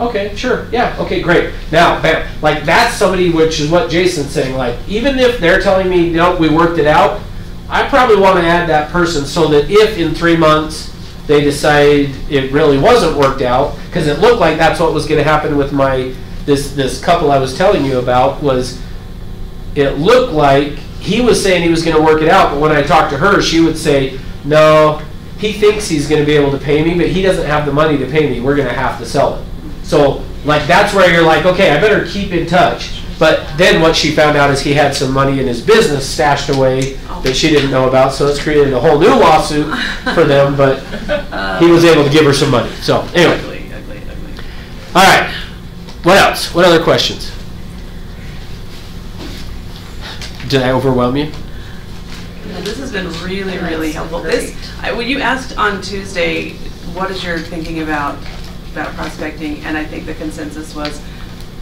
Okay, sure, yeah, okay, great. Now, bam, like that's somebody, which is what Jason's saying, like even if they're telling me, no, we worked it out, I probably want to add that person so that if in 3 months they decide it really wasn't worked out, because it looked like that's what was going to happen with this couple I was telling you about, was it looked like he was saying he was going to work it out, but when I talked to her, she would say, no, he thinks he's going to be able to pay me, but he doesn't have the money to pay me. We're going to have to sell it. So, like, that's where you're like, okay, I better keep in touch. But then what she found out is he had some money in his business stashed away that she didn't know about, so it's created a whole new lawsuit for them, but he was able to give her some money. So, anyway. Ugly. All right. What else? What other questions? Did I overwhelm you? Yeah, this has been really, really helpful. When you asked on Tuesday, what is your thinking about prospecting, and I think the consensus was,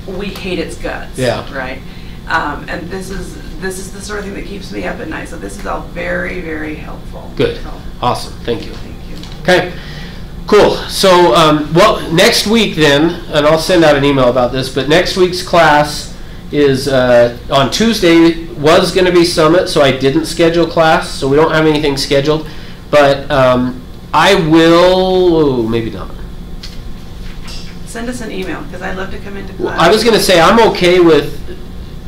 we hate its guts. Yeah. Right. And this is the sort of thing that keeps me up at night. So this is all very, very helpful. Good. So, Awesome. Thank you. thank you. Okay. Cool. So, well, next week then, and I'll send out an email about this, but next week's class is on Tuesday was going to be Summit, so I didn't schedule class, so we don't have anything scheduled. But I will, maybe not. Send us an email, because I'd love to come into class. I was going to say I'm okay with,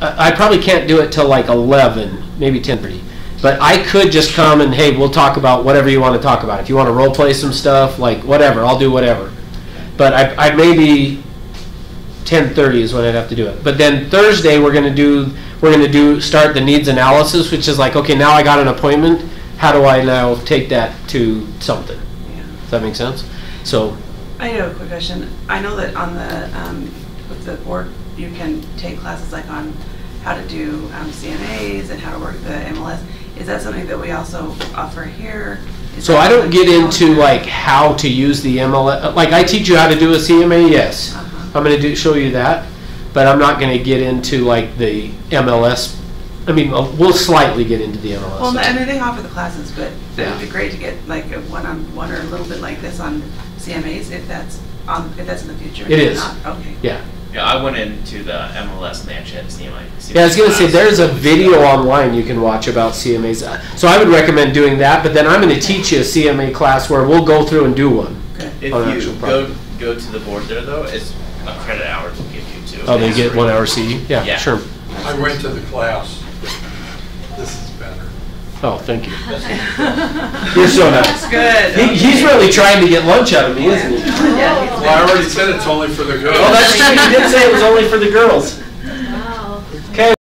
I probably can't do it till like 11, maybe 10:30. But I could just come and, hey, we'll talk about whatever you want to talk about. If you want to role play some stuff, like whatever, I'll do whatever. But I maybe 10:30 is when I'd have to do it. But then Thursday we're going to start the needs analysis, which is like, okay, now I got an appointment. How do I now take that to something? Yeah. Does that make sense? So. I have a quick question. I know that on the with the board, you can take classes like on how to do CMAs and how to work the MLS. Is that something that we also offer here? So I don't get into like how to use the MLS. Like I teach you how to do a CMA, yes. I'm going to show you that, but I'm not going to get into like the MLS. I mean, we'll slightly get into the MLS. Well, I mean, they offer the classes, but it Yeah. would be great to get like a one-on-one or a little bit like this on CMAs if that's in the future. It is. Not, okay. Yeah. Yeah, I went into the MLS and they actually had a CMA. Yeah, I was going to say, there's a video online you can watch about CMAs. So I would recommend doing that, but then I'm going to teach you a CMA class where we'll go through and do one. Good. If on an you actual problem. go to the board there though, it's a credit hour they'll give you too. Oh, they get 1 hour CE? Yeah, Yeah. sure. I went to the class. This is better. Oh, thank you. You're so nice. Good. He's really trying to get lunch out of me, isn't he? Yeah. Well, I already said it's only for the girls. Oh, that's true. You did say it was only for the girls. Wow. Okay.